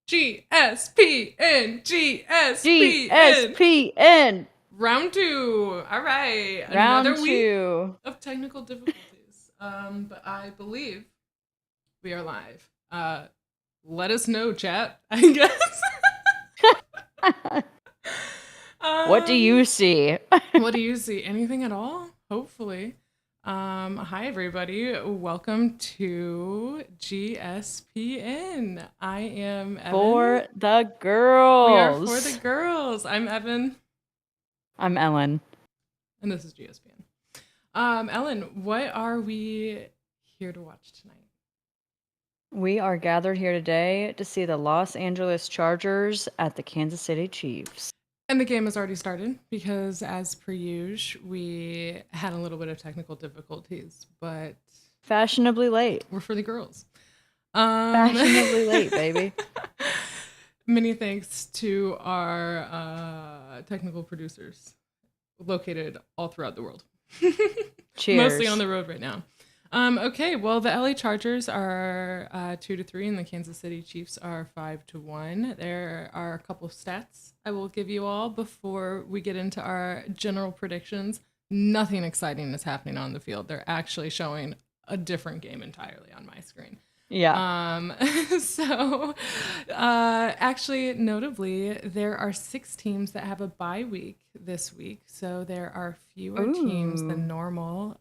GSPN, GSPN. GSPN. Round two. All right. Round Another week two. of technical difficulties. But I believe we are live. Let us know, chat, I guess. What do you see? What do you see? Anything at all? Hopefully. Hi everybody. Welcome to GSPN. I am Evan. For the We are for the girls. girls. I'm Evan. I'm Ellen. And this is GSPN. Ellen, what are we here to watch tonight? We are gathered here today to see the Los Angeles Chargers at the Kansas City Chiefs. And the game has already started because, as per usual, we had a little bit of technical difficulties, but Fashionably late. we're for the girls. Fashionably late, baby. Many thanks to our technical producers located all throughout the world. Cheers. Mostly on the road right now. Okay, well, the LA Chargers are 2-3, and the Kansas City Chiefs are 5-1. There are a couple of stats I will give you all before we get into our general predictions. Nothing exciting is happening on the field. They're actually showing a different game entirely on my screen. Yeah. Actually, notably, there are 6 teams that have a bye week this week, so there are fewer teams than normal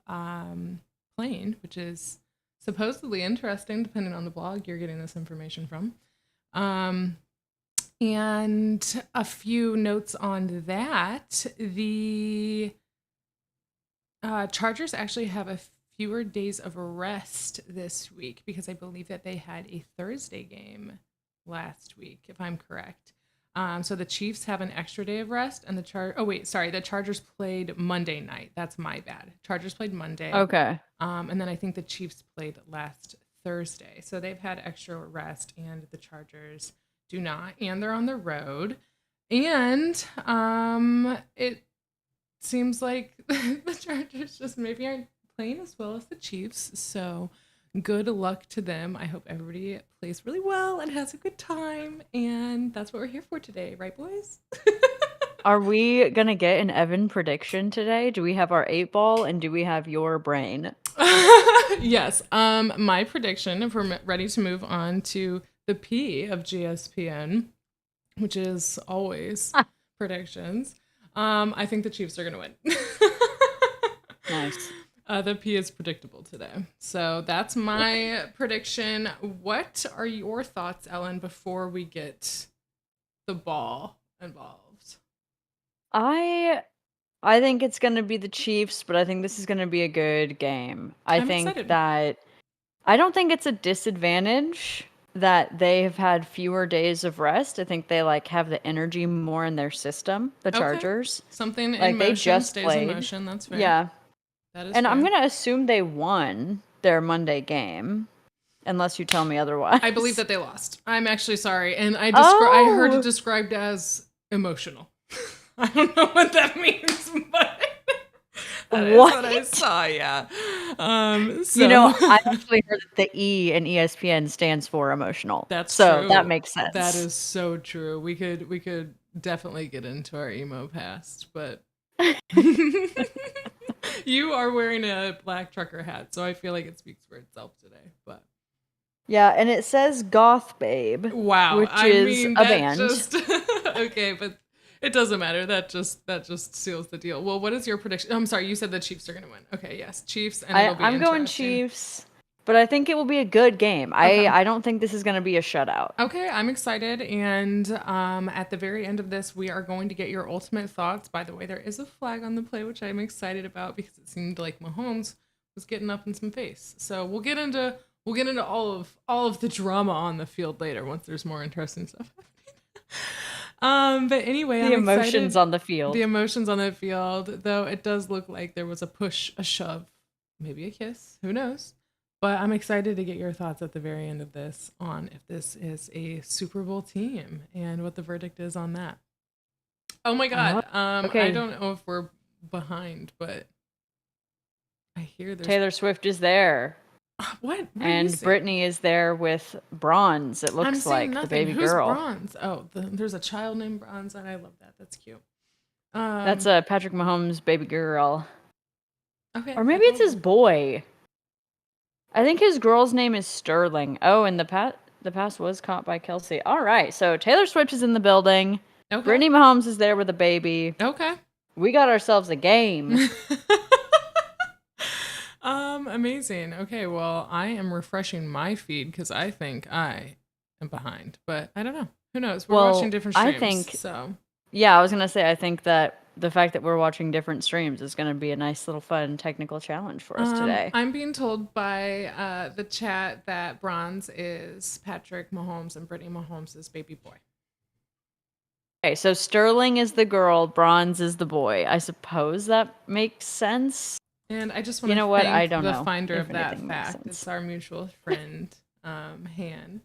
playing, which is supposedly interesting, depending on the blog you're getting this information from. And a few notes on that: the Chargers actually have a fewer days of rest this week because I believe that they had a Thursday game last week, if I'm correct. So the Chiefs have an extra day of rest, and the Chargers played Monday night. That's my bad. Chargers played Monday. Okay. And then I think the Chiefs played last Thursday. So they've had extra rest, and the Chargers do not, and they're on the road. And it seems like the Chargers just maybe aren't playing as well as the Chiefs. So good luck to them. I hope everybody plays really well and has a good time. And that's what we're here for today, right, boys? Are we going to get an Evan prediction today? Do we have our 8-ball and do we have your brain? Yes. My prediction, if we're ready to move on to the P of GSPN, which is always predictions, I think the Chiefs are going to win. Nice. The P is predictable today. So that's my prediction. What are your thoughts, Ellen, before we get the ball involved? I think it's going to be the Chiefs, but I think this is going to be a good game. I'm excited. I don't think it's a disadvantage that they have had fewer days of rest. I think they have the energy more in their system, the Chargers. Something in motion stays in motion. That's fair. Yeah. That is and fair. I'm going to assume they won their Monday game, unless you tell me otherwise. I believe that they lost. I'm actually sorry. And I heard it described as emotional. I don't know what that means, but that is what I saw, yeah. I actually heard that the E in ESPN stands for emotional. That's so true. That makes sense. That is so true. We could definitely get into our emo past, but you are wearing a black trucker hat, so I feel like it speaks for itself today. But yeah, and it says Goth Babe. Wow, which is a band. Okay, but it doesn't matter. That just seals the deal. Well, what is your prediction? I'm sorry, you said the Chiefs are going to win. Okay, yes, Chiefs, and it'll be I'm going Chiefs, but I think it will be a good game. Okay. I don't think this is going to be a shutout. Okay, I'm excited, and at the very end of this, we are going to get your ultimate thoughts. By the way, there is a flag on the play, which I'm excited about because it seemed like Mahomes was getting up in some face. So we'll get into all of the drama on the field later once there's more interesting stuff. But anyway, the emotions on the field. The emotions on the field, though it does look like there was a push, a shove, maybe a kiss. Who knows? But I'm excited to get your thoughts at the very end of this on if this is a Super Bowl team and what the verdict is on that. Oh my God. Okay. I don't know if we're behind, but I hear there's Taylor Swift is there. What? What are you And seeing? Brittany is there with Bronze, it I'm looks seeing like, the nothing. baby Who's girl. Bronze? Oh, there's a child named Bronze, and I love that. That's cute. That's Patrick Mahomes' baby girl. Okay, Or I maybe it's don't his know. boy. I think his girl's name is Sterling. Oh, and the pass was caught by Kelsey. All right, so Taylor Swift is in the building. Okay. Brittany Mahomes is there with a baby. Okay. We got ourselves a game. Amazing. Okay, well, I am refreshing my feed because I think I am behind, but I don't know. Who knows? We're watching Well, different I streams, think, so. yeah, I was gonna say, I think that the fact that we're watching different streams is gonna be a nice little fun technical challenge for us today. I'm being told by the chat that Bronze is Patrick Mahomes and Brittany Mahomes' baby boy. Okay, so Sterling is the girl, Bronze is the boy. I suppose that makes sense. And I just want You to know what? I thank don't the know finder if of that anything makes fact. sense. It's our mutual friend, Han.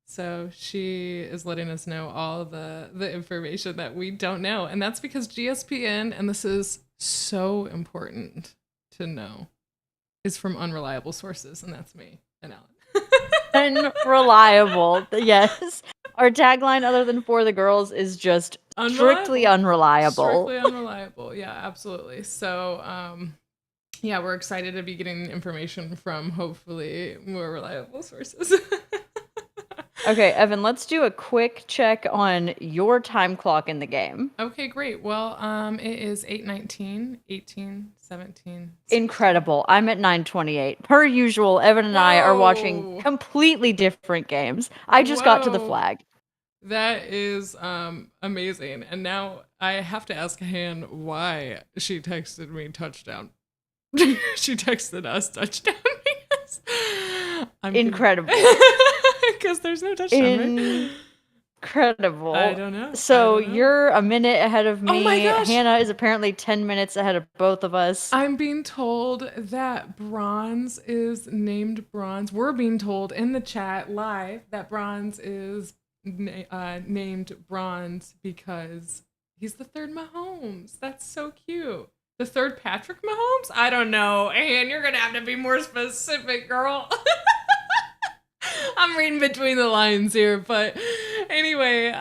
So she is letting us know all the information that we don't know. And that's because GSPN, and this is so important to know, is from unreliable sources, and that's me and Alan. Unreliable. Yes. Our tagline, other than for the girls, is just strictly unreliable. Strictly unreliable. Yeah, absolutely. So, yeah, we're excited to be getting information from hopefully more reliable sources. Okay, Evan, let's do a quick check on your time clock in the game. Okay, great. Well, it is 8:19, 18, 17. 16. Incredible. I'm at 9:28. Per usual, Evan and I are watching Whoa. completely different games. I just got to the Whoa. flag. That is amazing. And now I have to ask Han why she texted me touchdown. She texted us touchdown because Incredible. because there's no touchdown, right? Incredible. I don't know. So you're a minute ahead of me. Oh my gosh. Hannah is apparently 10 minutes ahead of both of us. I'm being told that Bronze is named Bronze. We're being told in the chat live that Bronze is named Bronze because he's the third Mahomes. That's so cute. The third Patrick Mahomes? I don't know. And you're going to have to be more specific, girl. I'm reading between the lines here, but anyway,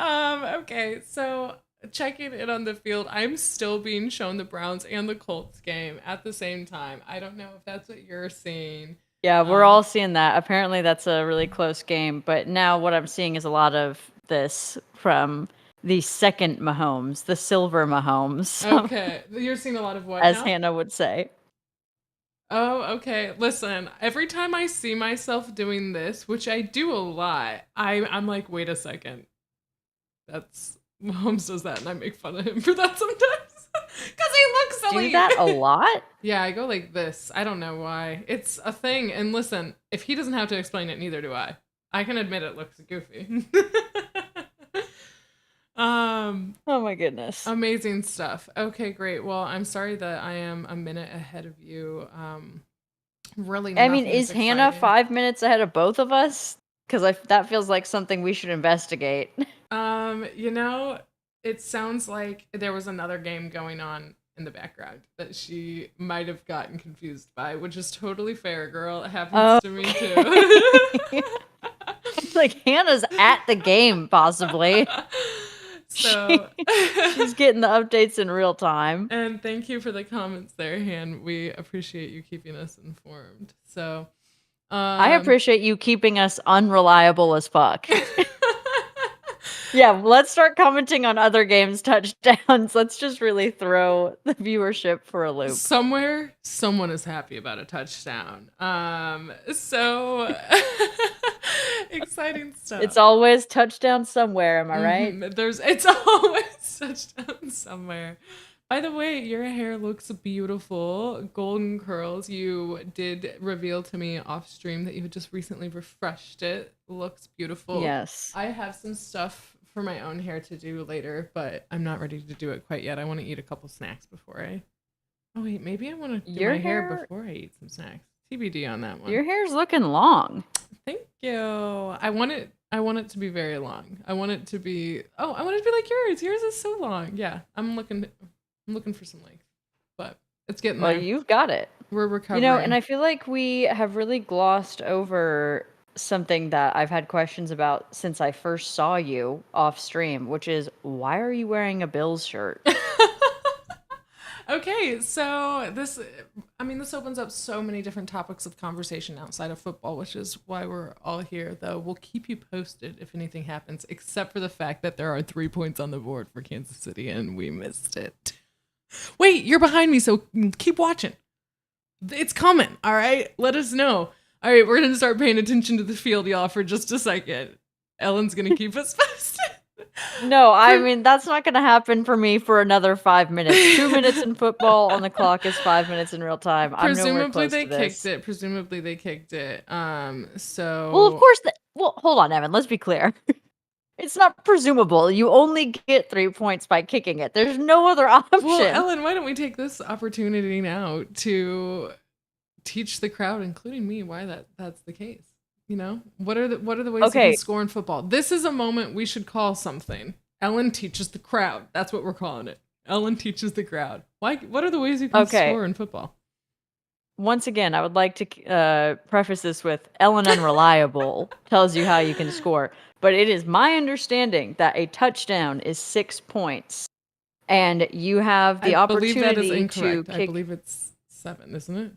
okay, so checking in on the field, I'm still being shown the Browns and the Colts game at the same time. I don't know if that's what you're seeing. Yeah, we're all seeing that. Apparently that's a really close game, but now what I'm seeing is a lot of this from the second Mahomes, the silver Mahomes. Okay, you're seeing a lot of what as now? Hannah would say. Oh, okay. Listen, every time I see myself doing this, which I do a lot, I'm like, wait a second. That's Mahomes does that, and I make fun of him for that sometimes because he looks silly. Do that a lot? Yeah, I go like this. I don't know why. It's a thing. And listen, if he doesn't have to explain it, neither do I. I can admit it looks goofy. Oh my goodness. Amazing stuff. Okay, great. Well, I'm sorry that I am a minute ahead of you. Really, I mean, is exciting. Hannah 5 minutes ahead of both of us? Because that feels like something we should investigate. You know, it sounds like there was another game going on in the background that she might have gotten confused by, which is totally fair, girl. It happens to me too. It's like Hannah's at the game, possibly. So she's getting the updates in real time. And thank you for the comments there, Han. We appreciate you keeping us informed. So I appreciate you keeping us unreliable as fuck. Yeah, let's start commenting on other games' touchdowns. Let's just really throw the viewership for a loop. Somewhere, someone is happy about a touchdown. So exciting stuff. It's always touchdown somewhere, am I right? It's always touchdown somewhere. By the way, your hair looks beautiful. Golden curls. You did reveal to me off stream that you just recently refreshed it. Looks beautiful. Yes. I have some stuff for my own hair to do later, but I'm not ready to do it quite yet. I want to eat a couple snacks before I. Oh wait, maybe I want to do my hair before I eat some snacks. TBD on that one. Your hair's looking long. Thank you. I want it to be very long. I want it to be. I want it to be like yours. Yours is so long. Yeah, I'm looking for some length, but It's getting Well, there. you've got it. We're recovering. And I feel like we have really glossed over something that I've had questions about since I first saw you off stream, which is why are you wearing a Bills shirt? Okay, so this opens up so many different topics of conversation outside of football, which is why we're all here, though. We'll keep you posted if anything happens, except for the fact that there are 3 points on the board for Kansas City and we missed it. Wait, you're behind me, so keep watching. It's coming, all right? Let us know. All right, we're going to start paying attention to the field, y'all, for just a second. Ellen's going to keep us posted. No, I mean, that's not going to happen for me for another 5 minutes. 2 minutes in football on the clock is 5 minutes in real time. I'm nowhere close to this. Presumably they kicked it. So. Well, of course. Well, hold on, Evan. Let's be clear. It's not presumable. You only get 3 points by kicking it. There's no other option. Well, Ellen, why don't we take this opportunity now to teach the crowd, including me, why that's the case? What are the ways you can score in football? This is a moment we should call something. Ellen teaches the crowd. That's what we're calling it. Ellen teaches the crowd. What are the ways you can score in football? Once again, I would like to preface this with Ellen Unreliable tells you how you can score. But it is my understanding that a touchdown is 6 points. And you have the opportunity that is incorrect. to kick. I believe it's 7, isn't it?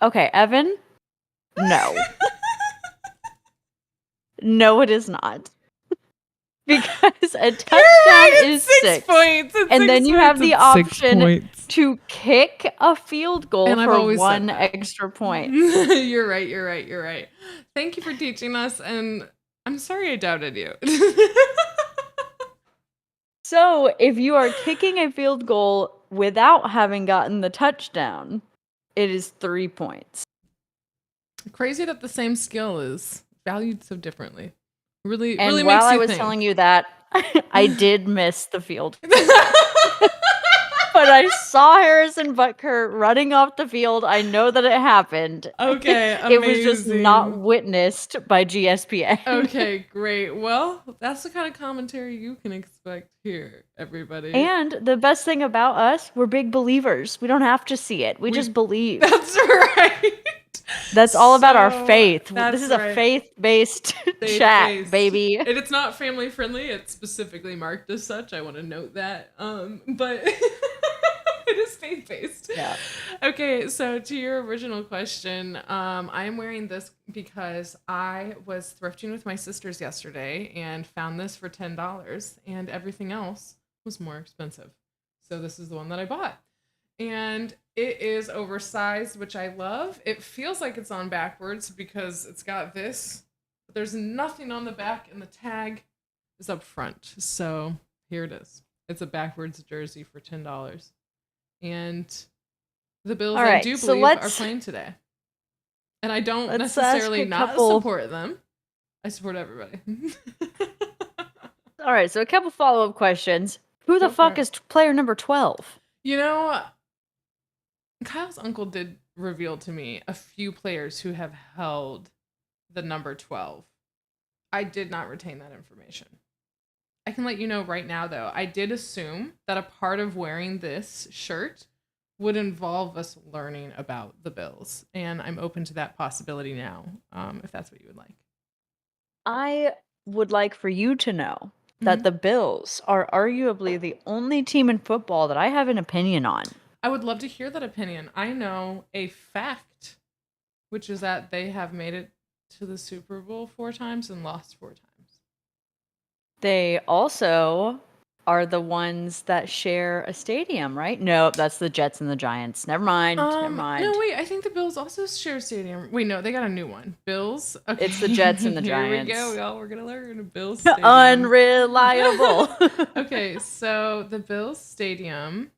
Okay, Evan? No. No, it is not. Because a touchdown is 6 points. And then you have the option to kick a field goal for 1 extra point. You're right. Thank you for teaching us, and I'm sorry I doubted you. So, if you are kicking a field goal without having gotten the touchdown, it is 3 points. Crazy that the same skill is valued so differently. Really and really while makes you I was think. telling you that, I did miss the field. But I saw Harrison Butker running off the field. I know that it happened. Okay, amazing. It was just not witnessed by GSPN. Okay, great. Well, that's the kind of commentary you can expect here, everybody. And the best thing about us, we're big believers. We don't have to see it. We just believe. That's right. That's all about our faith. This is a faith-based chat, baby. And it's not family friendly. It's specifically marked as such. I want to note that. But it is faith-based. Yeah. Okay, so to your original question, I am wearing this because I was thrifting with my sisters yesterday and found this for $10, and everything else was more expensive. So this is the one that I bought. And it is oversized, which I love. It feels like it's on backwards because it's got this, but there's nothing on the back, and the tag is up front. So here it is. It's a backwards jersey for $10. And the Bills, I do believe, are playing today. And I don't necessarily not support them. I support everybody. All right, so a couple follow-up questions. Who the fuck is player number 12? Kyle's uncle did reveal to me a few players who have held the number 12. I did not retain that information. I can let you know right now, though. I did assume that a part of wearing this shirt would involve us learning about the Bills. And I'm open to that possibility now, if that's what you would like. I would like for you to know that the Bills are arguably the only team in football that I have an opinion on. I would love to hear that opinion. I know a fact, which is that they have made it to the Super Bowl 4 times and lost 4 times. They also are the ones that share a stadium, right? No, that's the Jets and the Giants. Never mind. No, wait. I think the Bills also share a stadium. Wait, no, they got a new one. Bills? Okay. It's the Jets and the Giants. Here we go, y'all. We're going to learn. Bills stadium. Unreliable. Okay, so the Bills stadium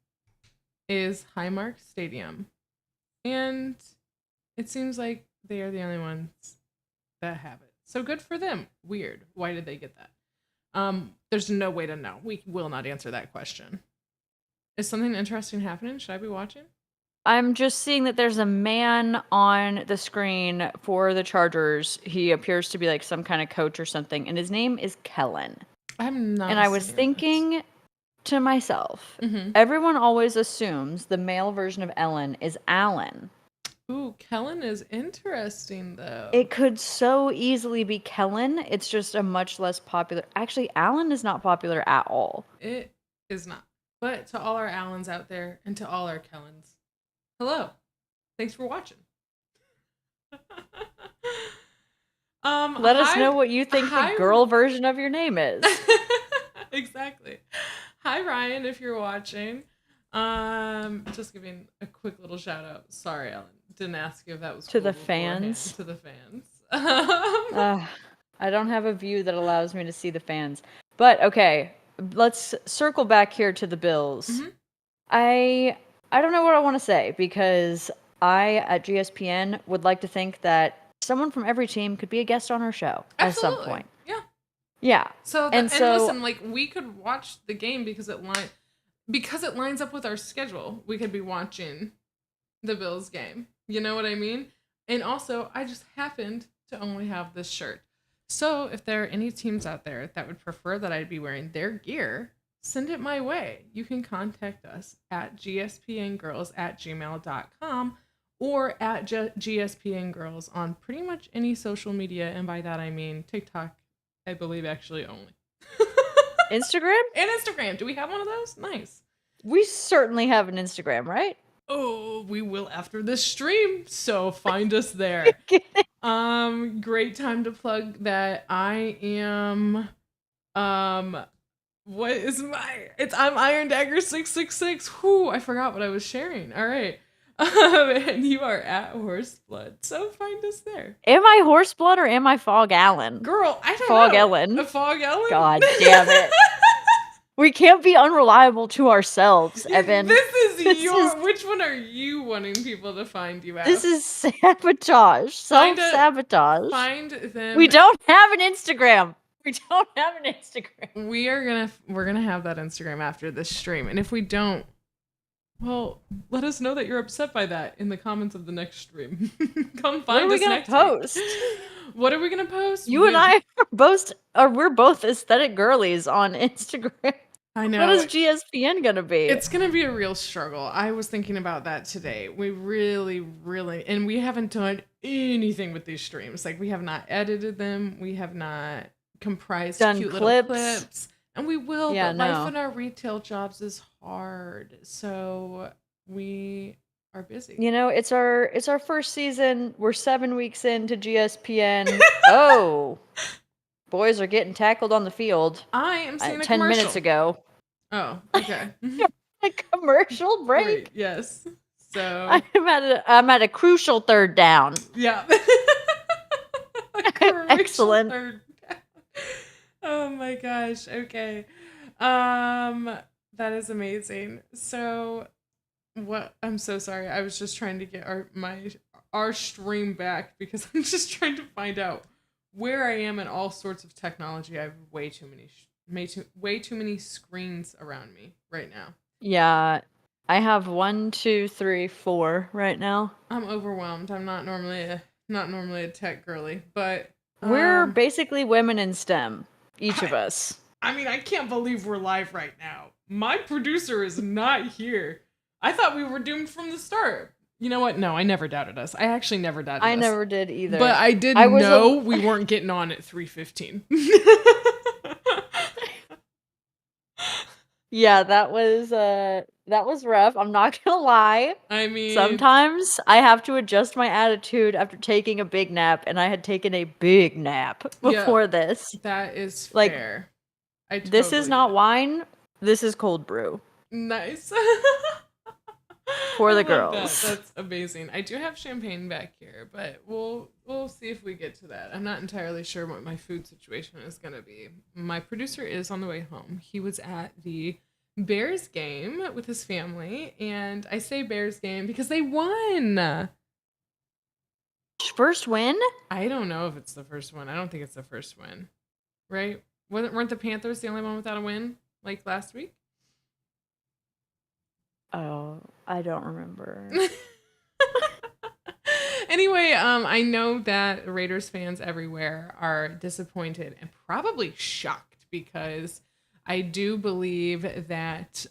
is Highmark Stadium. And it seems like they are the only ones that have it. So good for them. Weird. Why did they get that? There's no way to know. We will not answer that question. Is something interesting happening? Should I be watching? I'm just seeing that there's a man on the screen for the Chargers. He appears to be like some kind of coach or something, and his name is Kellen. I'm not. And I was thinking to myself, everyone always assumes the male version of Ellen is Alan. Ooh, Kellen is interesting, though. It could so easily be Kellen. It's just a much less popular. Actually, Alan is not popular at all. It is not. But to all our Allens out there and to all our Kellens, hello. Thanks for watching. Let us know what you think the girl version of your name is. Exactly. Hi, Ryan, if you're watching. Just giving a quick little shout out. Sorry, Ellen. Didn't ask you if that was to the fans. To the fans. I don't have a view that allows me to see the fans. But okay, let's circle back here to the Bills. Mm-hmm. I don't know what I want to say because I at GSPN would like to think that someone from every team could be a guest on our show at some point. Yeah. Yeah. So listen, like we could watch the game because it lines up with our schedule. We could be watching the Bills game. You know what I mean? And also, I just happened to only have this shirt. So if there are any teams out there that would prefer that I'd be wearing their gear, send it my way. You can contact us at gspngirls@gmail.com or at gspngirls on pretty much any social media. And by that, I mean TikTok, I believe, actually only. Instagram? And Instagram. Do we have one of those? Nice. We certainly have an Instagram, right? Oh, we will after this stream, so find us there. Great time to plug that I am what is I'm Iron Dagger 666. Whoo, I forgot what I was sharing. All right. And you are at Horseblood, so find us there. Am I Horseblood or am I Fog Allen? Girl, I don't know. Fog Ellen. Fog Ellen? God damn it. We can't be unreliable to ourselves, Evan. Which one are you wanting people to find you at? This is sabotage. Self-sabotage. Find them. We don't have an Instagram. We're gonna have that Instagram after this stream. And if we don't, well, let us know that you're upset by that in the comments of the next stream. Come find us next post? What are we gonna post? You and I we're both aesthetic girlies on Instagram. I know. What is GSPN gonna be? It's gonna be a real struggle. I was thinking about that today. We really, really, and we haven't done anything with these streams. Like we have not edited them. We have not comprised cute little clips. And we will, but life in our retail jobs is hard. So we are busy. You know, it's our first season. We're 7 weeks into GSPN. Oh. Boys are getting tackled on the field. I am seeing 10 minutes ago. Oh, okay. A commercial break? Great, yes. So I'm at a crucial third down. Yeah. Excellent. Third down. Oh my gosh. Okay. That is amazing. So I'm so sorry. I was just trying to get our stream back because I'm just trying to find out where I am in all sorts of technology. I have way too many screens around me right now. Yeah, I have 1, 2, 3, 4 right now. I'm overwhelmed. I'm not normally a tech girly, but we're basically women in STEM, each of us. I mean, I can't believe we're live right now. My producer is not here. I thought we were doomed from the start. You know what? No, I never doubted us. I actually never doubted us. I never did either. But I did know we weren't getting on at 3:15. Yeah, that was rough. I'm not gonna lie. I mean, sometimes I have to adjust my attitude after taking a big nap, and I had taken a big nap before this. That is fair. This is not wine. This is cold brew. Nice. For the girls. That's amazing. I do have champagne back here, but we'll see if we get to that. I'm not entirely sure what my food situation is going to be. My producer is on the way home. He was at the Bears game with his family, and I say Bears game because they won. First win? I don't know if it's the first one. I don't think it's the first win. Right? Weren't the Panthers the only one without a win like last week? Oh, I don't remember. Anyway, I know that Raiders fans everywhere are disappointed and probably shocked because I do believe that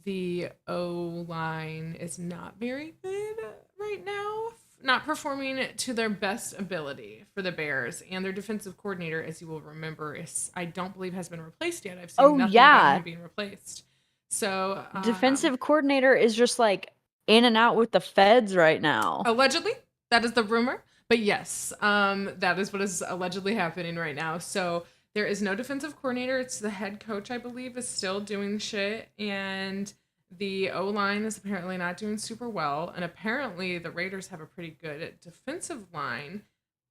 the O line is not very good right now, not performing to their best ability for the Bears. And their defensive coordinator, as you will remember, I don't believe has been replaced yet. I've seen Oh, nothing about yeah. him being replaced. So Defensive coordinator is just like in and out with the feds right now. allegedly, that is the rumor. But yes, that is what is allegedly happening right now. So there is no defensive coordinator. It's the head coach, I believe, is still doing shit. And the O line is apparently not doing super well. And apparently the Raiders have a pretty good defensive line.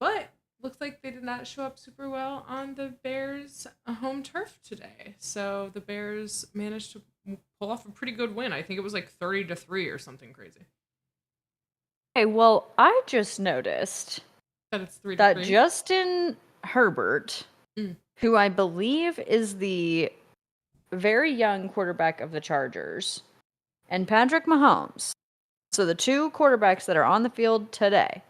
But looks like they did not show up super well on the Bears' home turf today. So the Bears managed to pull off a pretty good win. I think it was like 30-3 or something crazy. Okay, well, I just noticed That it's 3-3. that Justin Herbert, who I believe is the very young quarterback of the Chargers, and Patrick Mahomes, so the two quarterbacks that are on the field today,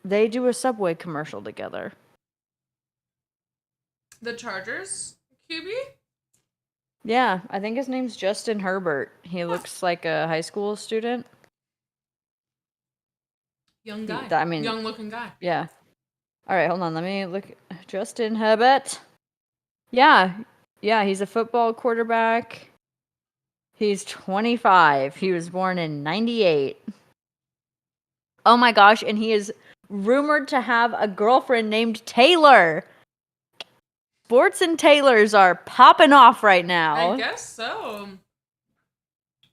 they do a Subway commercial together. The Chargers QB? Yeah, I think his name's Justin Herbert. He looks like a high school student. Young guy. Young looking guy. Yeah. All right, hold on. Let me look. Justin Herbert. Yeah. Yeah, he's a football quarterback. He's 25. He was born in 98. Oh my gosh, and he is rumored to have a girlfriend named Taylor. Sports and Taylors are popping off right now. I guess so.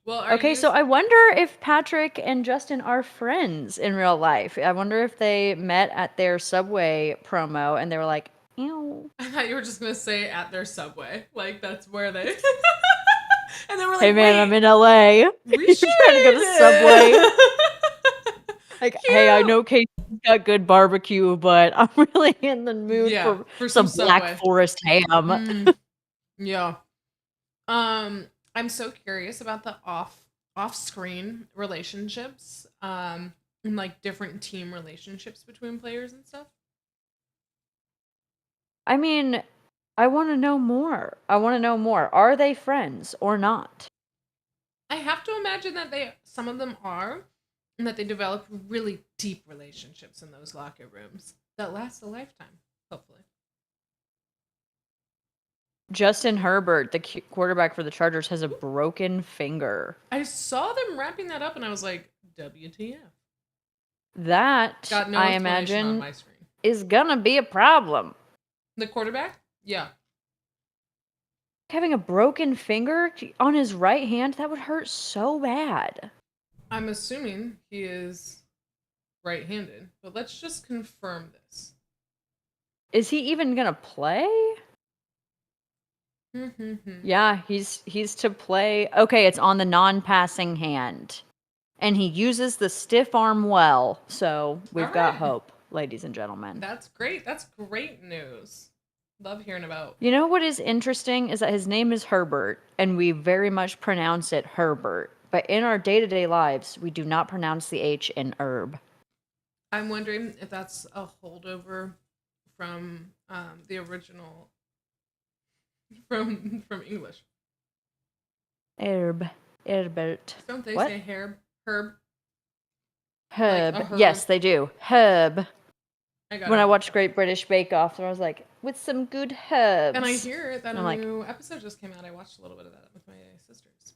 Well, okay, so I wonder if Patrick and Justin are friends in real life. I wonder if they met at their Subway promo and they were like, ew. I thought you were just going to say at their Subway. Like, that's where they... and they were like, hey man, I'm in LA. We should trying to go to Subway. Like, cute. Hey, I know Casey's got good barbecue, but I'm really in the mood for some Black Forest ham. Yeah. I'm so curious about the off-screen relationships, and like different team relationships between players and stuff. I mean, I want to know more. Are they friends or not? I have to imagine that some of them are, and that they develop really deep relationships in those locker rooms that last a lifetime, hopefully. Justin Herbert, the quarterback for the Chargers, has a broken finger. I saw them wrapping that up, and I was like, WTF. That, got no I imagine, on my screen. Is gonna be a problem. The quarterback? Yeah. Having a broken finger on his right hand, that would hurt so bad. I'm assuming he is right-handed, but let's just confirm this. Is he even gonna play? Yeah, he's to play. Okay, it's on the non-passing hand. And he uses the stiff arm well, so we've got hope, ladies and gentlemen. That's great. That's great news. Love hearing about. You know what is interesting is that his name is Herbert, and we very much pronounce it Herbert. But in our day-to-day lives, we do not pronounce the H in herb. I'm wondering if that's a holdover from the original from English. Herbert. Don't they say herb? Herb. Like yes, they do. Herb. When I watched Great British Bake Off, I was like, with some good herbs. And I hear that a new episode just came out. I watched a little bit of that with my sisters.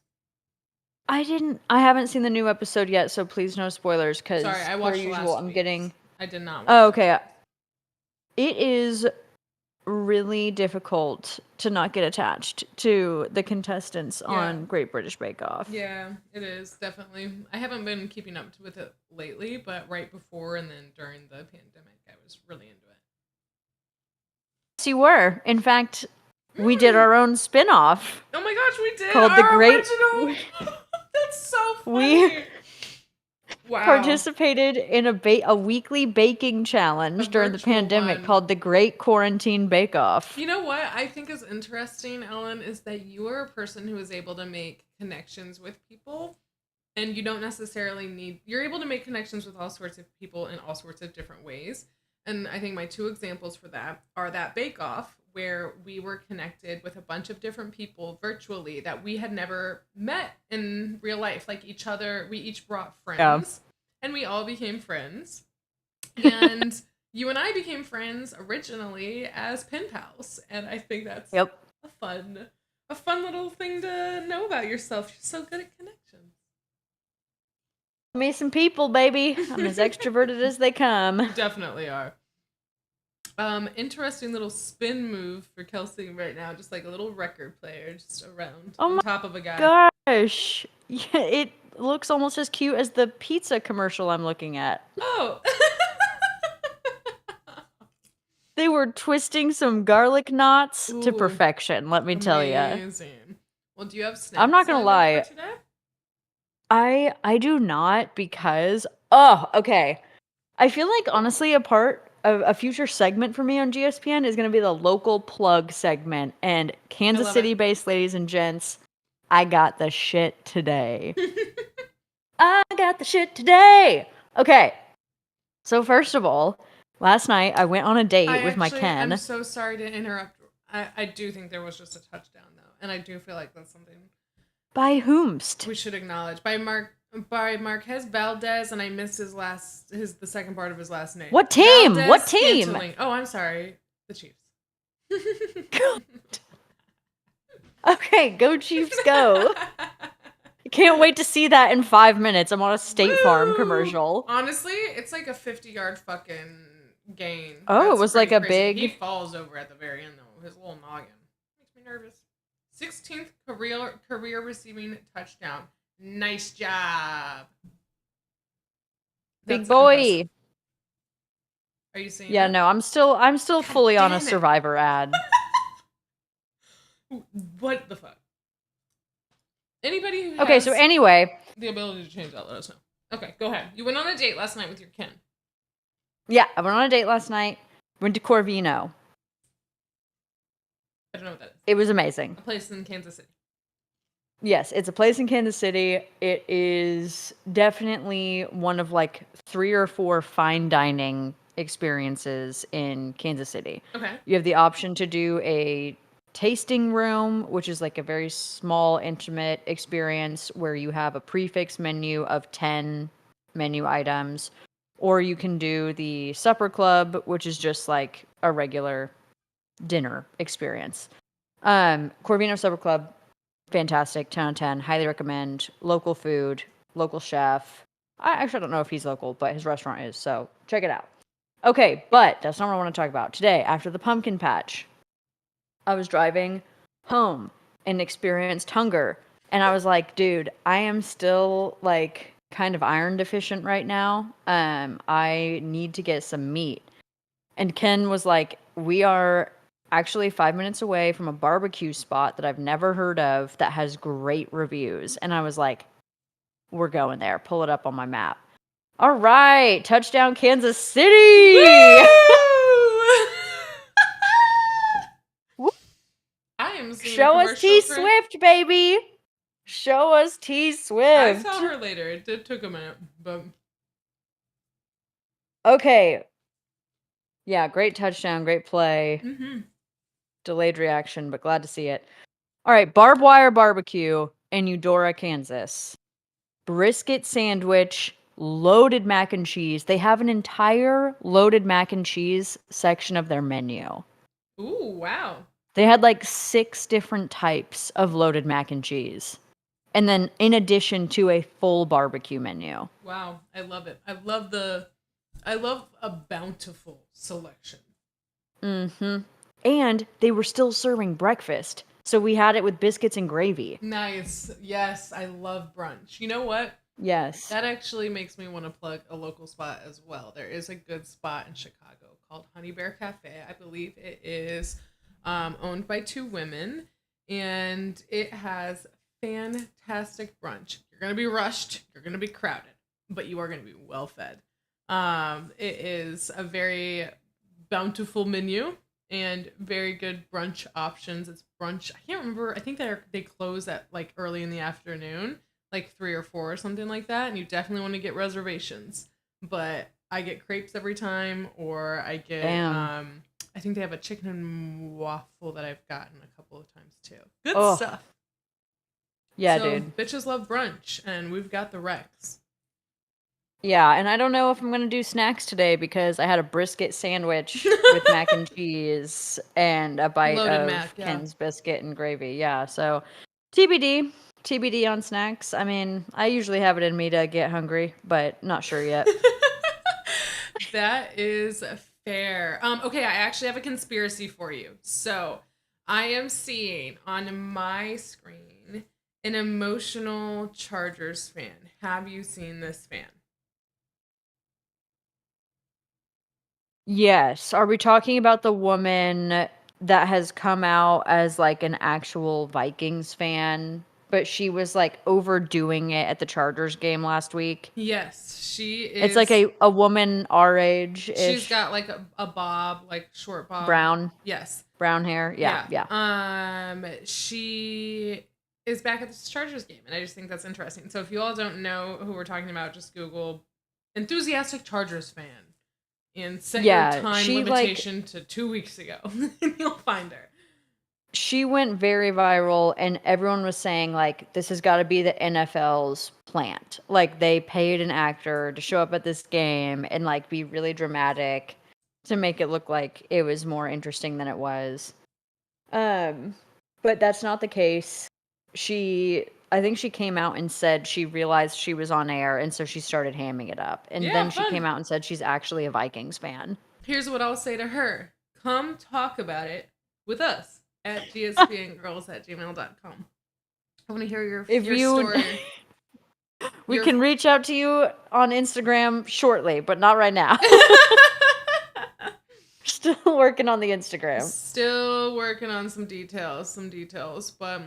I haven't seen the new episode yet, so please no spoilers, because sorry, I watched per usual, I'm getting... I did not watch Oh, okay. It is really difficult to not get attached to the contestants on Great British Bake Off. Yeah, it is, definitely. I haven't been keeping up with it lately, but right before and then during the pandemic, I was really into it. Yes, you were. In fact, we did our own spin-off. Oh my gosh, we did! Called The Great... original! That's so funny! Participated in a weekly baking challenge during the pandemic called the Great Quarantine Bake Off. You know what I think is interesting, Ellen, is that you are a person who is able to make connections with people, and you don't necessarily you're able to make connections with all sorts of people in all sorts of different ways. And I think my two examples for that are that Bake Off, where we were connected with a bunch of different people virtually that we had never met in real life, like each other. We each brought Yeah. friends, and we all became friends. And you and I became friends originally as pen pals, and I think that's Yep. a fun little thing to know about yourself. You're so good at connections. Me some people, baby. I'm as extroverted as they come. You definitely are. Interesting little spin move for Kelsey right now, just like a little record player just around on top of a guy. Gosh. Yeah, it looks almost as cute as the pizza commercial I'm looking at. Oh. They were twisting some garlic knots to Ooh, perfection, let me tell you. amazing. Well, do you have snacks I'm not gonna lined up for lie. today? I do not because okay. I feel like honestly a future segment for me on GSPN is going to be the local plug segment, and Kansas City based ladies and gents, I got the shit today. I got the shit today. Okay. So first of all, last night I went on a date with my Ken. I'm so sorry to interrupt. I do think there was just a touchdown though, and I do feel like that's something By whomst? we should acknowledge by Marquez Valdez, and I missed the second part of his last name. What team? Valdez What team? Scantling. Oh, I'm sorry, the Chiefs. Okay, go Chiefs, go. Can't wait to see that in 5 minutes. I'm on a State Farm commercial. Honestly, it's like a 50-yard fucking gain. Oh, That's it was like a crazy. big... He falls over at the very end, though. His little noggin. Makes me nervous. 16th career receiving touchdown. Nice job. Big boy. Impressive. Are you seeing Yeah, that? no, I'm still fully on a Survivor ad. What the fuck? Anybody who Okay, has so anyway, the ability to change that, let us know. Okay, go ahead. You went on a date last night with your Ken. yeah, I went on a date last night. Went to Corvino. I don't know what that is. It was amazing. A place in Kansas City. Yes, it's a place in Kansas City. It is definitely one of like 3 or 4 fine dining experiences in Kansas City. Okay. You have the option to do a tasting room, which is like a very small, intimate experience where you have a prefix menu of 10 menu items, or you can do the supper club, which is just like a regular dinner experience. Corvino Supper Club, fantastic, 10 out of 10, highly recommend. Local food, local chef. I actually don't know if he's local, but his restaurant is, so check it out. Okay, but that's not what I want to talk about. Today, after the pumpkin patch, I was driving home and experienced hunger. And I was like, dude, I am still like kind of iron deficient right now. I need to get some meat. And Ken was like, we are actually 5 minutes away from a barbecue spot that I've never heard of that has great reviews. And I was like, we're going there. Pull it up on my map. All right, touchdown Kansas City. I am seeing Show us T Swift, baby. Show us T Swift. I saw her later. It took a minute, but okay. Yeah, great touchdown, great play. Mm-hmm. Delayed reaction, but glad to see it. All right, barbed wire barbecue in Eudora, Kansas. Brisket sandwich, loaded mac and cheese. They have an entire loaded mac and cheese section of their menu. Ooh, wow. They had like 6 different types of loaded mac and cheese. And then in addition to a full barbecue menu. Wow, I love it. I love a bountiful selection. Mm-hmm. And they were still serving breakfast. So we had it with biscuits and gravy. Nice. Yes, I love brunch. You know what? Yes. That actually makes me want to plug a local spot as well. There is a good spot in Chicago called Honey Bear Cafe. I believe it is owned by 2 women, and it has fantastic brunch. You're going to be rushed. You're going to be crowded, but you are going to be well fed. It is a very bountiful menu and very good brunch options. It's brunch. I can't remember. I think they close at like early in the afternoon, like 3 or 4 or something like that. And you definitely want to get reservations. But I get crepes every time, or I get Damn. I think they have a chicken and waffle that I've gotten a couple of times too. Good Oh, stuff. yeah, So dude. bitches love brunch, and we've got the Rex. Yeah, and I don't know if I'm gonna do snacks today because I had a brisket sandwich with mac and cheese and a bite Loaded mac, of yeah. Ken's biscuit and gravy. Yeah, so TBD. TBD on snacks. I mean, I usually have it in me to get hungry, but not sure yet. That is fair. Okay, I actually have a conspiracy for you. So I am seeing on my screen an emotional Chargers fan. Have you seen this fan? Yes. Are we talking about the woman that has come out as like an actual Vikings fan, but she was like overdoing it at the Chargers game last week? Yes, she It's like is. a woman our age She's ish, got like a bob, like short bob. brown Yes. brown hair. Yeah, Yeah. yeah. She is back at the Chargers game, and I just think that's interesting. So if you all don't know who we're talking about, just Google enthusiastic Chargers fan and set your Yeah, time limitation to 2 weeks ago, and you'll find her. she went very viral and everyone was saying like this has got to be the NFL's plant. Like they paid an actor to show up at this game and like be really dramatic to make it look like it was more interesting than it was. Um but that's not the case. I think she came out and said she realized she was on air and so she started hamming it up. And Yeah, then she fun. came out and said she's actually a Vikings fan. Here's what I'll say to her: come talk about it with us at gspngirls@gmail.com. I want to hear If your you story. We Your can reach out to you on Instagram shortly, but not right now. Still working on the Instagram. Still working on some details, but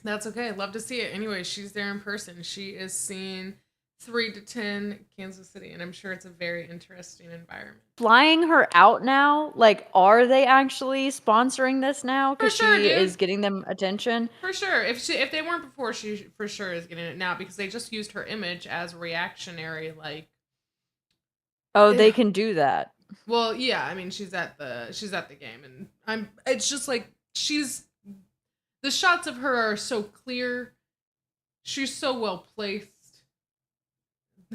that's okay. I'd love to see it. Anyway, she's there in person. She is seeing 3 to 10 Kansas City, and I'm sure it's a very interesting environment. Flying her out now? Like, are they actually sponsoring this now? For Because sure, she dude. is getting them attention. For sure. If they weren't before, she for sure is getting it now because they just used her image as reactionary. Like, Oh, eh, they can do that. well, yeah. I mean, she's at the game, and I'm. It's just like she's. The shots of her are so clear. She's so well placed.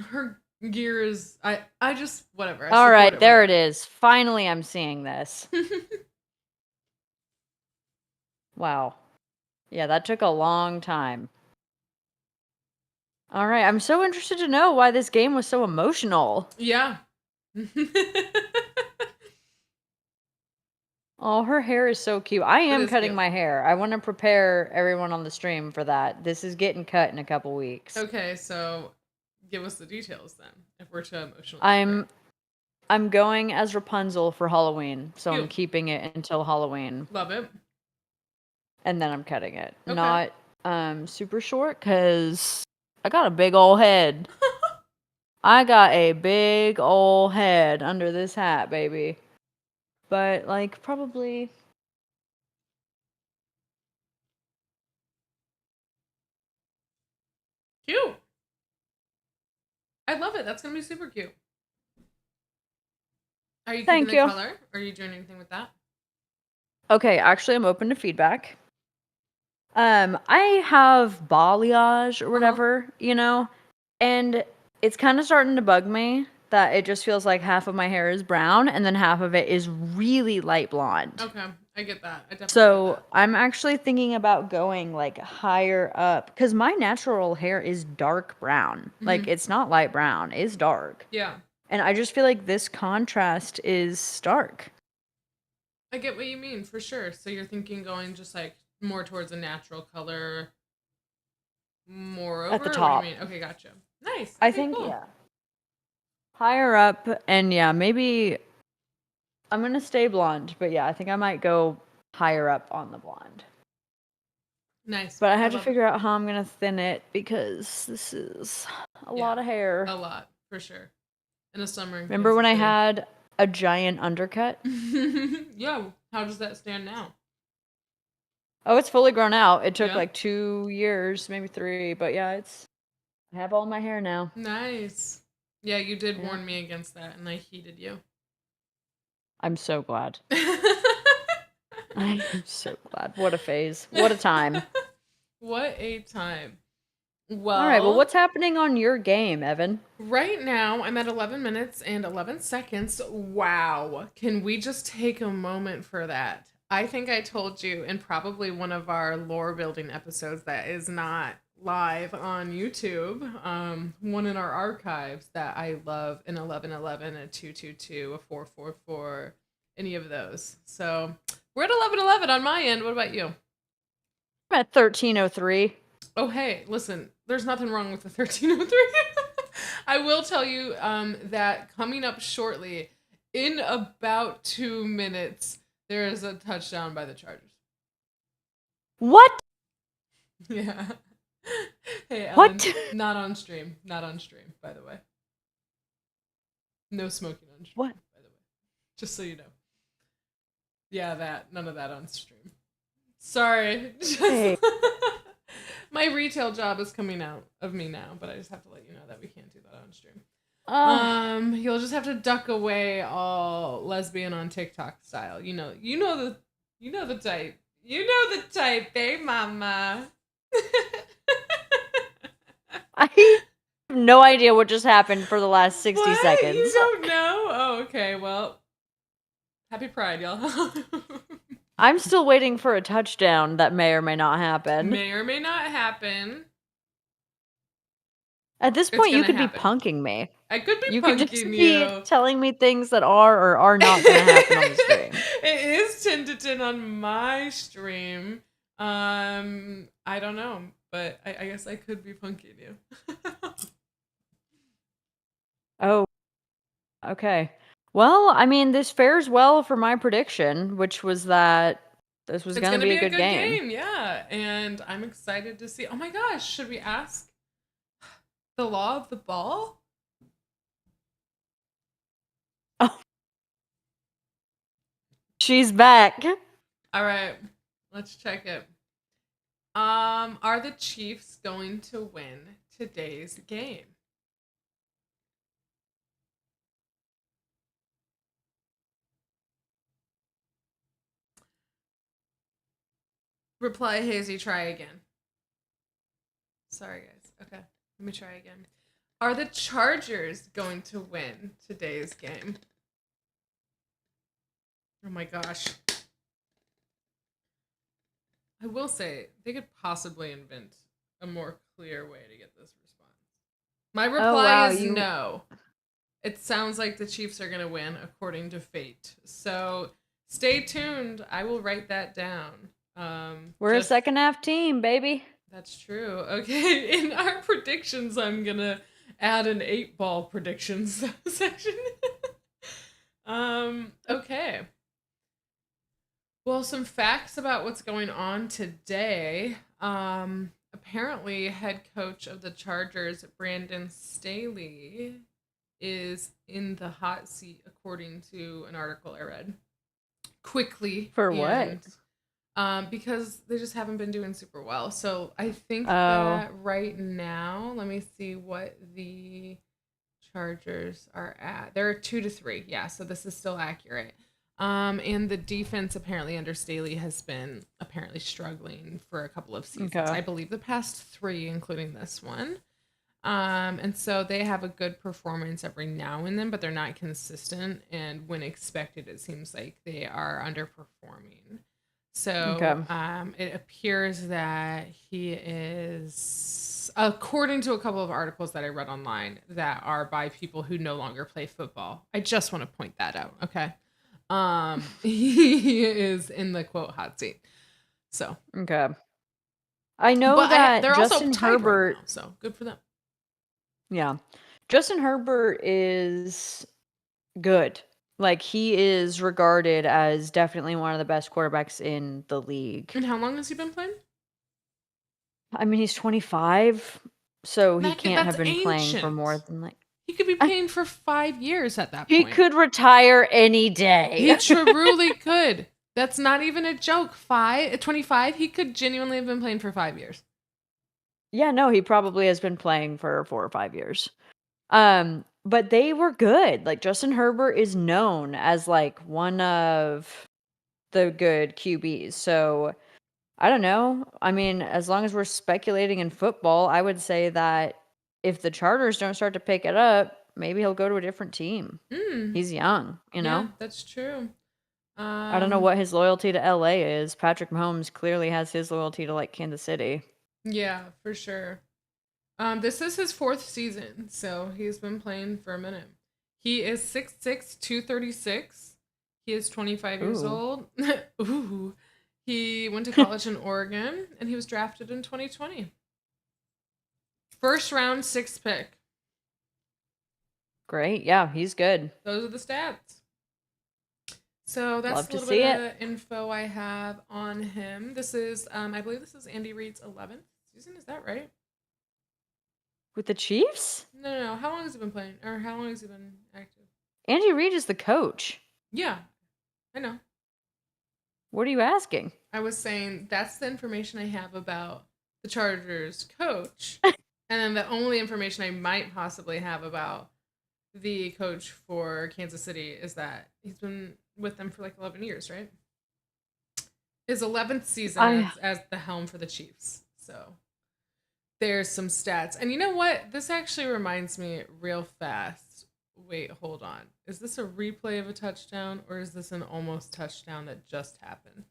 Her gear is. I just whatever. I All support right, it there it whenever. is. Finally, I'm seeing this. Wow. Yeah, that took a long time. All right, I'm so interested to know why this game was so emotional. Yeah. Oh, her hair is so cute. I It am is cutting cute. my hair. I want to prepare everyone on the stream for that. This is getting cut in a couple weeks. Okay, so give us the details then. If we're to emotionally prepare. I'm going as Rapunzel for Halloween, so I'm Cute. keeping it until Halloween, Love it. and then I'm cutting it. Okay. Not super short cuz I got a big old head. I got a big old head under this hat, baby. But like probably Cute. I love it. That's gonna be super cute. Are you keeping thank the you. color? Or are you doing anything with that? Okay, actually I'm open to feedback. I have balayage or Uh-huh. whatever, and it's kind of starting to bug me that it just feels like half of my hair is brown and then half of it is really light blonde. Okay. I get that. I definitely get So that. I'm actually thinking about going like higher up because my natural hair is dark brown. Like Mm-hmm. it's not light brown, it's dark. Yeah. And I just feel like this contrast is stark I get what you mean for sure. So you're thinking going just like more towards a natural color at the moreover, or what do you top. mean? Okay, gotcha. Nice. I Okay, think, cool. yeah. Higher up, and yeah, maybe I'm gonna stay blonde, but yeah, I think I might go higher up on the blonde. Nice. But I I had to love it. figure out how I'm gonna thin it because this is a Yeah. lot of hair. A lot, for sure. In the summer in Remember when Kansas I City. had a giant undercut? Yeah. How does that stand now? Oh, it's fully grown out. It took Yeah. like 2 years, maybe 3, but yeah, I have all my hair now. Nice. Yeah, you did warn me against that, and I heeded you. I'm so glad. I am so glad. What a phase. What a time. What a time. All right, well, Well, what's happening on your game, Evan? right now I'm at 11 minutes and 11 seconds. Wow. Can we just take a moment for that? I think I told you in probably one of our lore building episodes that is not live on YouTube, one in our archives, that I love an 1111, a 222, a 444, any of those. So we're at 1111 on my end. What about you? I'm at 1303. Oh, hey, listen, there's nothing wrong with the 1303. I will tell you that coming up shortly, in about 2 minutes, there is a touchdown by the Chargers. What? Yeah. Hey, Ellen, What? not on stream. Not on stream, by the way. No smoking on stream, What? by the way. Just so you know. Yeah, none of that on stream. Sorry. Hey. My retail job is coming out of me now, but I just have to let you know that we can't do that on stream. You'll just have to duck away all lesbian on TikTok style. You know the type. You know the type, eh, mama? I have no idea what just happened for the last 60 what? seconds. You don't know? Oh, okay. Well, happy Pride, y'all. I'm still waiting for a touchdown that may or may not happen. May or may not happen. At this point, you could be punking me. I could be you punking could just you. be telling me things that are or are not going to happen on the stream. It is 10 to 10 on my stream. I don't know, but I guess I could be punking you. Oh, okay. Well, I mean, this fares well for my prediction, which was that this was going to be a good game. Yeah, and I'm excited to see. Oh my gosh, should we ask the law of the ball? Oh. She's back. All right, let's check it. Are the Chiefs going to win today's game? Reply Hazy, try again. Sorry, guys. Okay, let me try again. Are the Chargers going to win today's game? Oh my gosh. I will say, they could possibly invent a more clear way to get this response. My reply is no. It sounds like the Chiefs are going to win according to fate. So stay tuned. I will write that down. We're a second half team, baby. That's true. Okay, in our predictions, I'm going to add an 8-ball predictions section. Okay. Well, some facts about what's going on today. Apparently, head coach of the Chargers, Brandon Staley, is in the hot seat, according to an article I read. Quickly. For what? Because they just haven't been doing super well. So I think that right now, let me see what the Chargers are at. They're 2-3. Yeah, so this is still accurate. And the defense apparently under Staley has been apparently struggling for a couple of seasons. Okay. I believe the past 3, including this one. And so they have a good performance every now and then, but they're not consistent. And when expected, it seems like they are underperforming. So it appears that he is, according to a couple of articles that I read online that are by people who no longer play football. I just want to point that out, okay? He is in the quote hot seat. So okay. I know that they're Justin also Herbert, right now, so good for them. Yeah. Justin Herbert is good. Like, he is regarded as definitely one of the best quarterbacks in the league. And how long has he been playing? I mean, he's 25, so he can't have been playing for more than like. He could be playing for 5 years at that point. He could retire any day. He truly could. That's not even a joke. 25, he could genuinely have been playing for 5 years. Yeah, no, he probably has been playing for 4 or 5 years. but they were good. Like, Justin Herbert is known as, like, one of the good QBs. So, I don't know. I mean, as long as we're speculating in football, I would say that if the Chargers don't start to pick it up, maybe he'll go to a different team. He's young, you Yeah, know? that's true. I don't know what his loyalty to LA is. Patrick Mahomes clearly has his loyalty to, like, Kansas City. Yeah, for sure. This is his 4th season, so he's been playing for a minute. He is 6'6", 236. He is 25 years Ooh. old. Ooh. He went to college in Oregon, and he was drafted in 2020. First round, 6th pick. Great. Yeah, he's good. Those are the stats. So that's Love a to little see bit it. of info I have on him. This is, I believe this is Andy Reid's 11th season. Is that right? With the Chiefs? No. How long has he been playing? Or how long has he been active? Andy Reid is the coach. Yeah, I know. What are you asking? I was saying that's the information I have about the Chargers coach. And then the only information I might possibly have about the coach for Kansas City is that he's been with them for like 11 years, right? His 11th season as the helm for the Chiefs. So there's some stats. And you know what? This actually reminds me real fast. Wait, hold on. Is this a replay of a touchdown or is this an almost touchdown that just happened?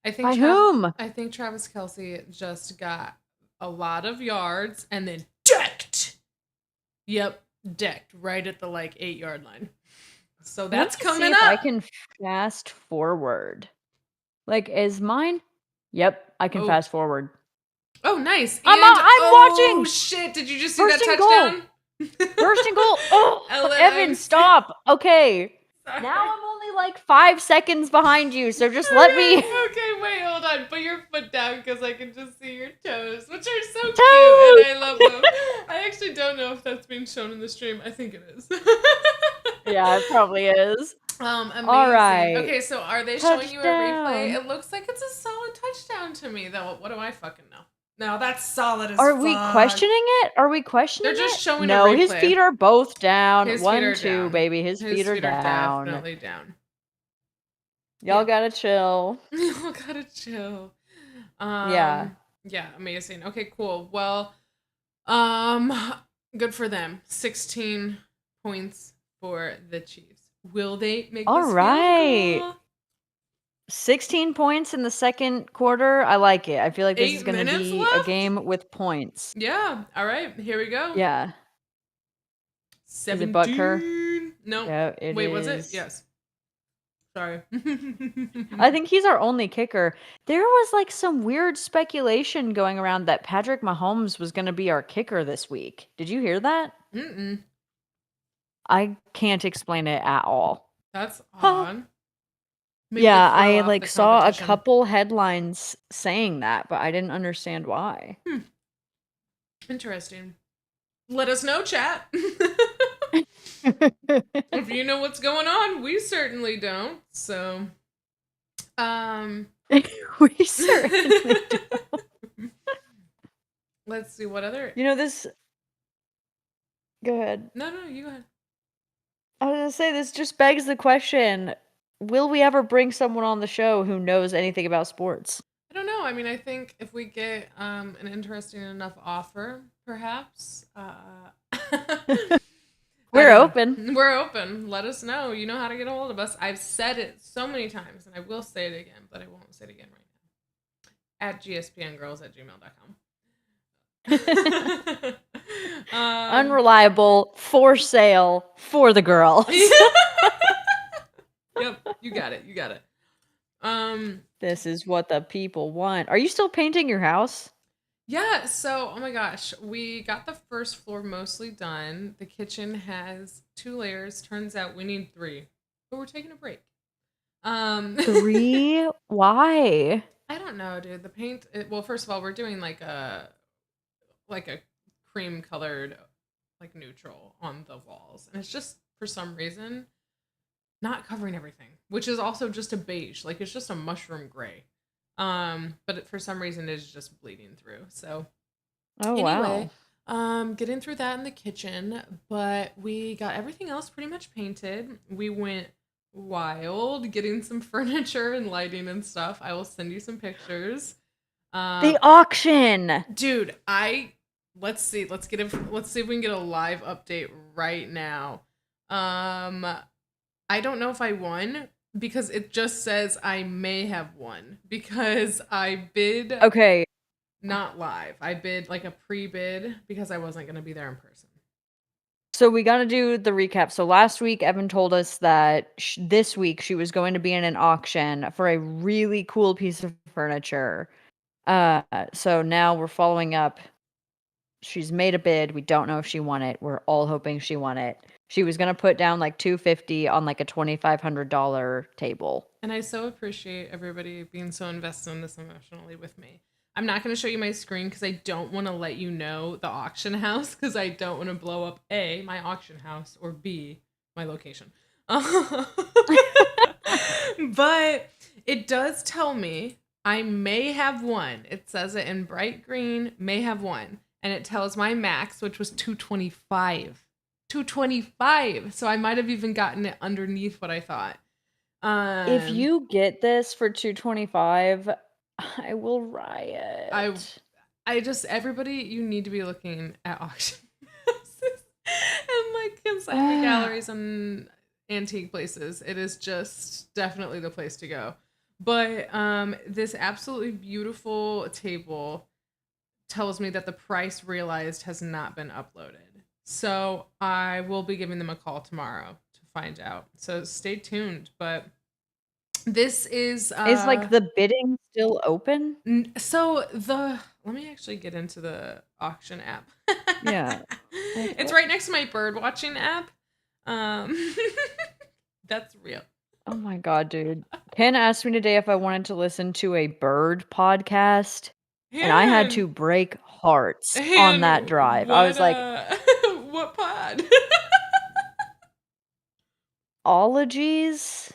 I think By whom? I think Travis Kelce just got a lot of yards and then decked. Yep, decked right at the like 8-yard line. So that's coming up. I can fast forward. Like, is mine? Yep, I can fast forward. Oh, nice. I'm watching. Oh shit! Did you just see that touchdown? First and goal. Oh, Evan, stop. Okay. Sorry. Now I'm only like 5 seconds behind you, so just let me. Okay, wait, hold on. Put your foot down because I can just see your toes, which are so cute, and I love them. I actually don't know if that's being shown in the stream. I think it is. Yeah, it probably is. Amazing. All right. Okay, so are they showing you a replay? It looks like it's a solid touchdown to me, though. What do I fucking know? No, that's solid as fuck. We questioning it? Are we questioning it? They're just showing no, a replay. His feet are both down. His 1, feet are 2, down. baby. His feet are down. Definitely down. Y'all gotta chill. Y'all gotta chill. Yeah. Yeah, amazing. Okay, cool. Well, good for them. 16 points for the Chiefs. Will they make this field goal? 16 points in the second quarter. I like it. I feel like this is going to be left? a game with points. Yeah. All right. Here we go. Yeah. 17. Is it Butker? No. Yeah, it Wait, is. was it? Yes. Sorry. I think he's our only kicker. There was like some weird speculation going around that Patrick Mahomes was going to be our kicker this week. Did you hear that? Mm-mm. I can't explain it at all. That's odd. Maybe yeah, I like saw a couple headlines saying that, but I didn't understand why. Interesting. Let us know, chat. If you know what's going on, we certainly don't. So, we certainly don't. Let's see what other. You know this. Go ahead. No, you go ahead. I was gonna say this just begs the question: will we ever bring someone on the show who knows anything about sports? I don't know. I mean, I think if we get an interesting enough offer, perhaps. We're open. We're open. Let us know. You know how to get a hold of us. I've said it so many times, and I will say it again, but I won't say it again right now. At gspngirls@gmail.com. Unreliable, for sale, for the girls. Yep, you got it. This is what the people want. Are you still painting your house? Yeah, so oh my gosh, we got the first floor mostly done. The kitchen has 2 layers. Turns out we need 3, but we're taking a break. 3? Why? I don't know, dude. The paint. Well, first of all, we're doing like a cream colored, like neutral on the walls, and it's just for some reason not covering everything, which is also just a beige. Like it's just a mushroom gray. But for some reason it is just bleeding through. So wow. Getting through that in the kitchen, but we got everything else pretty much painted. We went wild getting some furniture and lighting and stuff. I will send you some pictures. The auction. Dude, let's see. Let's see if we can get a live update right now. I don't know if I won because it just says I may have won because I bid. Okay. Not live. I bid like a pre-bid because I wasn't going to be there in person. So we got to do the recap. So last week, Evan told us that this week she was going to be in an auction for a really cool piece of furniture. So now we're following up. She's made a bid. We don't know if she won it. We're all hoping she won it. She was going to put down like $250 on like a $2,500 table. And I so appreciate everybody being so invested in this emotionally with me. I'm not going to show you my screen because I don't want to let you know the auction house because I don't want to blow up A, my auction house, or B, my location. But it does tell me I may have won. It says it in bright green, may have won. And it tells my max, which was 225. 225. So I might have even gotten it underneath what I thought. If you get this for 225, I will riot. I just, everybody, you need to be looking at auction houses and like consignment galleries and antique places. It is just definitely the place to go. But this absolutely beautiful table tells me that the price realized has not been uploaded. So I will be giving them a call tomorrow to find out. So stay tuned. But this is like the bidding still open? So let me actually get into the auction app. Yeah. It's right next to my bird watching app. That's real. Oh my god, dude. Ken asked me today if I wanted to listen to a bird podcast. And I had to break hearts on that drive. I was like, what pod? ologies?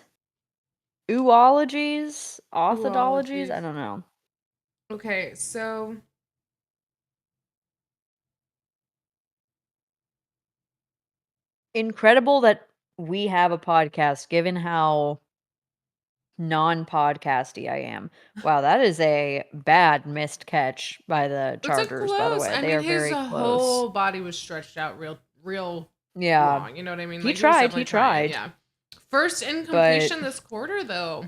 Oologies? Orthodologies? I don't know. Okay, so incredible that we have a podcast given how non-podcasty I am. Wow, that is a bad missed catch by the Chargers, by the way. They are very close. His whole body was stretched out real yeah. long. You know what I mean? He tried. Yeah. First incompletion this quarter, though.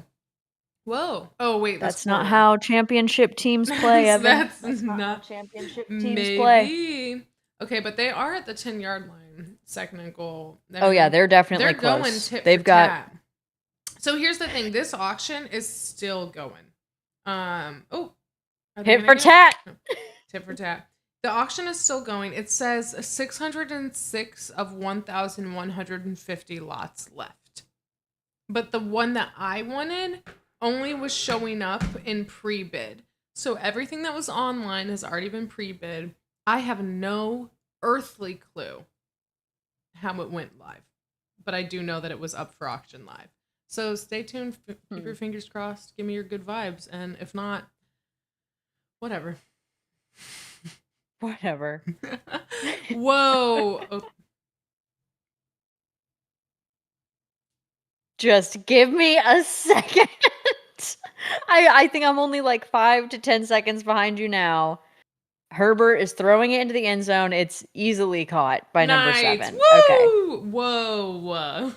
Whoa. Oh, wait. That's not how championship teams play, Evan. That's not how championship teams play. Okay, but they are at the 10-yard line, second and goal. Yeah, they're definitely close. They've got. Tat. So here's the thing: this auction is still going. Hit for tat. Tit for tat. The auction is still going. It says 606 of 1,150 lots left. But the one that I wanted only was showing up in pre-bid. So everything that was online has already been pre-bid. I have no earthly clue how it went live. But I do know that it was up for auction live. So stay tuned. Keep your fingers crossed. Give me your good vibes. And if not, whatever. Whatever. Whoa. Oh. Just give me a second. I think I'm only like 5 to 10 seconds behind you now. Herbert is throwing it into the end zone. It's easily caught by number 7. Woo! Okay. Whoa.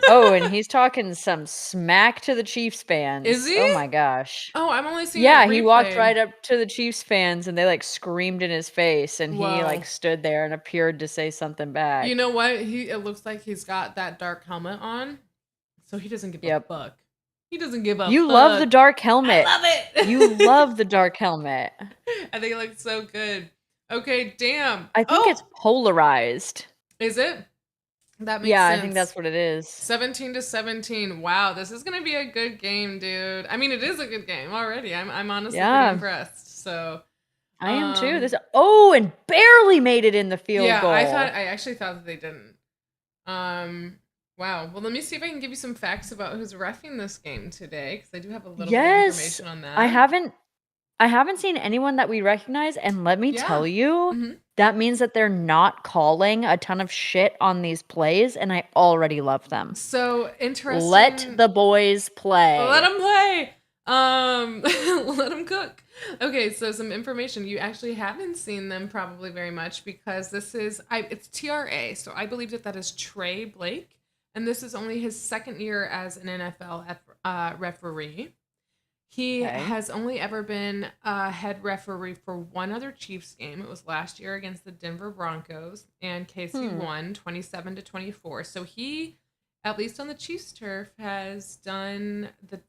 Oh, and he's talking some smack to the Chiefs fans. Is he? Oh my gosh. Oh, I'm only seeing Yeah, he walked right up to the Chiefs fans and they like screamed in his face and he like stood there and appeared to say something back. You know what? It looks like he's got that dark helmet on. So he doesn't give a fuck. He doesn't give a fuck. You love the dark helmet. I love it. You love the dark helmet. I think it looks so good. Okay, damn. I think it's polarized. Is it? That makes sense. Yeah, I think that's what it is. 17-17. Wow, this is gonna be a good game, dude. I mean, it is a good game already. I'm honestly pretty impressed. So I am too. And barely made it in the field goal. I actually thought that they didn't. Wow. Well, let me see if I can give you some facts about who's reffing this game today, because I do have a little bit of information on that. I haven't I haven't seen anyone that we recognize, and let me tell you, Mm-hmm. that means that they're not calling a ton of shit on these plays, and I already love them. So interesting. Let the boys play. Let them play. Let them cook. Okay, so some information. You actually haven't seen them probably very much because it's TRA. So I believe that is Trey Blake, and this is only his second year as an NFL referee. He has only ever been a head referee for one other Chiefs game. It was last year against the Denver Broncos, and KC won 27-24. So he, at least on the Chiefs turf, has done the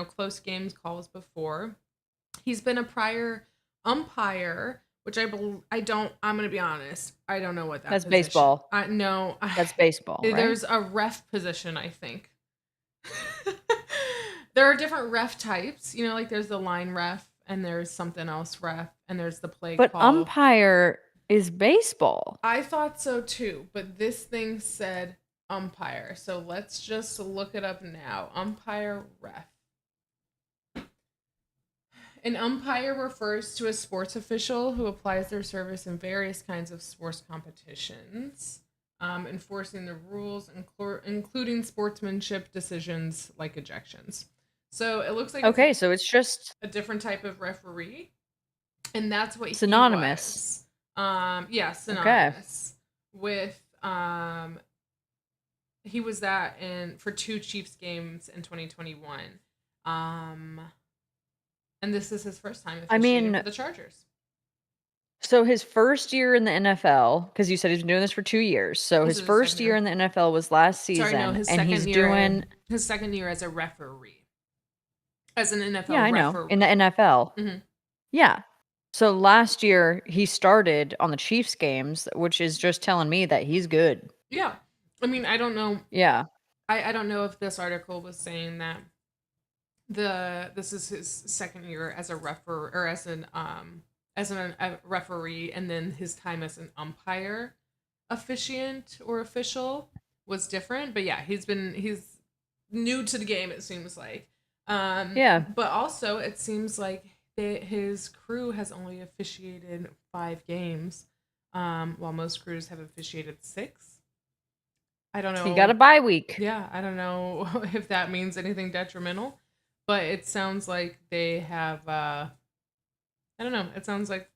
close games calls before. He's been a prior umpire, which I'm gonna be honest, I don't know what that That's position. Baseball. No, that's baseball. Right? There's a ref position, I think. There are different ref types, like there's the line ref and there's something else ref and there's the play but call. But umpire is baseball. I thought so too, but this thing said umpire. So let's just look it up now. Umpire ref. An umpire refers to a sports official who applies their service in various kinds of sports competitions, enforcing the rules, including sportsmanship decisions like ejections. So it looks like so it's just a different type of referee, and that's what synonymous. He was. Yeah, synonymous with. He was that for 2 Chiefs games in 2021. And this is his first time officiating for the Chargers. So his first year in the NFL, because you said he's been doing this for 2 years. So his first year in the NFL was last season. Sorry, no, his second year as a referee. As an NFL referee. Yeah, I know. In the NFL. Mm-hmm. Yeah. So last year he started on the Chiefs games, which is just telling me that he's good. Yeah. I mean, I don't know. Yeah. I don't know if this article was saying that this is his second year as a referee or as a referee, and then his time as an umpire officiant or official was different. But yeah, he's new to the game, it seems like. Yeah. But also it seems like his crew has only officiated 5 games, while most crews have officiated 6. I don't know. He got a bye week. Yeah, I don't know if that means anything detrimental, but it sounds like they have I don't know. It sounds like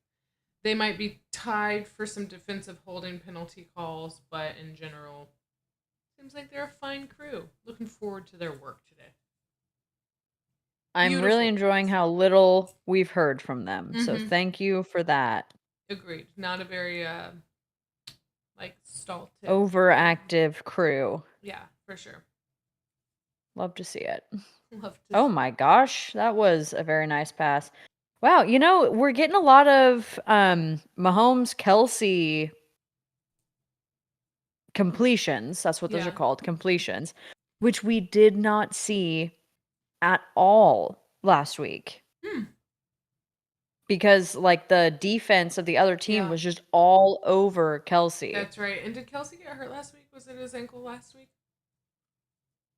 they might be tied for some defensive holding penalty calls, but in general, seems like they're a fine crew. Looking forward to their work today. I'm really enjoying how little we've heard from them. Mm-hmm. So thank you for that. Agreed. Not a very stalted, overactive crew. Yeah, for sure. Love to see it. Love to. Oh my gosh, that was a very nice pass. Wow, we're getting a lot of Mahomes, Kelsey completions. That's what those are called, completions, which we did not see at all last week. Because the defense of the other team was just all over Kelsey. That's right. And did Kelsey get hurt last week? Was it his ankle last week?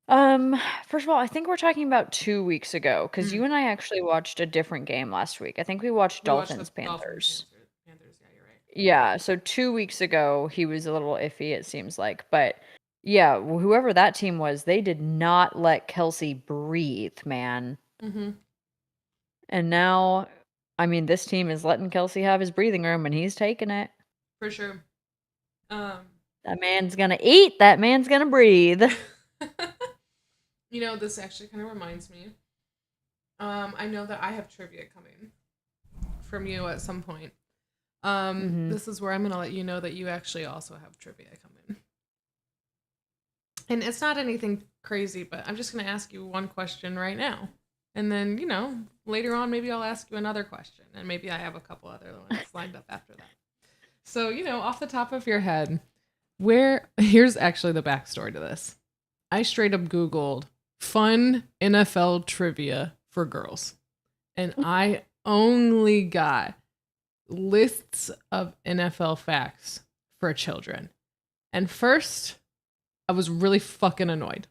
First of all, I think we're talking about 2 weeks ago, because you and I actually watched a different game last week. I think we watched Dolphins Panthers. Panthers, yeah, you're right. Yeah, so 2 weeks ago he was a little iffy, it seems like. But yeah, whoever that team was, they did not let Kelsey breathe, man. Mm-hmm. And now, I mean, this team is letting Kelsey have his breathing room, and he's taking it. For sure. That man's gonna eat. That man's gonna breathe. This actually kind of reminds me. I know that I have trivia coming from you at some point. This is where I'm going to let you know that you actually also have trivia coming. And it's not anything crazy, but I'm just going to ask you one question right now. And then, later on, maybe I'll ask you another question. And maybe I have a couple other ones lined up after that. So, off the top of your head, here's actually the backstory to this. I straight up Googled fun NFL trivia for girls. And I only got lists of NFL facts for children. And first, I was really fucking annoyed.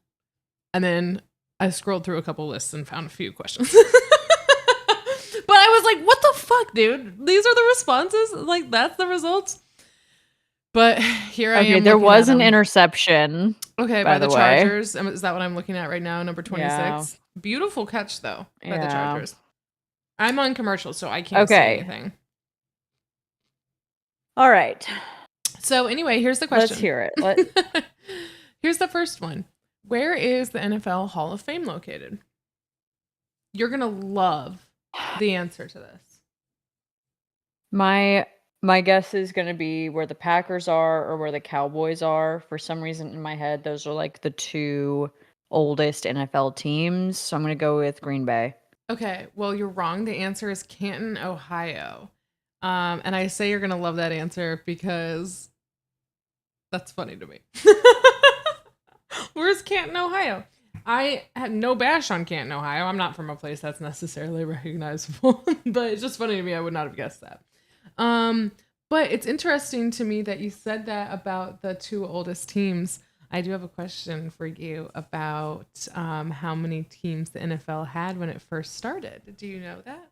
And then I scrolled through a couple lists and found a few questions. But I was like, what the fuck, dude? These are the responses? Like, that's the results? But here I am. There was an interception. Okay, by the Chargers. Is that what I'm looking at right now? Number 26. Yeah. Beautiful catch, though, by the Chargers. I'm on commercial, so I can't see anything. All right. So anyway, here's the question. Let's hear it. Here's the first one. Where is the NFL Hall of Fame located? You're going to love the answer to this. My guess is going to be where the Packers are or where the Cowboys are. For some reason in my head, those are like the two oldest NFL teams. So I'm going to go with Green Bay. Okay, well, you're wrong. The answer is Canton, Ohio. And I say you're going to love that answer because that's funny to me. Where's Canton, Ohio? I had no bash on Canton, Ohio. I'm not from a place that's necessarily recognizable, but it's just funny to me. I would not have guessed that. But it's interesting to me that you said that about the two oldest teams. I do have a question for you about how many teams the NFL had when it first started. Do you know that?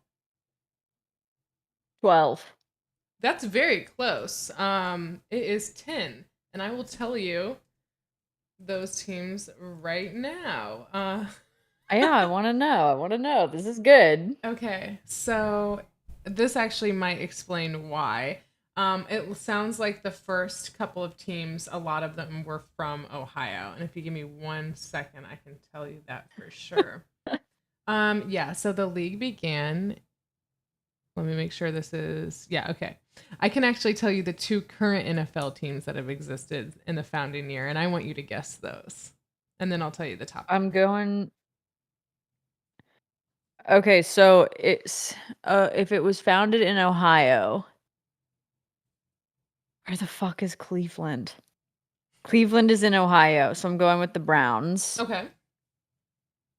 12. That's very close. It is 10. And I will tell you those teams right now. Yeah, I want to know. This is good. Okay, so this actually might explain why. It sounds like the first couple of teams, a lot of them were from Ohio. And if you give me 1 second, I can tell you that for sure. Yeah, so the league began. Let me make sure this is, yeah, okay. I can actually tell you the two current NFL teams that have existed in the founding year, and I want you to guess those. And then I'll tell you the top. I'm going. Okay, so it's if it was founded in Ohio, where the fuck is Cleveland? Cleveland is in Ohio, so I'm going with the Browns. Okay.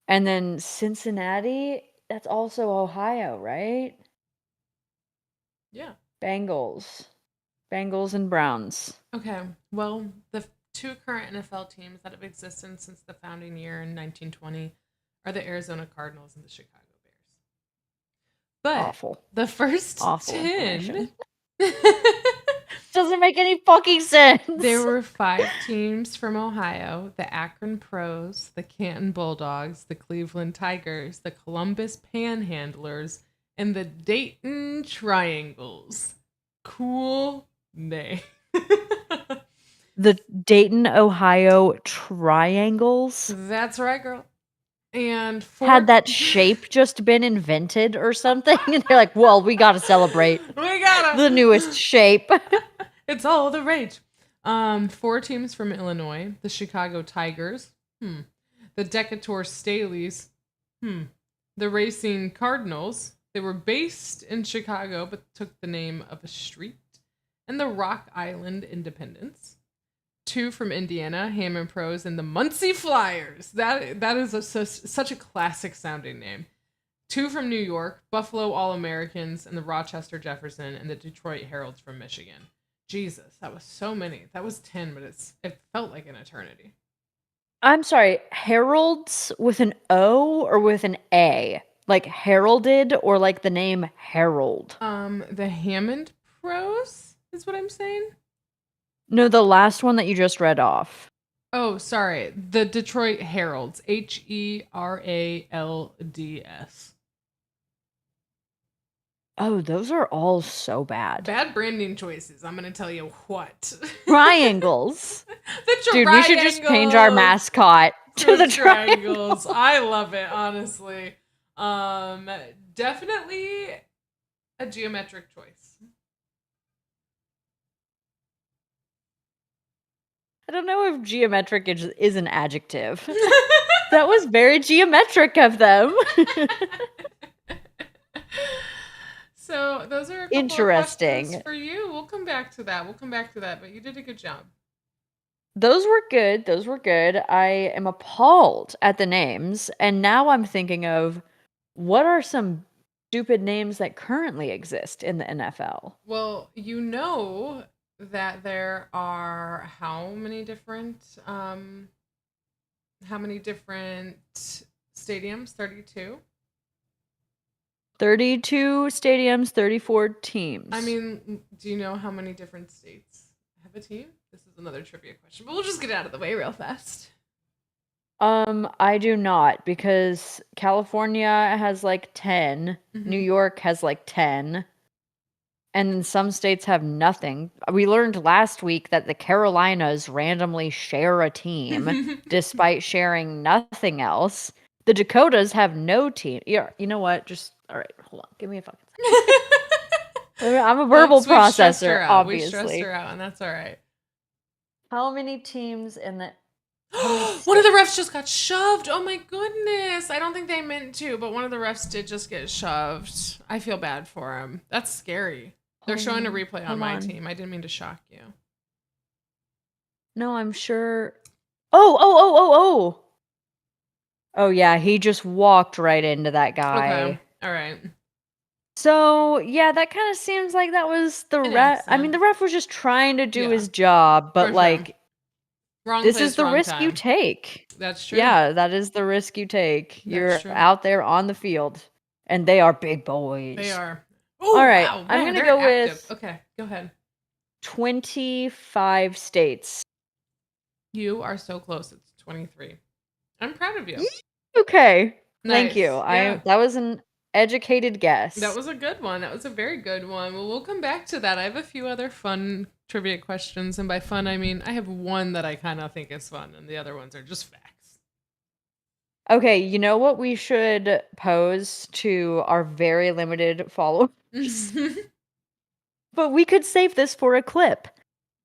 And then Cincinnati, that's also Ohio, right? Yeah. Bengals and Browns. Okay. Well, the two current NFL teams that have existed since the founding year in 1920 are the Arizona Cardinals and the Chicago Bears. But the first 10 doesn't make any fucking sense. There were 5 teams from Ohio: the Akron Pros, the Canton Bulldogs, the Cleveland Tigers, the Columbus Panhandlers, and the Dayton Triangles. Cool name. The Dayton, Ohio Triangles? That's right, girl. And had that shape just been invented or something? And they're like, well, we gotta celebrate. We gotta the newest shape. It's all the rage. 4 teams from Illinois: the Chicago Tigers, the Decatur Staleys, the Racing Cardinals. They were based in Chicago but took the name of a street, and the Rock Island Independents. 2 from Indiana, Hammond Pros, and the Muncie Flyers. That is such a classic sounding name. 2 from New York, Buffalo All-Americans, and the Rochester Jefferson, and the Detroit Heralds from Michigan. Jesus, that was so many. That was 10, but it felt like an eternity. I'm sorry, Heralds with an O or with an A? Like heralded or like the name Herald? The Hammond Pros is what I'm saying. No, the last one that you just read off. Oh, sorry. The Detroit Heralds. Heralds. Oh, those are all so bad. Bad branding choices. I'm going to tell you what. Triangles. Dude, we should just change our mascot to the triangles. I love it, honestly. Definitely a geometric choice. I don't know if geometric is an adjective. That was very geometric of them. So those are a couple interesting of questions for you. We'll come back to that. But you did a good job. Those were good. I am appalled at the names, and now I'm thinking of what are some stupid names that currently exist in the NFL. Well, you know that there are how many different stadiums? 32? 32 stadiums, 34 teams. I mean, do you know how many different states have a team? This is another trivia question, but we'll just get it out of the way real fast. I do not, because California has like 10, New York has like 10, and then some states have nothing. We learned last week that the Carolinas randomly share a team despite sharing nothing else. The Dakotas have no team. Yeah, you know what? Just all right, hold on. Give me a fucking second. I'm a verbal processor, obviously. We stressed her out, and that's all right. How many teams in the one of the refs just got shoved. Oh my goodness. I don't think they meant to, but one of the refs did just get shoved. I feel bad for him. That's scary. They're showing a replay on my team. I didn't mean to shock you. No, I'm sure. Oh. Oh yeah, he just walked right into that guy. Okay. All right. So, yeah, that kind of seems like that was the ref. I mean, the ref was just trying to do his job, but like wrong this place, is the wrong risk time. you take. That's true. Yeah, that is the risk you take. You're out there on the field, and they are big boys. They are. Ooh, all right, wow, I'm gonna go active. with. Okay, go ahead. 25 states. You are so close. It's 23. I'm proud of you. Okay, nice. Thank you. Yeah. That was an educated guess. That was a good one. That was a very good one. Well, we'll come back to that. I have a few other fun trivia questions, and by fun I mean I have one that I kind of think is fun, and the other ones are just facts. Okay, you know what we should pose to our very limited followers? But we could save this for a clip.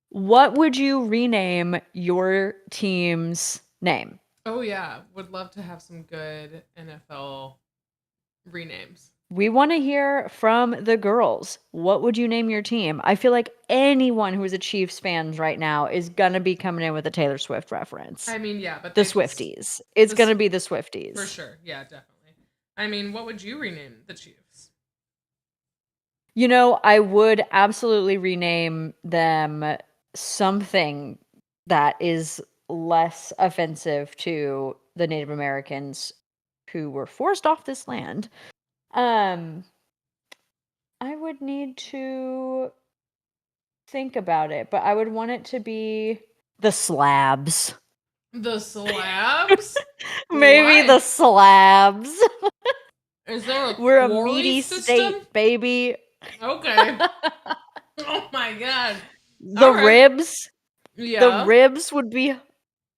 What would you rename your team's name? Oh yeah, would love to have some good NFL renames. We want to hear from the girls. What would you name your team? I feel like anyone who is a Chiefs fan right now is going to be coming in with a Taylor Swift reference. I mean, yeah, but the Swifties. It's going to be the Swifties. For sure. Yeah, definitely. I mean, what would you rename the Chiefs? You know, I would absolutely rename them something that is less offensive to the Native Americans who were forced off this land. I would need to think about it, but I would want it to be the Slabs. The Slabs? Maybe the Slabs. Is there a We're a meaty system? state, baby. Okay. Oh my god. The ribs. Yeah. The ribs would be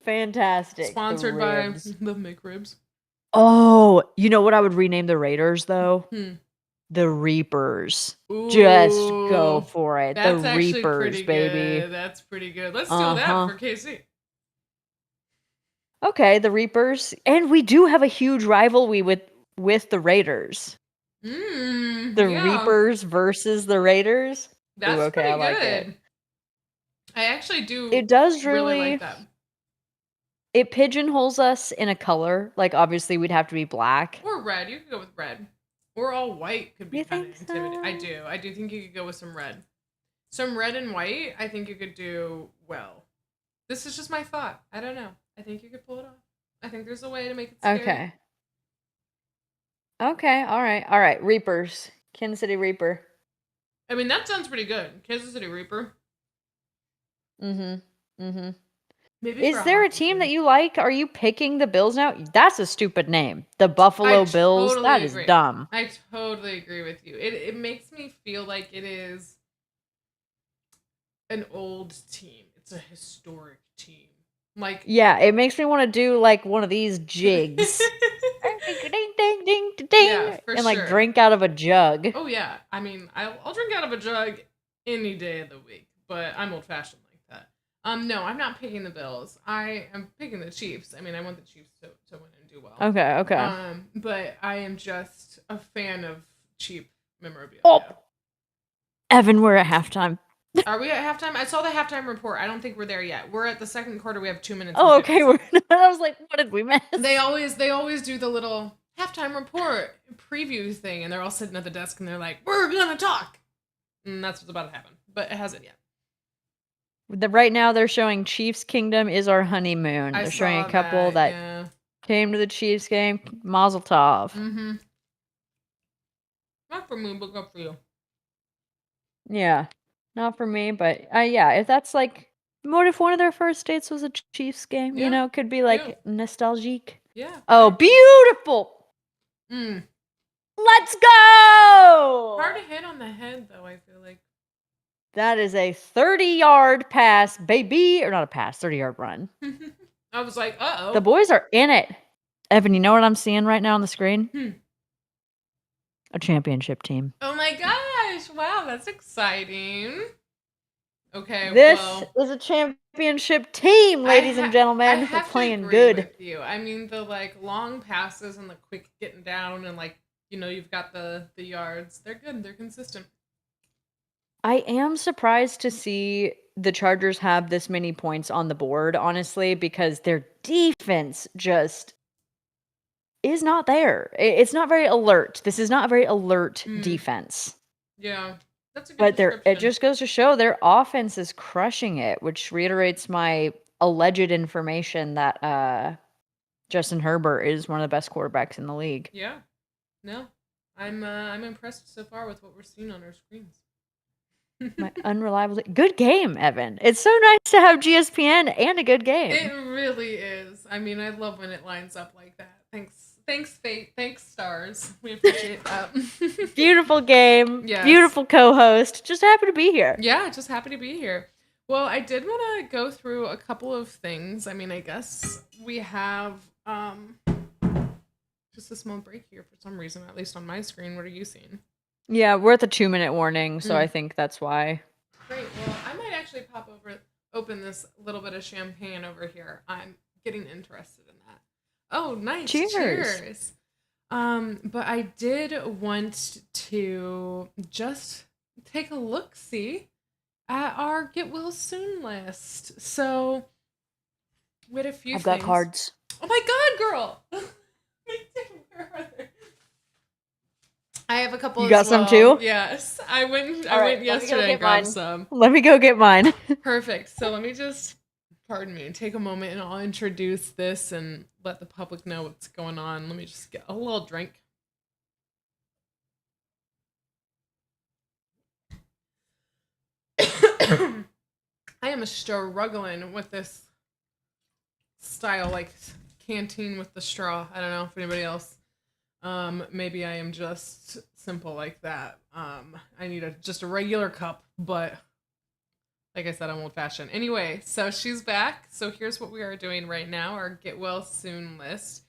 fantastic. Sponsored by the McRibs. Oh, you know what I would rename the Raiders though? The Reapers. Ooh, just go for it. That's the actually Reapers, pretty baby. Good. That's pretty good. Let's do that for KC. Okay, the Reapers. And we do have a huge rivalry with the Raiders. The Reapers versus the Raiders. That's okay, pretty I like good. it. I actually do. It does really like that. It pigeonholes us in a color. Like obviously we'd have to be black or red. You could go with red, or all white could be kind of intimidating. I do think you could go with some red, and white. I think you could do well. This is just my thought. I don't know. I think you could pull it off. I think there's a way to make it scary. Okay. All right. Reapers. Kansas City Reaper. I mean, that sounds pretty good. Kansas City Reaper. Maybe is there a team that you like? Are you picking the Bills now? That's a stupid name. The Buffalo Bills. Totally that agree. Is dumb. I totally agree with you. It makes me feel like it is an old team. It's a historic team. Like yeah, it makes me want to do like one of these jigs. ding ding ding ding yeah, for and like drink out of a jug. Oh yeah. I mean, I'll drink out of a jug any day of the week, but I'm old fashioned like that. No, I'm not picking the Bills. I am picking the Chiefs. I mean, I want the Chiefs to win and do well. Okay. But I am just a fan of cheap memorabilia. Oh, Evan, we're at halftime. Are we at halftime? I saw the halftime report. I don't think we're there yet. We're at the second quarter. We have 2 minutes. Oh, okay. I was like, what did we miss? They always do the little halftime report preview thing, and they're all sitting at the desk, and they're like, "We're gonna talk," and that's what's about to happen. But it hasn't yet. Right now, they're showing Chiefs Kingdom is our honeymoon. They're showing a couple that came to the Chiefs game. Mazel tov. Not for me, but good for you. Yeah, not for me, but yeah, if that's like, what if one of their first dates was a Chiefs game? You Yeah. know, could be Yeah. like nostalgique. Yeah. Oh, beautiful! Mm. Let's go! Hard to hit on the head, though, I feel like. That is a 30-yard pass, baby. Or not a pass, 30-yard run. I was like, uh-oh. The boys are in it. Evan, you know what I'm seeing right now on the screen? A championship team. Oh my gosh. Wow, that's exciting. Okay, this is a championship team, ladies and gentlemen. I They're have to playing agree good. with you. I mean, the like long passes and the quick getting down and like, you've got the yards. They're good. They're consistent. I am surprised to see the Chargers have this many points on the board, honestly, because their defense just is not there. It's not very alert. This is not a very alert defense. Yeah. That's a good But it just goes to show their offense is crushing it, which reiterates my alleged information that Justin Herbert is one of the best quarterbacks in the league. Yeah. No. I'm impressed so far with what we're seeing on our screens. My unreliable good game, Evan. It's so nice to have GSPN and a good game. It really is. I mean, I love when it lines up like that. Thanks fate. Thanks stars. We appreciate that. Beautiful game. Yes. Beautiful co-host. Just happy to be here. Yeah, just happy to be here. Well, I did want to go through a couple of things. I mean, I guess we have just a small break here for some reason, at least on my screen. What are you seeing? Yeah, we're at the 2-minute warning, so I think that's why. Great. Well, I might actually open this little bit of champagne over here. I'm getting interested in that. Oh, nice. Cheers. But I did want to just take a look-see at our Get Well Soon list. So, with a few I've got cards. Oh my god, girl! Me too. Where are they? I have a couple. You got some too? Yes, I went yesterday and grabbed some. Let me go get mine. Perfect. So let me just, pardon me, take a moment and I'll introduce this and let the public know what's going on. Let me just get a little drink. I am struggling with this style, like canteen with the straw. I don't know if anybody else. Maybe I am just simple like that. I need just a regular cup, but like I said, I'm old fashioned. Anyway, so she's back. So here's what we are doing right now, our Get Well Soon list.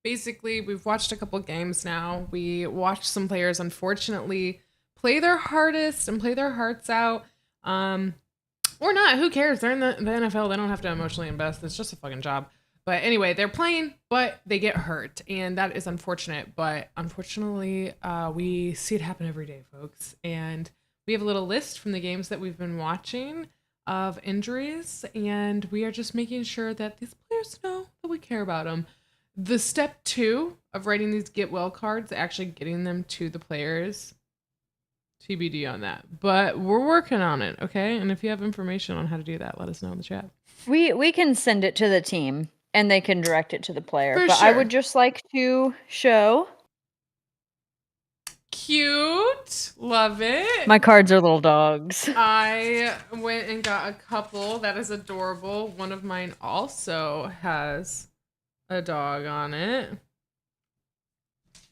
Basically, we've watched a couple games now. We watched some players, unfortunately, play their hardest and play their hearts out. Or not, who cares? They're in the NFL. They don't have to emotionally invest. It's just a fucking job. But anyway, they're playing, but they get hurt, and that is unfortunate. But unfortunately, we see it happen every day, folks. And we have a little list from the games that we've been watching of injuries, and we are just making sure that these players know that we care about them. The step 2 of writing these get well cards, actually getting them to the players, TBD on that. But we're working on it, okay? And if you have information on how to do that, let us know in the chat. We can send it to the team. And they can direct it to the player. But sure. I would just like to show. Cute. Love it. My cards are little dogs. I went and got a couple. That is adorable. One of mine also has a dog on it.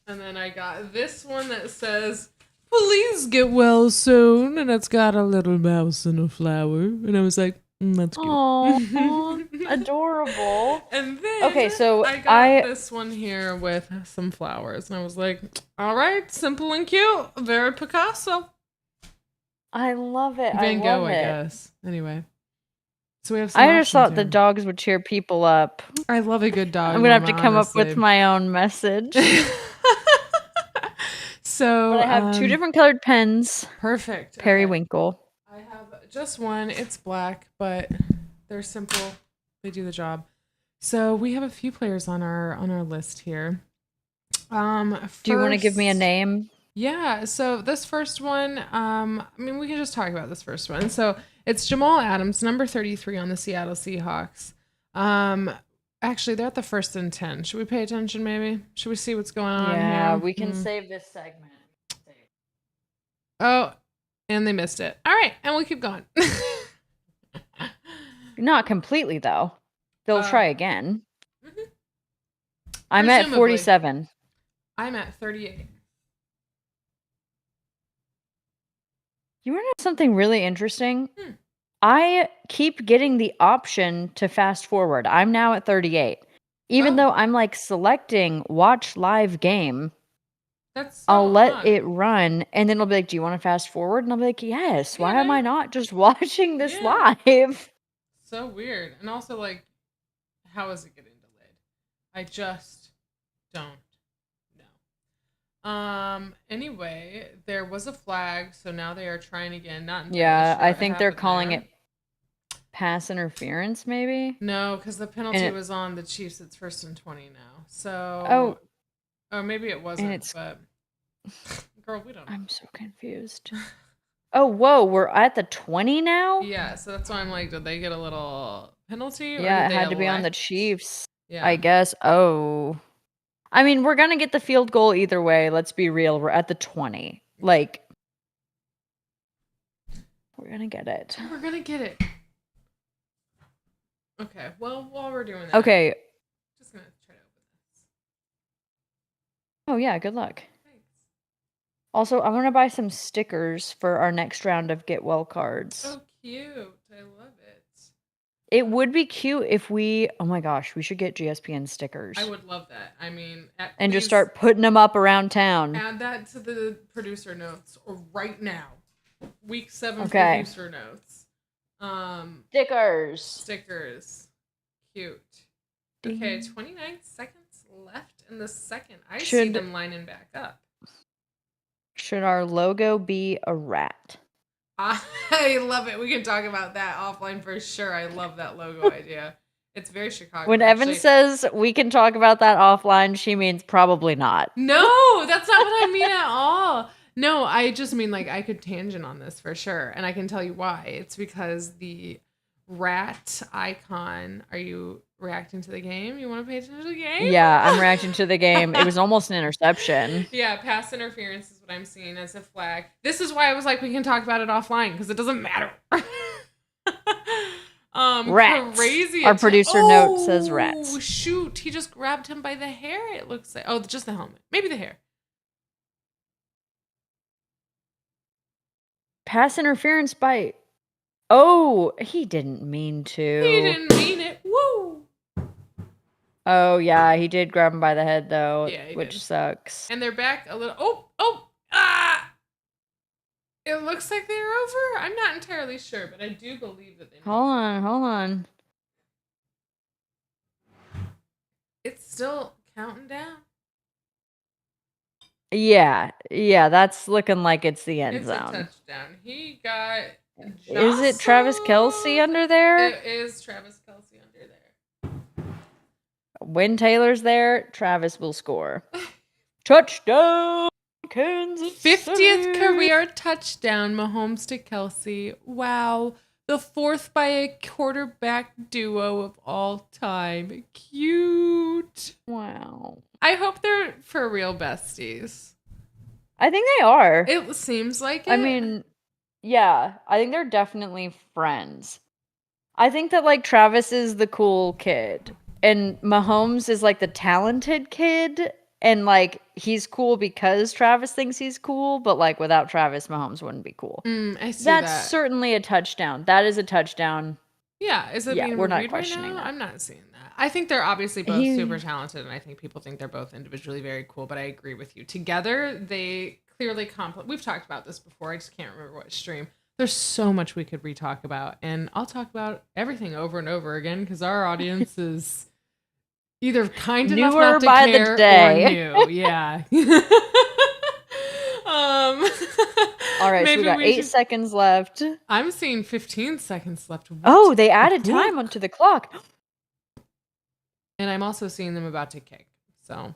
And then I got this one that says, "Please get well soon." And it's got a little mouse and a flower. And I was like, that's cute. Aww, adorable. And then okay, so I got this one here with some flowers, and I was like, all right, simple and cute, very Picasso. I love it. Van Gogh, I guess. Anyway, so we have some I just thought the dogs would cheer people up. I love a good dog. I'm gonna have to come up with my own message. So but I have 2 different colored pens. Perfect. Periwinkle. I have just one. It's black, but they're simple. They do the job. So we have a few players on our list here. First, do you want to give me a name? Yeah. So this first one, I mean, we can just talk about this first one. So it's Jamal Adams, number 33 on the Seattle Seahawks. Actually, they're at the 1st and 10. Should we pay attention? Maybe. Should we see what's going on here? Yeah, we can save this segment. Oh, and they missed it. All right, and we'll keep going. Not completely, though. They'll try again. Mhm. I'm at 47. I'm at 38. You want to know something really interesting? I keep getting the option to fast forward. I'm now at 38. Even though I'm like selecting watch live game, that's so I'll let odd. it run and then it'll be like, do you want to fast forward? And I'll be like, yes. Why am I not just watching this live? So weird. And also, like, how is it getting delayed? I just don't know. Anyway, there was a flag, so now they are trying again. Not entirely sure I what think they're happened calling there. it pass interference, maybe? No, because the penalty was on the Chiefs. It's 1st and 20 now. Oh. So, or maybe it wasn't, but girl, we don't know. I'm so confused. Oh, whoa, we're at the 20 now? Yeah, so that's why I'm like, did they get a little penalty? Or Yeah, did it they had to be on the Chiefs. Yeah. I guess. Oh. I mean, we're going to get the field goal either way. Let's be real. We're at the 20. Like, we're going to get it. We're going to get it. Okay, well, while we're doing that. Okay. Just going to try to open this. Oh, yeah, good luck. Thanks. Also, I'm going to buy some stickers for our next round of Get Well cards. Oh, cute. I love it. It would be cute if we, oh my gosh, we should get GSPN stickers. I would love that. I mean, and just start putting them up around town. Add that to the producer notes or right now. Week 7 producer notes. Stickers. Cute. Ding. Okay, 29 seconds left in the second. I see them lining back up. Should our logo be a rat? I love it. We can talk about that offline for sure. I love that logo idea. It's very Chicago. When Evan says we can talk about that offline, she means probably not. No, that's not what I mean at all. No, I just mean like I could tangent on this for sure. And I can tell you why. It's because the rat icon. Are you reacting to the game? You want to pay attention to the game? Yeah, I'm reacting to the game. It was almost an interception. Yeah, pass interference is what I'm seeing as a flag. This is why I was like, we can talk about it offline because it doesn't matter. Rats. Crazy. Our producer note says rats. Oh, shoot. He just grabbed him by the hair, it looks like. Oh, just the helmet. Maybe the hair. Pass interference by... Oh, he didn't mean to. He didn't mean it. Woo! Oh, yeah, he did grab him by the head, though, yeah, which sucks. And they're back a little... It looks like they're over. I'm not entirely sure, but I do believe that they... Hold on. It's still counting down. Yeah, that's looking like it's the end zone. It's a touchdown. He got... Is it Travis Kelce under there? It is Travis Kelce under there. When Taylor's there, Travis will score. Touchdown, Kansas City. 50th career touchdown, Mahomes to Kelce. Wow. The 4th by a quarterback duo of all time. Cute. Wow. I hope they're for real besties. I think they are. It seems like it. I mean... Yeah, I think they're definitely friends. I think that, like, Travis is the cool kid, and Mahomes is, like, the talented kid, and, like, he's cool because Travis thinks he's cool, but, like, without Travis, Mahomes wouldn't be cool. I see that. That's certainly a touchdown. That is a touchdown. Yeah, is it being we're not questioning that. I'm not seeing that. I think they're obviously both super talented, and I think people think they're both individually very cool, but I agree with you. Together, they... clearly complement. We've talked about this before. I just can't remember what stream. There's so much we could re-talk about, and I'll talk about everything over and over again because our audience is either kind enough not to by care the day. or new. Yeah. All right, so we got 8 seconds left. I'm seeing 15 seconds left. What? Oh, they added time onto the clock. And I'm also seeing them about to kick. So.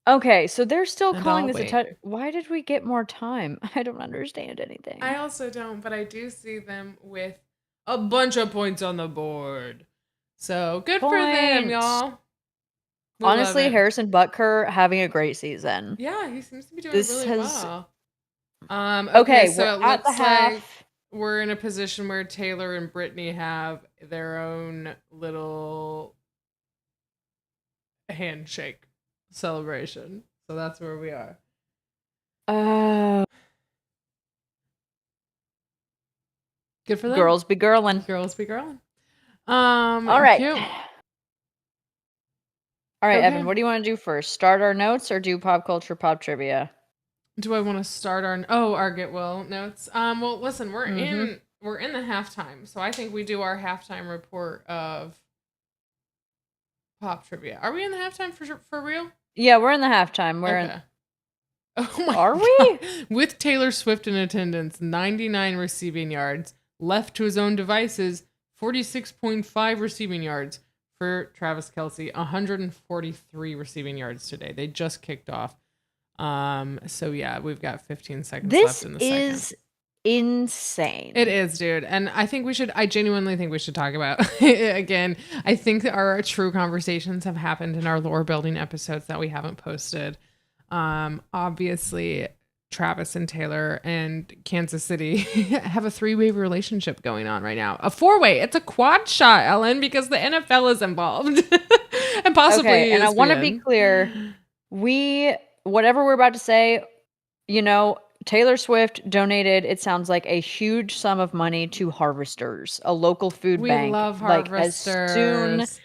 Okay, so they're still calling this a touch. Why did we get more time? I don't understand anything. I also don't, but I do see them with a bunch of points on the board. So good for them, y'all. Honestly, Harrison Butker having a great season. Yeah, he seems to be doing really well. Okay, we're so it at the looks like half. we're in a position where Taylor and Brittany have their own little handshake celebration. So that's where we are. Good for them. Girls be girlin'. Girls be girlin'. All right. Cute. All right, Okay. Evan, what do you want to do first? Start our notes or do pop culture, pop trivia? Do I want to start our get well notes? Well, listen, we're in the halftime, so I think we do our halftime report of pop trivia. Are we in the halftime for real? Yeah, we're in the halftime. Oh my Are God. we? With Taylor Swift in attendance, 99 receiving yards. Left to his own devices, 46.5 receiving yards for Travis Kelce, 143 receiving yards today. They just kicked off. So yeah, we've got 15 seconds left in the second. This is insane. It is, dude. And I genuinely think we should talk about it again. I think our true conversations have happened in our lore building episodes that we haven't posted. Obviously Travis and Taylor and Kansas City have a 3-way relationship going on right now. A 4-way. It's a quad shot, Ellen, because the NFL is involved. And possibly okay, and ESPN. I want to be clear. Whatever we're about to say, Taylor Swift donated, it sounds like, a huge sum of money to Harvesters, a local food bank. We love Harvesters.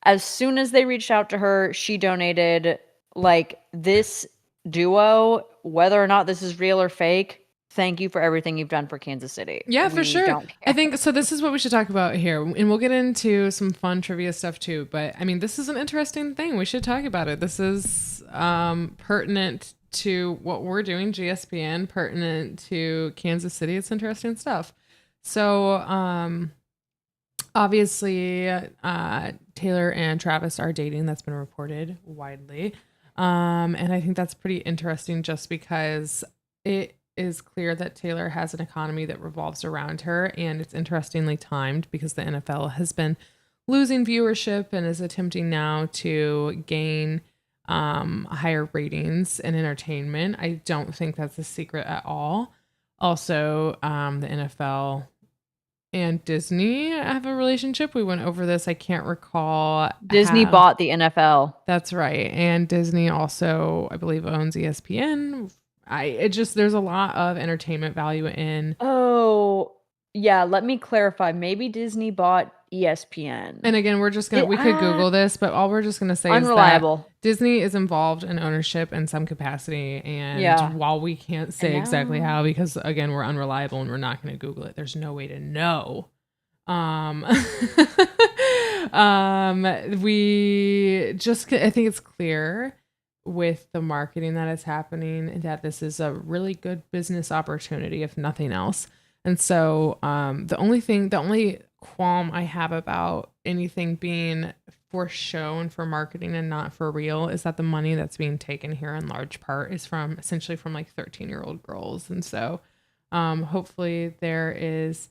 As soon as they reached out to her, she donated. Like, this duo, whether or not this is real or fake, thank you for everything you've done for Kansas City. Yeah, for sure. I think so. This is what we should talk about here, and we'll get into some fun trivia stuff too. But I mean, this is an interesting thing. We should talk about it. This is pertinent to what we're doing, GSPN, pertinent to Kansas City. It's interesting stuff. So obviously, Taylor and Travis are dating. That's been reported widely. And I think that's pretty interesting just because it is clear that Taylor has an economy that revolves around her, and it's interestingly timed because the NFL has been losing viewership and is attempting now to gain higher ratings in entertainment. I don't think that's a secret at all. Also, the NFL and Disney have a relationship. We went over this. I can't recall. Disney bought the NFL. That's right. And Disney also, I believe, owns ESPN. There's a lot of entertainment value in. Oh, yeah. Let me clarify. Maybe Disney bought ESPN. And again, we could Google this, but all we're just going to say unreliable. Is that Disney is involved in ownership in some capacity. And while we can't say exactly how, because again, we're unreliable and we're not going to Google it, there's no way to know. I think it's clear with the marketing that is happening that this is a really good business opportunity, if nothing else. And so the only qualm I have about anything being for show and for marketing and not for real is that the money that's being taken here in large part is essentially from like 13-year-old girls. And so hopefully there is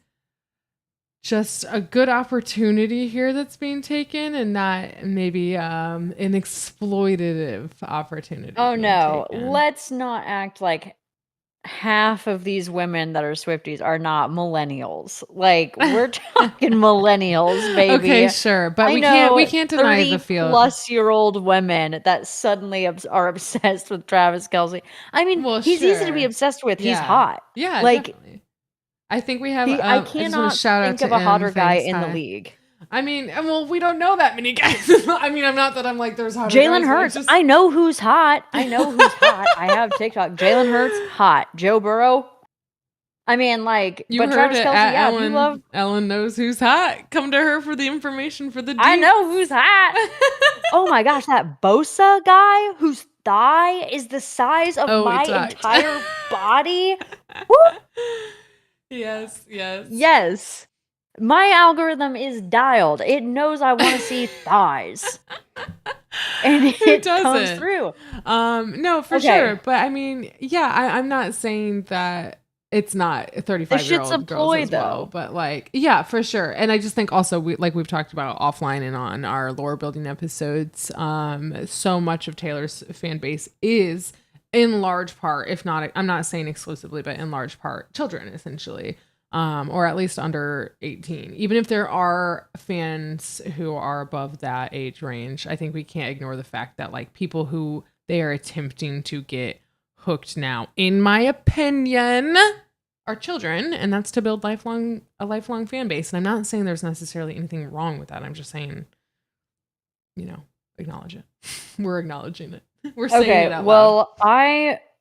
just a good opportunity here that's being taken and not maybe an exploitative opportunity. Oh no, let's not act like half of these women that are Swifties are not millennials. Like, we're talking millennials, baby. Okay, sure, but we can't deny the feel. 30-plus-year-old women that suddenly are obsessed with Travis Kelce. I mean, he's easy to be obsessed with. He's hot. Yeah, like, definitely. I think we have. I cannot think of a hotter guy in the league. I mean, well, we don't know that many guys. I mean, I'm not that I'm like, there's hotter Jalen guys. Hurts. I know who's hot. I have TikTok. Jalen Hurts, hot. Joe Burrow. I mean, like, but Travis Kelce, Ellen knows who's hot. Come to her for the information for the deep. I know who's hot. Oh my gosh, that Bosa guy whose thigh is the size of my entire body. Woo! Yes. My algorithm is dialed. It knows I want to see thighs. And it comes through. No, for sure. But I mean, yeah, I'm not saying that it's not 35-year-old girls as well. But like, yeah, for sure. And I just think also we've talked about offline and on our lore building episodes, so much of Taylor's fan base is in large part, if not, I'm not saying exclusively, but in large part, children essentially, or at least under 18. Even if there are fans who are above that age range, I think we can't ignore the fact that like people who they are attempting to get hooked now, in my opinion, are children, and that's to build a lifelong fan base. And I'm not saying there's necessarily anything wrong with that. I'm just saying, acknowledge it. We're acknowledging it. We're saying it out loud. Well,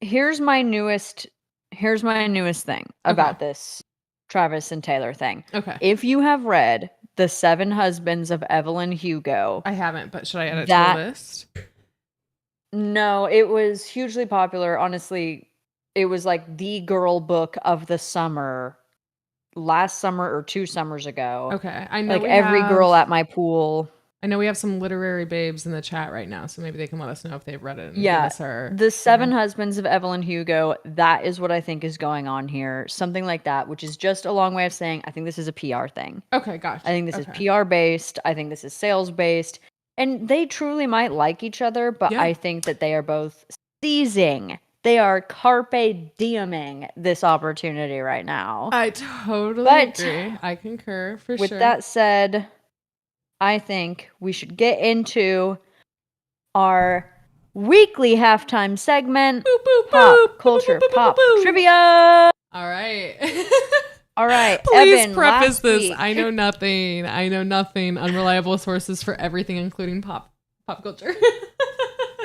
here's my newest thing about this Travis and Taylor thing. Okay. If you have read The 7 Husbands of Evelyn Hugo. I haven't, but should I add it to the list? No, it was hugely popular. Honestly, it was like the girl book of the summer. Last summer or 2 summers ago. Okay. I know like every girl at my pool. I know we have some literary babes in the chat right now, so maybe they can let us know if they've read it and give us our... The 7 Husbands of Evelyn Hugo, that is what I think is going on here. Something like that, which is just a long way of saying I think this is a PR thing. Okay, gotcha. I think this is PR based. I think this is sales based. And they truly might like each other, but I think that they are both seizing. They are carpe dieming this opportunity right now. I totally agree. I concur, for sure. With that said, I think we should get into our weekly halftime segment, Pop Culture Pop Trivia. All right. All right. Please Evan, preface this. Week. I know nothing. Unreliable sources for everything, including pop culture.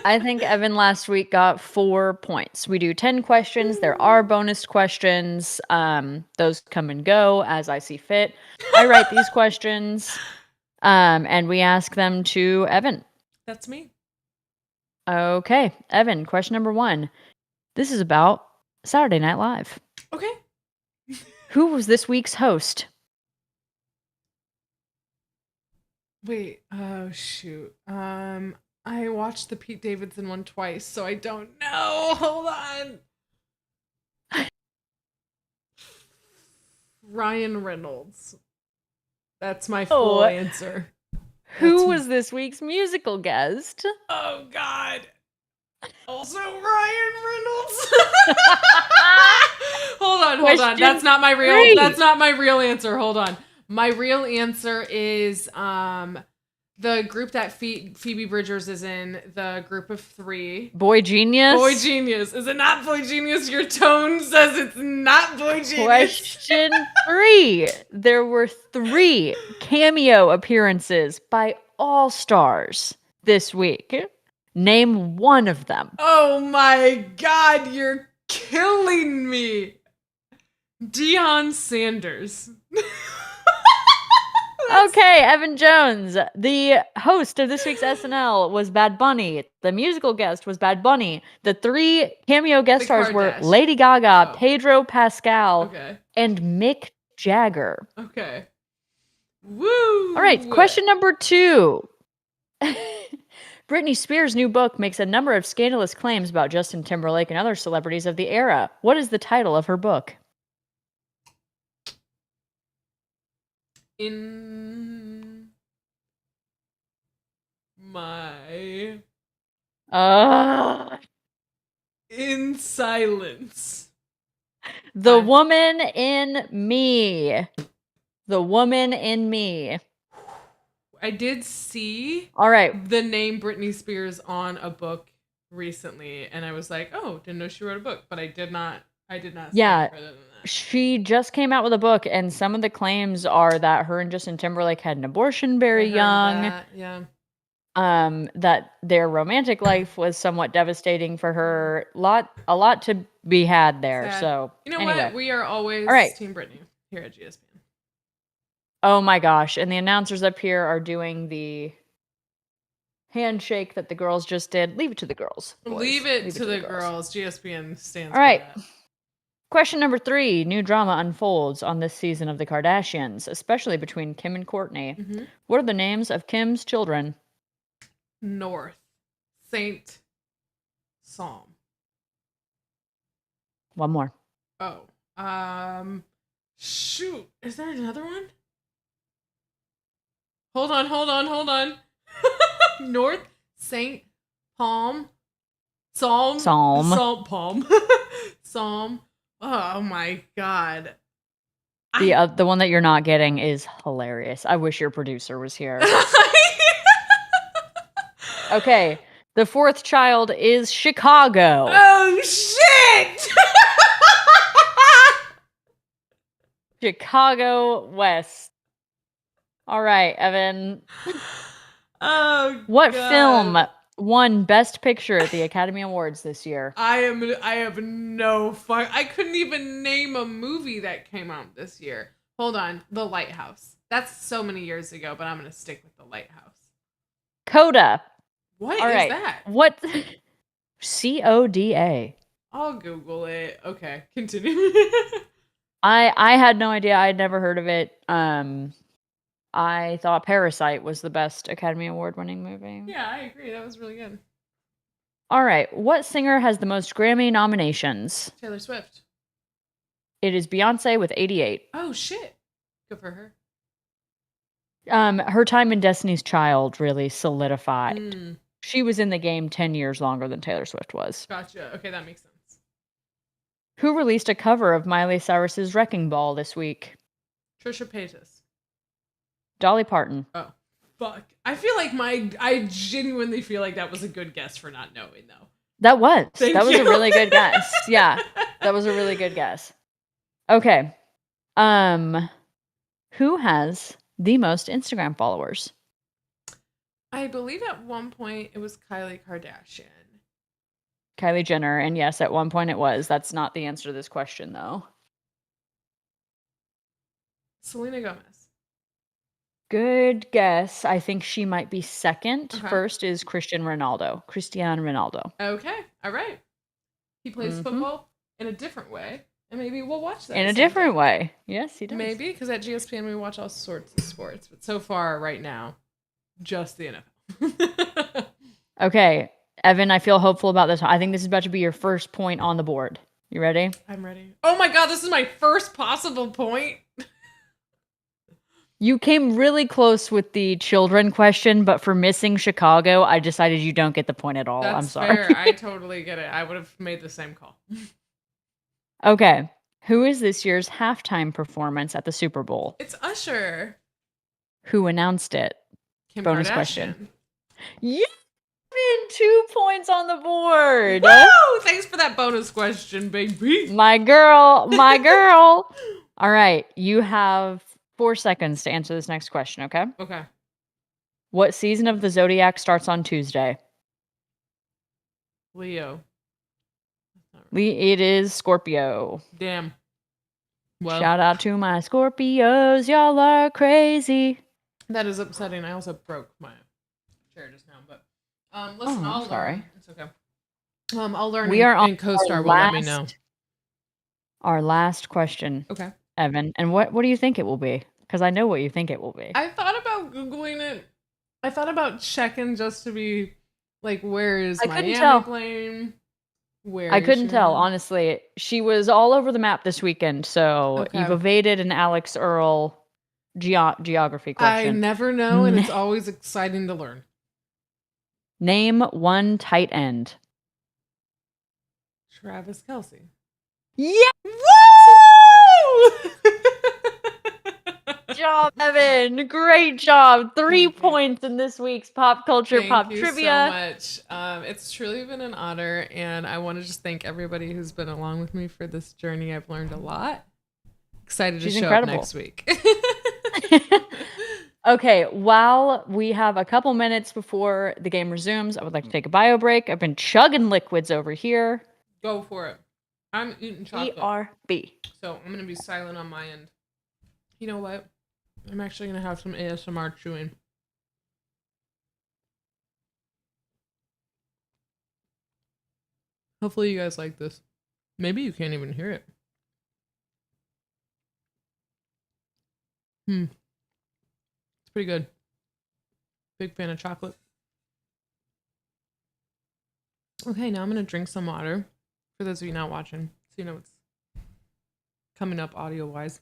I think Evan last week got 4 points. We do 10 questions. There are bonus questions. Those come and go as I see fit. I write these questions, and we ask them to Evan. That's me. Okay. Evan, question number 1. This is about Saturday Night Live. Okay. Who was this week's host? Wait. Oh, shoot. I watched the Pete Davidson one twice, so I don't know. Hold on. Ryan Reynolds. That's my full answer. Who was this week's musical guest? Oh, God. Also Ryan Reynolds. Hold on. That's not my real answer. Hold on. My real answer is the group that Phoebe Bridgers is in, the group of 3. Boy Genius? Boy Genius. Is it not Boy Genius? Your tone says it's not Boy Genius. Question 3. There were 3 cameo appearances by all stars this week. Name one of them. Oh my God, you're killing me. Deion Sanders. Okay, Evan Jones. The host of this week's SNL was Bad Bunny. The musical guest was Bad Bunny. The 3 cameo guest stars were Lady Gaga, Pedro Pascal, and Mick Jagger. Okay. Woo! All right, question number 2. Britney Spears' new book makes a number of scandalous claims about Justin Timberlake and other celebrities of the era. What is the title of her book? In silence. The Woman in Me. The Woman in Me. I did see the name Britney Spears on a book recently, and I was like, oh, didn't know she wrote a book, but I did not see further than that. She just came out with a book, and some of the claims are that her and Justin Timberlake had an abortion very young. That their romantic life was somewhat devastating for her. A lot to be had there. Sad. So what? We are always Team Britney here at GSPN. Oh my gosh. And the announcers up here are doing the handshake that the girls just did. Leave it to the girls. Boys. Leave it to the girls. GSPN stands for that. Question number 3. New drama unfolds on this season of The Kardashians, especially between Kim and Kourtney. Mm-hmm. What are the names of Kim's children? North. Saint. Psalm. One more. Oh. Shoot. Is there another one? Hold on. North, Saint, Palm, Psalm. Psalm. Psalm. Oh my God. The one that you're not getting is hilarious. I wish your producer was here. Okay. The fourth child is Chicago. Oh, shit! Chicago West. All right, Evan. Oh, what God. film won Best Picture at the Academy Awards this year? I have no fuck. I couldn't even name a movie that came out this year. Hold on. The Lighthouse. That's so many years ago, but I'm going to stick with The Lighthouse. Coda. What All is right. that? What? CODA. I'll Google it. Okay, continue. I had no idea. I had never heard of it. I thought Parasite was the best Academy Award winning movie. Yeah, I agree. That was really good. All right. What singer has the most Grammy nominations? Taylor Swift. It is Beyonce with 88. Oh, shit. Good for her. Her time in Destiny's Child really solidified. She was in the game 10 years longer than Taylor Swift was. Gotcha. Okay, that makes sense. Who released a cover of Miley Cyrus's Wrecking Ball this week? Trisha Paytas. Dolly Parton. Oh, fuck. I genuinely feel like that was a good guess for not knowing, though. That was. Thank that was you. a really good guess. Yeah. That was a really good guess. Okay. Who has the most Instagram followers? I believe at one point it was Kylie Kardashian. Kylie Jenner, and yes, at one point it was. That's not the answer to this question, though. Selena Gomez. Good guess. I think she might be second. Okay. First is Cristiano Ronaldo. Okay. All right. He plays football in a different way, and maybe we'll watch that. In a different way. Yes, he does. Maybe, because at GSPN we watch all sorts of sports, but so far, right now, just the NFL. Okay. Evan, I feel hopeful about this. I think this is about to be your first point on the board. You ready? I'm ready. Oh my God, this is my first possible point. You came really close with the children question, but for missing Chicago, I decided you don't get the point at all. That's I'm sorry. fair. I totally get it. I would have made the same call. Okay. Who is this year's halftime performance at the Super Bowl? It's Usher. Who announced it? Kim Bonus Kardashian. question. Yeah! 2 points on the board. Woo! Thanks for that bonus question, baby. My girl. All right. You have 4 seconds to answer this next question, okay? Okay. What season of the Zodiac starts on Tuesday? Leo. It is Scorpio. Damn. Well, shout out to my Scorpios. Y'all are crazy. That is upsetting. I also broke my chair just now, but listen, I'll learn. It's okay. I'll learn. We are on CoStar will let me know. Our last question. Okay. Evan, and what do you think it will be? Because I know what you think it will be. I thought about Googling it. I thought about checking just to be like, where is Miami playing? I couldn't tell, honestly. She was all over the map this weekend, so you've evaded an Alex Earl geography question. I never know, and it's always exciting to learn. Name one tight end. Travis Kelce. Yeah! Woo! Good job, Evan. Great job. 3 points in this week's Pop Culture Pop Trivia. Thank you so much. It's truly been an honor, and I want to just thank everybody who's been along with me for this journey. I've learned a lot. Excited to show up next week. Okay, while we have a couple minutes before the game resumes, I would like to take a bio break. I've been chugging liquids over here. Go for it. I'm eating chocolate. ERB. So I'm going to be silent on my end. You know what? I'm actually going to have some ASMR chewing. Hopefully you guys like this. Maybe you can't even hear it. It's pretty good. Big fan of chocolate. Okay, now I'm going to drink some water. For those of you not watching, so you know what's coming up audio-wise.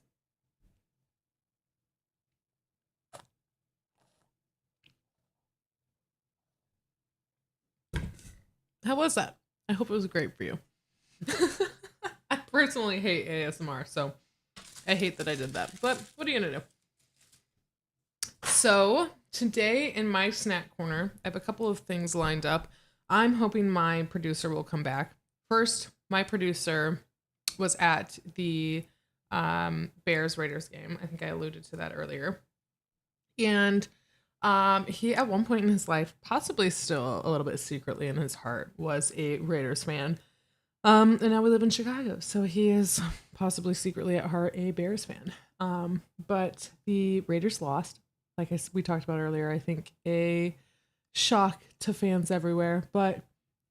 How was that? I hope it was great for you. I personally hate ASMR, so I hate that I did that. But what are you gonna do? So today in my snack corner, I have a couple of things lined up. I'm hoping my producer will come back. First, my producer was at the Bears Raiders game. I think I alluded to that earlier. And he at one point in his life, possibly still a little bit secretly in his heart, was a Raiders fan. And now we live in Chicago, so he is possibly secretly at heart a Bears fan. But the Raiders lost, like we talked about earlier. I think a shock to fans everywhere. But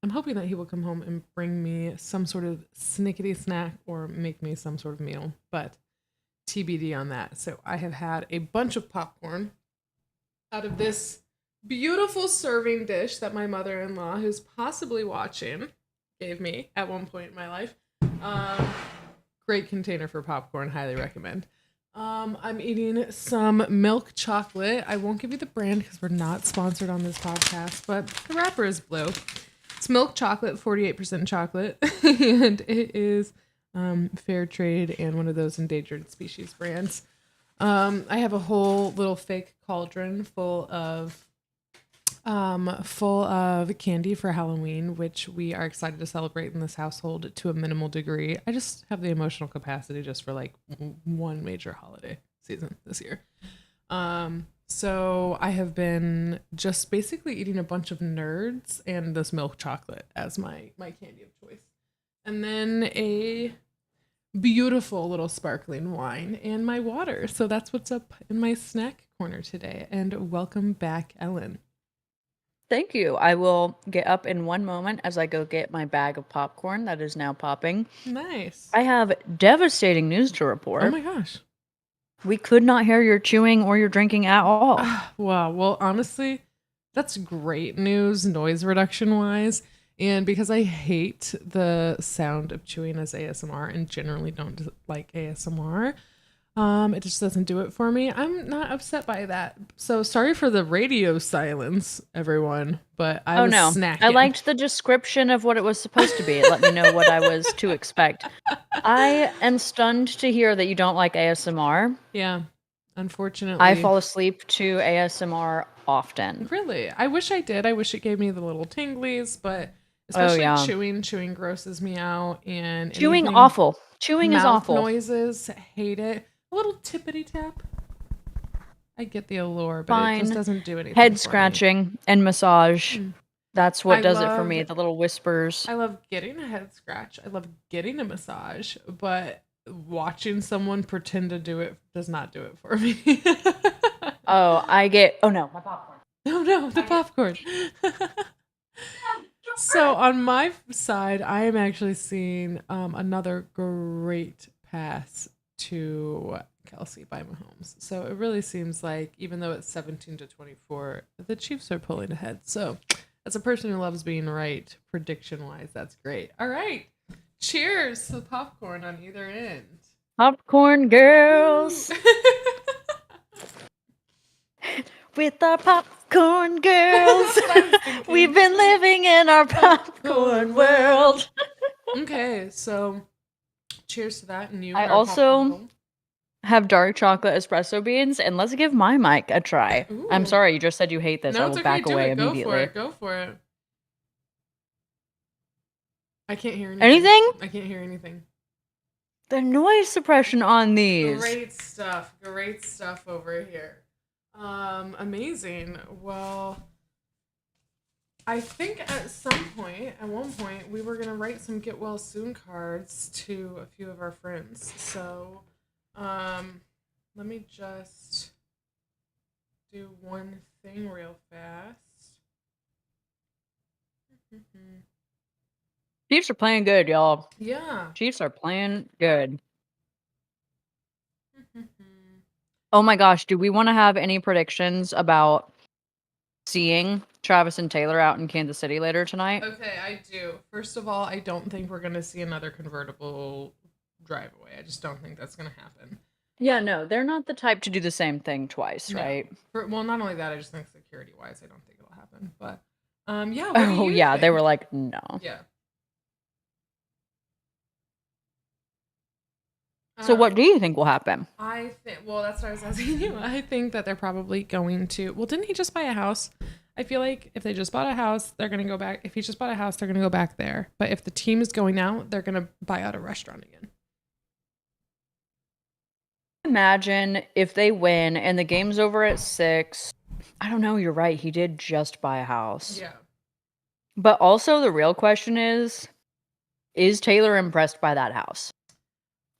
I'm hoping that he will come home and bring me some sort of snickety snack or make me some sort of meal. But TBD on that. So I have had a bunch of popcorn out of this beautiful serving dish that my mother-in-law, who's possibly watching, gave me at one point in my life. Great container for popcorn, highly recommend. I'm eating some milk chocolate. I won't give you the brand because we're not sponsored on this podcast, but the wrapper is blue. It's milk chocolate, 48% chocolate, and it is fair trade and one of those endangered species brands. I have a whole little fake cauldron full of candy for Halloween, which we are excited to celebrate in this household to a minimal degree. I just have the emotional capacity just for like one major holiday season this year. So I have been just basically eating a bunch of Nerds and this milk chocolate as my candy of choice. And then a beautiful little sparkling wine and my water. So that's what's up in my snack corner today. And welcome back, Ellen. Thank you. I will get up in one moment as I go get my bag of popcorn that is now popping. Nice. I have devastating news to report. Oh my gosh. We could not hear your chewing or your drinking at all. Wow. Well, honestly, that's great news, noise reduction wise. And because I hate the sound of chewing as ASMR and generally don't like ASMR, it just doesn't do it for me. I'm not upset by that. So sorry for the radio silence, everyone. But I was snacking. I liked the description of what it was supposed to be. It let me know what I was to expect. I am stunned to hear that you don't like ASMR. Yeah, unfortunately. I fall asleep to ASMR often. Really? I wish I did. I wish it gave me the little tinglies, but especially chewing grosses me out. And chewing awful. Chewing is awful. Noises, hate it. A little tippity tap. I get the allure, but it just doesn't do anything. Head scratching and massage. That's what does it for me. The little whispers. I love getting a head scratch. I love getting a massage, but watching someone pretend to do it does not do it for me. Oh no, my popcorn. No, the popcorn. So on my side, I am actually seeing another great pass to Kelsey by Mahomes. So it really seems like, even though it's 17-24, the Chiefs are pulling ahead. So as a person who loves being right, prediction-wise, that's great. All right. Cheers to the popcorn on either end. Popcorn girls. With our popcorn girls. We've been living in our popcorn world. Okay, so cheers to that. And I also have dark chocolate espresso beans, and let's give my mic a try. Ooh. I'm sorry, you just said you hate this. No, I will back away immediately. Go for it. I can't hear anything. I can't hear anything. The noise suppression on these. Great stuff over here. Amazing. Well, I think at one point, we were gonna write some get well soon cards to a few of our friends. So, let me just do one thing real fast. Chiefs are playing good, y'all. Yeah. Chiefs are playing good. Oh my gosh, do we want to have any predictions about seeing Travis and Taylor out in Kansas City later tonight? Okay, I do. First of all, I don't think we're going to see another convertible drive away. I just don't think that's going to happen. Yeah, no, they're not the type to do the same thing twice, right? Well, not only that, I just think security-wise, I don't think it'll happen. But, yeah. They were like, no. Yeah. So what do you think will happen? I think, well, that's what I was asking you. I think that they're probably going to, well, didn't he just buy a house? I feel like if they just bought a house, they're going to go back. If he just bought a house, they're going to go back there. But if the team is going out, they're going to buy out a restaurant again. Imagine if they win and the game's over at 6. I don't know, you're right. He did just buy a house. Yeah. But also the real question is Taylor impressed by that house?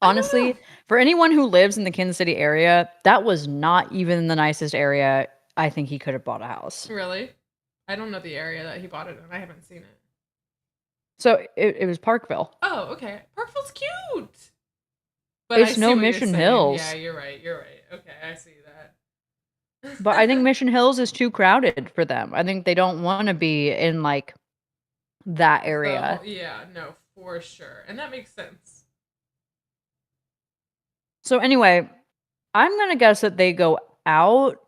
Honestly, for anyone who lives in the Kansas City area, that was not even the nicest area I think he could have bought a house. Really? I don't know the area that he bought it in. I haven't seen it. So it was Parkville. Oh, okay. Parkville's cute. But it's no Mission Hills. Yeah, you're right. Okay, I see that. But I think Mission Hills is too crowded for them. I think they don't want to be in like that area. Yeah, no, for sure. And that makes sense. So anyway, I'm going to guess that they go out,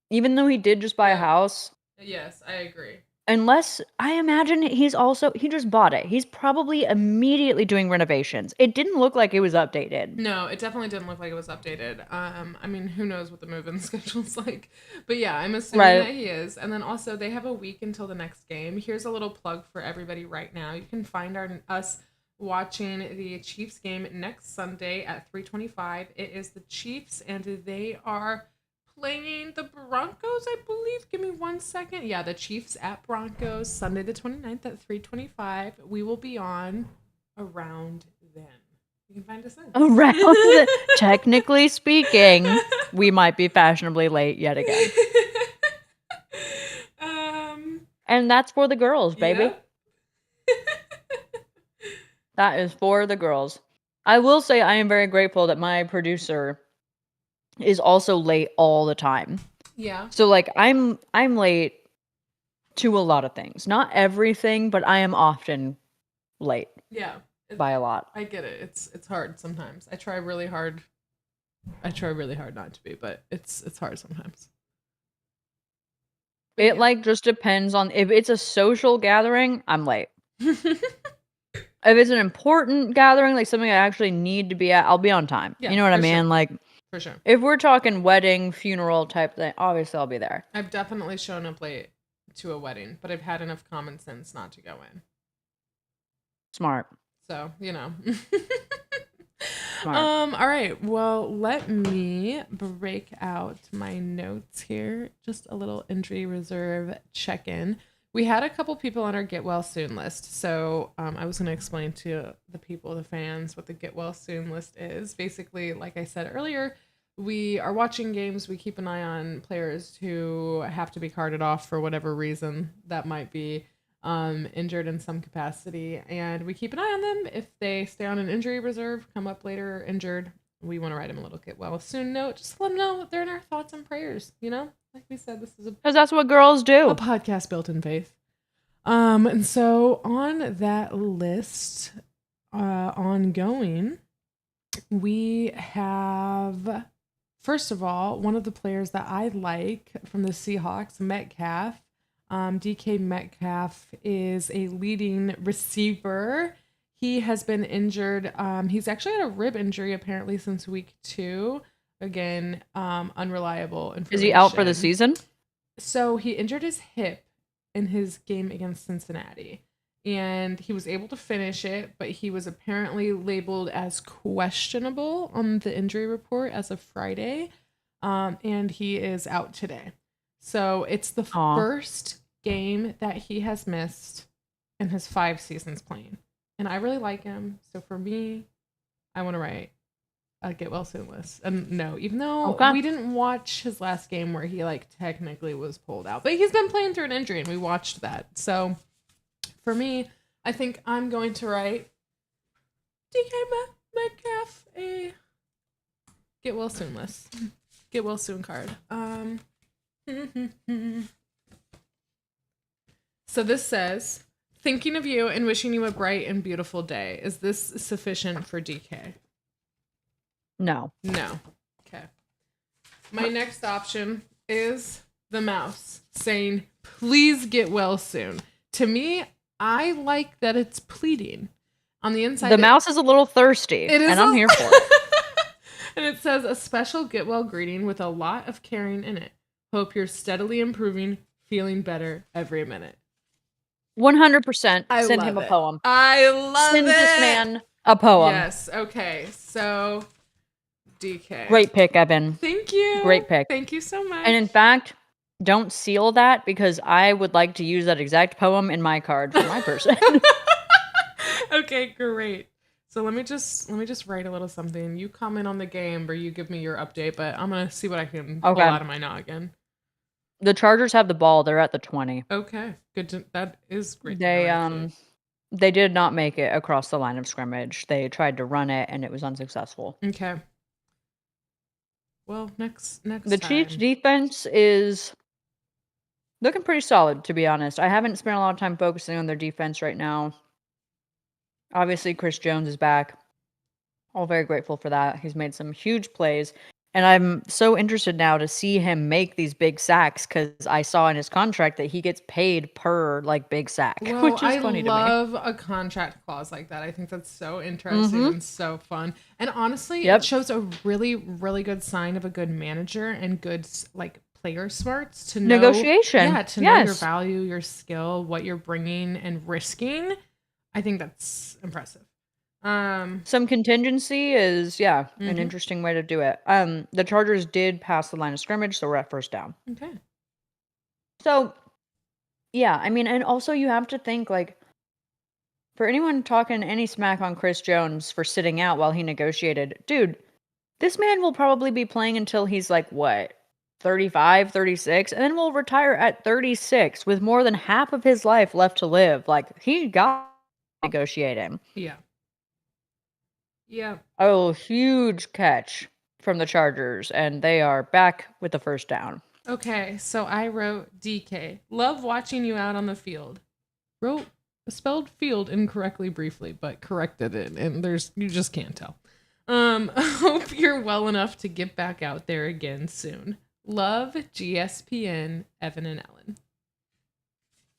even though he did just buy a house. Yes, I agree. Unless, I imagine he just bought it. He's probably immediately doing renovations. It didn't look like it was updated. No, it definitely didn't look like it was updated. I mean, who knows what the move-in schedule's like. But yeah, I'm assuming that he is. And then also, they have a week until the next game. Here's a little plug for everybody right now. You can find us watching the Chiefs game next Sunday at 3:25. It is the Chiefs, and they are playing the Broncos, I believe. Give me 1 second. Yeah, the Chiefs at Broncos, Sunday the 29th at 3:25. We will be on around then. You can find us in. Technically speaking, we might be fashionably late yet again. And that's for the girls, baby. Yeah. That is for the girls. I will say I am very grateful that my producer is also late all the time. Yeah. So like I'm late to a lot of things. Not everything, but I am often late. Yeah. By a lot. I get it. It's hard sometimes. I try really hard not to be, but it's hard sometimes. But it like just depends on if it's a social gathering, I'm late. If it's an important gathering, like something I actually need to be at, I'll be on time. Yeah, you know what I mean? Sure. Like, for sure. If we're talking wedding, funeral type thing, obviously I'll be there. I've definitely shown up late to a wedding, but I've had enough common sense not to go in. Smart. So, you know. Smart. All right. Well, let me break out my notes here. Just a little injury reserve check-in. We had a couple people on our get well soon list. So I was going to explain to the people, the fans, what the get well soon list is. Basically, like I said earlier, we are watching games. We keep an eye on players who have to be carted off for whatever reason that might be injured in some capacity. And we keep an eye on them. If they stay on an injury reserve, come up later injured, we want to write them a little get well soon note. Just let them know that they're in our thoughts and prayers, you know? Like we said, this is because that's what girls do. A podcast built in faith. And so on that list, ongoing, we have, first of all, one of the players that I like from the Seahawks, Metcalf. DK Metcalf is a leading receiver. He has been injured. He's actually had a rib injury apparently since week 2. Again, unreliable information. Is he out for the season? So he injured his hip in his game against Cincinnati, and he was able to finish it, but he was apparently labeled as questionable on the injury report as of Friday, and he is out today. So it's the first game that he has missed in his 5 seasons playing, and I really like him. So for me, I want to write a get well soon list. And no, even though we didn't watch his last game where he like technically was pulled out, but he's been playing through an injury and we watched that. So for me, I think I'm going to write DK Metcalf a get well soon list. Get well soon card. So this says, thinking of you and wishing you a bright and beautiful day. Is this sufficient for DK? No. Okay. My next option is the mouse saying, please get well soon. To me, I like that it's pleading. On the inside, the mouse is a little thirsty, and I'm here for it. And it says a special get well greeting with a lot of caring in it. Hope you're steadily improving, feeling better every minute. 100% I send love him a it. poem. I love Send it. this man a poem. Yes. Okay. So, DK. Great pick, Evan. Thank you. Great pick. Thank you so much. And in fact, don't seal that because I would like to use that exact poem in my card for my person. Okay, great. So let me just write a little something. You comment on the game or you give me your update, but I'm gonna see what I can pull out of my noggin. The Chargers have the ball. They're at the 20. Okay, good. That is great. They did not make it across the line of scrimmage. They tried to run it and it was unsuccessful. Okay. Well, next the Chiefs defense is looking pretty solid, to be honest. I haven't spent a lot of time focusing on their defense right now. Obviously, Chris Jones is back. All very grateful for that. He's made some huge plays. And I'm so interested now to see him make these big sacks because I saw in his contract that he gets paid per big sack, well, which is funny to me. I love a contract clause like that. I think that's so interesting and so fun. And honestly, it shows a really, really good sign of a good manager and good player smarts to know negotiation. Yeah, to know your value, your skill, what you're bringing and risking. I think that's impressive. Some contingency is an interesting way to do it. The Chargers did pass the line of scrimmage, so we're at first down. Okay. So, yeah, I mean, and also you have to think for anyone talking any smack on Chris Jones for sitting out while he negotiated, dude, this man will probably be playing until he's 35, 36, and then will retire at 36 with more than half of his life left to live. He got negotiating. Yeah. Yeah. Oh, huge catch from the Chargers, and they are back with the first down. Okay, so I wrote DK. Love watching you out on the field. Spelled field incorrectly briefly, but corrected it, and you just can't tell. Hope you're well enough to get back out there again soon. Love, GSPN, Evan and Ellen.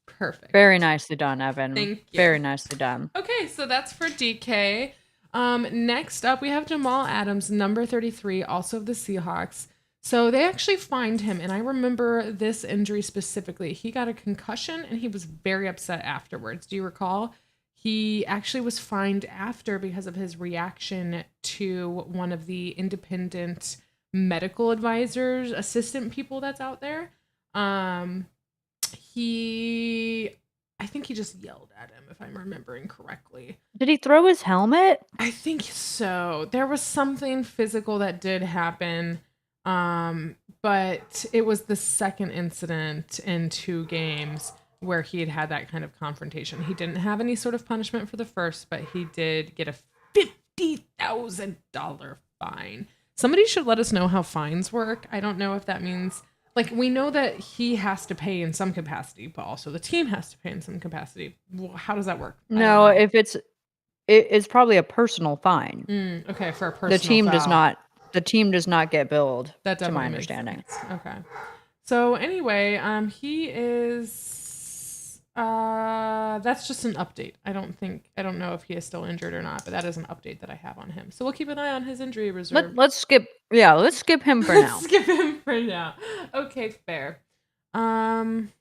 Perfect. Very nicely done, Evan. Thank you. Very nicely done. Okay, so that's for DK. Next up, we have Jamal Adams, number 33, also of the Seahawks. So they actually fined him, and I remember this injury specifically. He got a concussion, and he was very upset afterwards. Do you recall? He actually was fined after because of his reaction to one of the independent medical advisors, assistant people that's out there. I think he just yelled at him, if I'm remembering correctly. Did he throw his helmet? I think so. There was something physical that did happen, but it was the second incident in 2 games where he had that kind of confrontation. He didn't have any sort of punishment for the first, but he did get a $50,000 fine. Somebody should let us know how fines work. I don't know if that means... we know that he has to pay in some capacity, but also the team has to pay in some capacity. Well, how does that work? No, if it's probably a personal fine. Okay, for a personal The team does not get billed, that to my understanding. Okay. So anyway, he is... that's just an update. I don't know if he is still injured or not, but that is an update that I have on him. So we'll keep an eye on his injury reserve. Let's skip him for now. Skip him for now. Okay, fair. And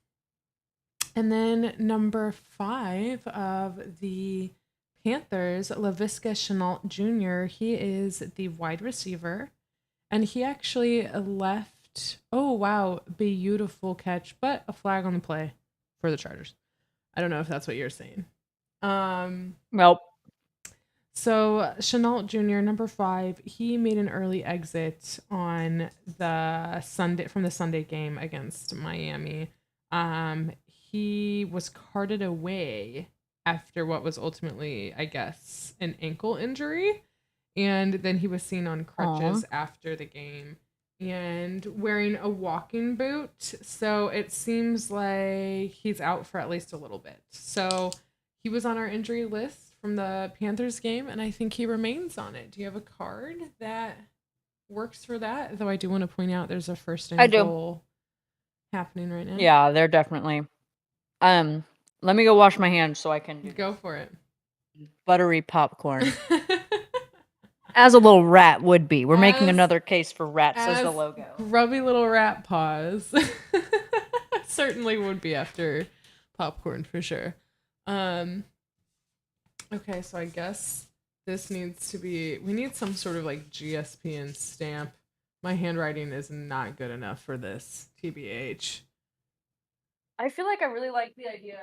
then number 5 of the Panthers, Laviska Shenault Jr., he is the wide receiver, and he actually left, oh wow, beautiful catch, but a flag on the play for the Chargers. I don't know if that's what you're saying. Nope. So Shenault Jr., number 5, he made an early exit on the Sunday game against Miami. He was carted away after what was ultimately, I guess, an ankle injury. And then he was seen on crutches after the game and wearing a walking boot. So it seems like he's out for at least a little bit. So he was on our injury list from the Panthers game, and I think he remains on it. Do you have a card that works for that? Though I do want to point out there's a first and goal happening right now. Yeah, they're definitely. Let me go wash my hands so I can go for it. Buttery popcorn. As a little rat would be. We're making another case for rats as the as logo. grubby little rat paws. Certainly would be after popcorn for sure. Okay, so I guess this needs to be. We need some sort of like GSPN stamp. My handwriting is not good enough for this, TBH. I feel like I really like the idea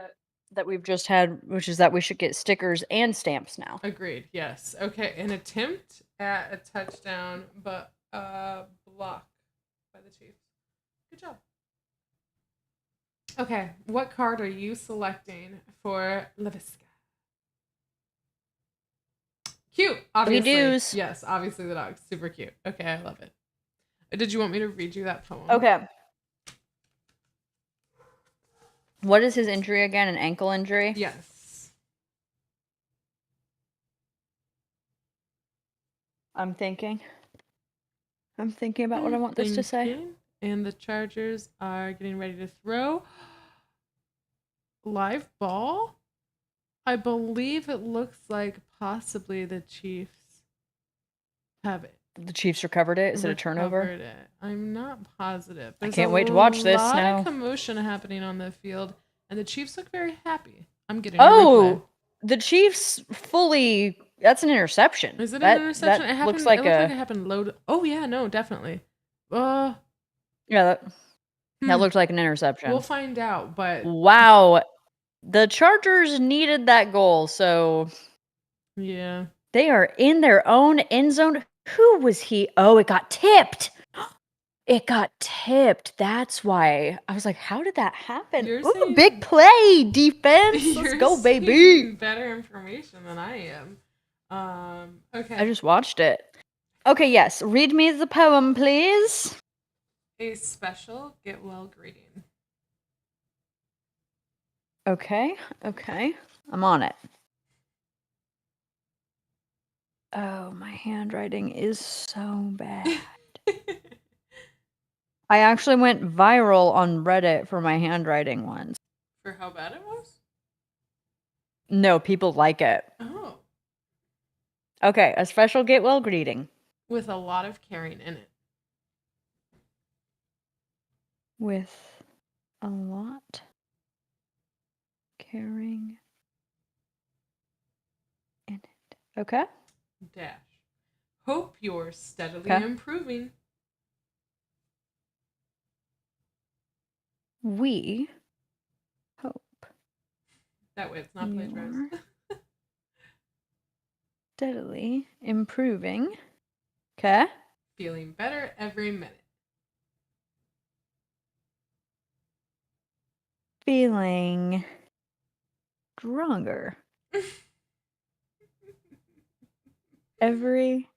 that we've just had, which is that we should get stickers and stamps now. Agreed. Yes. Okay. An attempt at a touchdown, but block by the Chiefs. Good job. Okay. What card are you selecting for Laviska? Cute. Obviously. Doos. Yes. Obviously the dog's super cute. Okay. I love it. Did you want me to read you that poem? Okay. What is his injury again? An ankle injury? Yes. I'm thinking about what I want this to say. And the Chargers are getting ready to throw. Live ball? I believe it looks like possibly the Chiefs have it. The Chiefs recovered it? Is it a turnover? It. I'm not positive. I can't wait to watch this now. There's a lot of commotion happening on the field, and the Chiefs look very happy. I'm getting the Chiefs fully. That's an interception. Is it an interception? That it happened, looks like it looked like it happened low. Oh yeah, no, definitely. Yeah, that looked like an interception. We'll find out, but wow, the Chargers needed that goal, so yeah, they are in their own end zone. Who was he? Oh, it got tipped. It got tipped. That's why I was like, "How did that happen?" Ooh, big play, defense. Let's go, baby. Better information than I am. Okay. I just watched it. Okay, yes. Read me the poem, please. A special get well greeting. Okay. I'm on it. Oh, my handwriting is so bad. I actually went viral on Reddit for my handwriting once. For how bad it was? No, people like it. Oh. Okay, a special get well greeting. With a lot of caring in it. With a lot caring in it. Okay. Dash. Hope you're steadily improving. We hope. That way it's not plagiarized. Steadily improving. Okay. Feeling better every minute. Feeling stronger. Every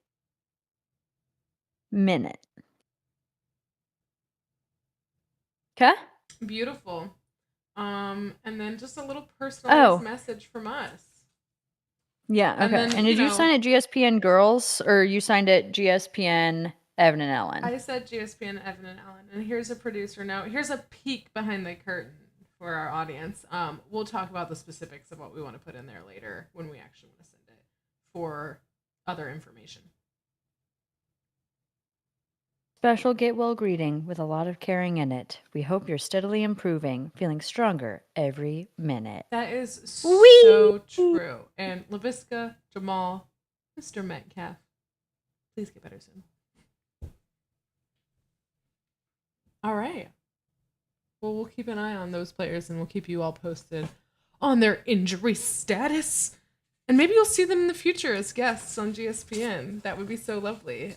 minute. Okay. Beautiful. And then just a little personalized message from us. Yeah, okay. And did you sign it GSPN Girls or you signed it GSPN Evan and Ellen? I said GSPN Evan and Ellen. And here's a producer note. Here's a peek behind the curtain for our audience. We'll talk about the specifics of what we want to put in there later when we actually want to send it for other information. Special get well greeting with a lot of caring in it. We hope you're steadily improving, feeling stronger every minute. That is so true. And Laviska, Jamal, Mr. Metcalf, please get better soon. All right. Well, we'll keep an eye on those players and we'll keep you all posted on their injury status. And maybe you'll see them in the future as guests on GSPN. That would be so lovely.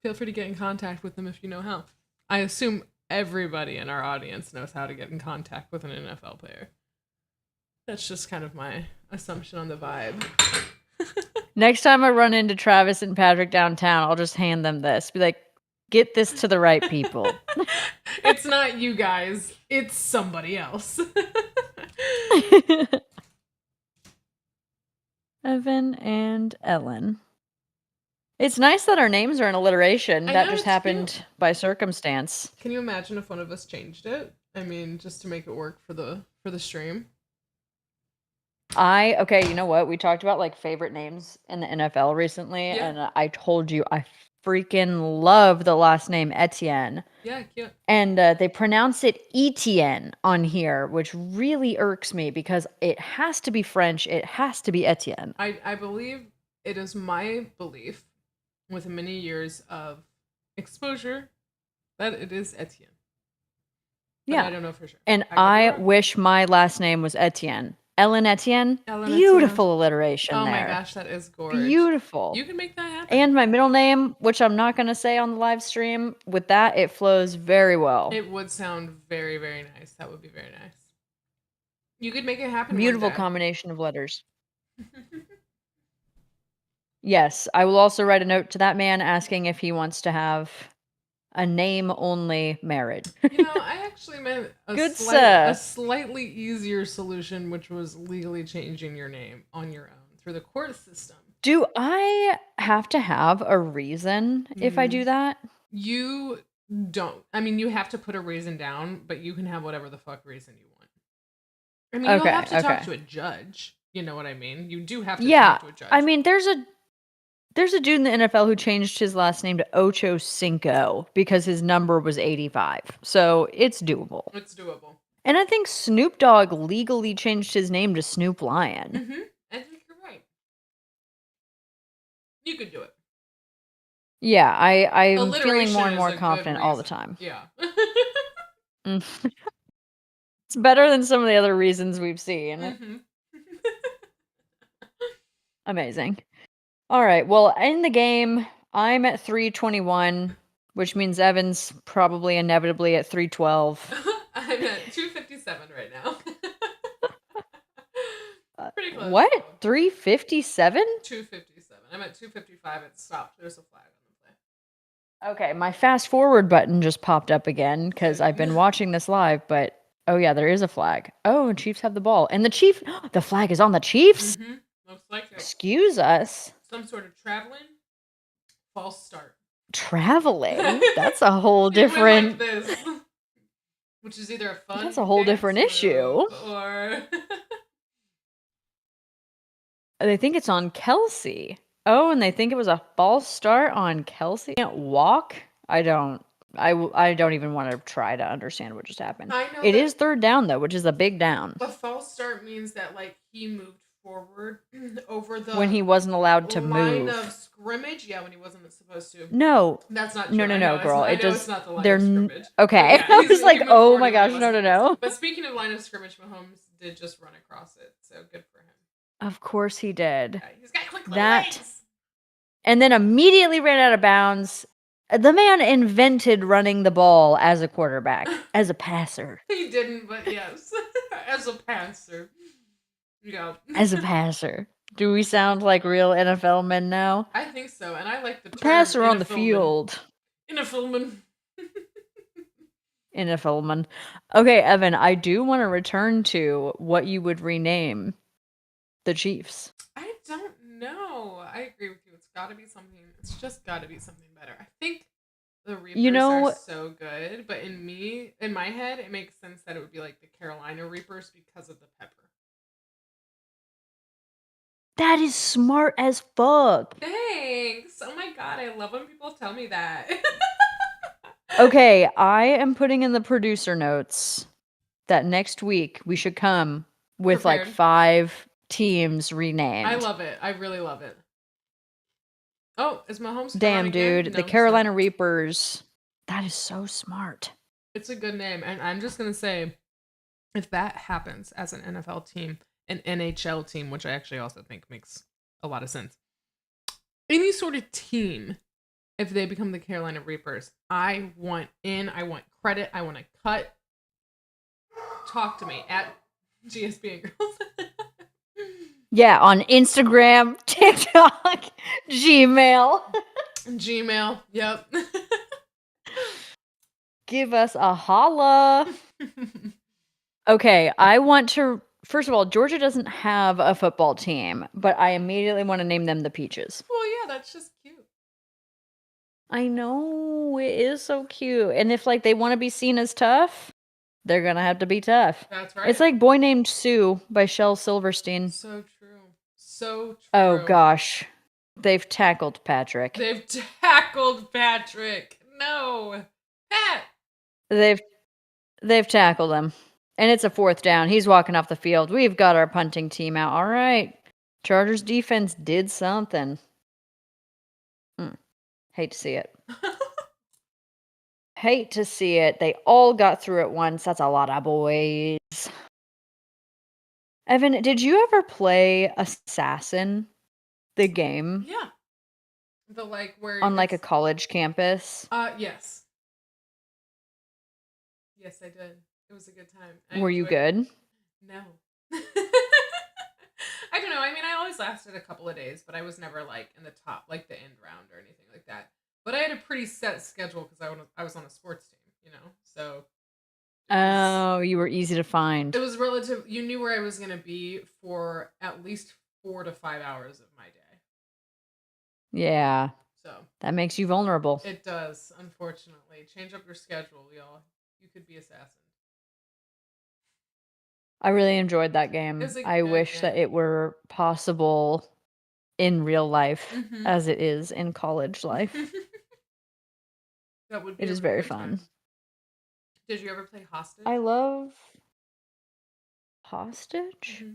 Feel free to get in contact with them if you know how. I assume everybody in our audience knows how to get in contact with an NFL player. That's just kind of my assumption on the vibe. Next time I run into Travis and Patrick downtown, I'll just hand them this. Be like, get this to the right people. It's not you guys. It's somebody else. Evan and Ellen. It's nice that our names are in alliteration. That just happened by circumstance. Can you imagine if one of us changed it? I mean, just to make it work for the stream. Okay, you know what? We talked about like favorite names in the NFL recently, Yeah. and I told you I freaking love the last name Etienne. Yeah, cute. And they pronounce it Etienne on here, which really irks me because it has to be French. It has to be Etienne. I believe it is my belief, with many years of exposure, that it is Etienne. But I Yeah. don't know for sure. And I could be I wrong. wish my last name was Etienne. Ellen Etienne. Ellen Etienne. Beautiful alliteration Oh my there. gosh, that is gorge. Beautiful. You can make that happen. And my middle name, which I'm not going to say on the live stream, with that, it flows very well. It would sound very, very nice. That would be very nice. You could make it happen Beautiful one day. combination of letters. Yes, I will also write a note to that man asking if he wants to have a name-only marriage. I actually meant a slightly easier solution, which was legally changing your name on your own through the court system. Do I have to have a reason if I do that? You don't. I mean, you have to put a reason down, but you can have whatever the fuck reason you want. I mean, you'll have to talk to a judge. You know what I mean? You do have to talk to a judge. I mean, there's a dude in the NFL who changed his last name to Ocho Cinco because his number was 85. So it's doable. It's doable. And I think Snoop Dogg legally changed his name to Snoop Lion. Mm-hmm. I think you're right. You could do it. Yeah, I'm feeling more and more confident all the time. Yeah. It's better than some of the other reasons we've seen. Mm-hmm. Amazing. All right. Well, in the game, I'm at 321, which means Evan's probably inevitably at 312. I'm at 257 right now. Pretty close. What? 357? 257. I'm at 255. It stopped. There's a flag on the play. Okay, my fast forward button just popped up again because I've been watching this live, but oh yeah, there is a flag. Oh, and Chiefs have the ball. And the flag is on the Chiefs? Mm-hmm. Looks like it. Excuse us. Some sort of traveling. False start. Traveling? That's a whole different... Like this. Which is either a fun... That's a whole different issue. Or... They think it's on Kelsey. Oh, and they think it was a false start on Kelsey. Can't walk? I don't even want to try to understand what just happened. I know it is third down though, which is a big down. A false start means that like he moved forward over the when he wasn't allowed to line move. of scrimmage. Yeah, when he wasn't supposed to. No, that's not true. No, girl. It's not the line of scrimmage. Okay, yeah, I was like, oh my gosh, no. But speaking of line of scrimmage, Mahomes did just run across it, so good for him. Of course he did. Yeah, he's got quick legs. And then immediately ran out of bounds. The man invented running the ball as a quarterback, as a passer. He didn't, but yes, as a passer. Yeah. As a passer. Do we sound like real NFL men now? I think so, and I like the term passer on the field. NFL-man. NFL-man. Okay, Evan, I do want to return to what you would rename the Chiefs. I don't know. I agree with you. It's got to be something. It's just got to be something better. I think the Reapers are so good, but in my head, it makes sense that it would be like the Carolina Reapers because of the pepper. That is smart as fuck. Thanks. Oh my god, I love when people tell me that. Okay, I am putting in the producer notes that next week we should come with like 5 teams renamed. I love it. I really love it. Oh, is Mahomes? Damn, dude. The Carolina Reapers. That is so smart. It's a good name. And I'm just going to say, if that happens as an NFL team, an NHL team, which I actually also think makes a lot of sense, any sort of team, if they become the Carolina Reapers, I want in, I want credit, I want a cut. Talk to me at GSPN Girls. Yeah, on Instagram, TikTok, Gmail. Gmail, yep. Give us a holla. Okay, I want to... First of all, Georgia doesn't have a football team, but I immediately want to name them the Peaches. Well, yeah, that's just cute. I know, it is so cute. And if like they want to be seen as tough, They're gonna have to be tough. That's It's right. like Boy Named Sue by Shel Silverstein. So true. So Oh true. gosh. They've tackled Patrick. They've tackled Patrick. No. Pat. They've they've tackled him. And it's a 4th down. He's walking off the field. We've got our punting team out. All right. Chargers defense did something. Hate to see it. Hate to see it. They all got through at once. That's a lot of boys. Evan, did you ever play Assassin, the game, Yeah. The like where on like a it's college campus? yes. Yes, I did. It was a good time. I Were you enjoyed it. good? No. I don't know. I mean, I always lasted a couple of days, but I was never like in the top, like the end round or anything like that. But I had a pretty set schedule because I was on a sports team, you know. So Oh, you were easy to find. it was relative. You knew where I was gonna be for at least 4 to 5 hours of my day. Yeah. So That makes you vulnerable. it does, unfortunately. Change up your schedule, y'all. You could be assassin. I really enjoyed that It game. was a I good wish that game. it were possible in real life Mm-hmm. as it is in college life. That would be It a is really very good fun. time. Did you ever play hostage? I love Hostage? Mm-hmm.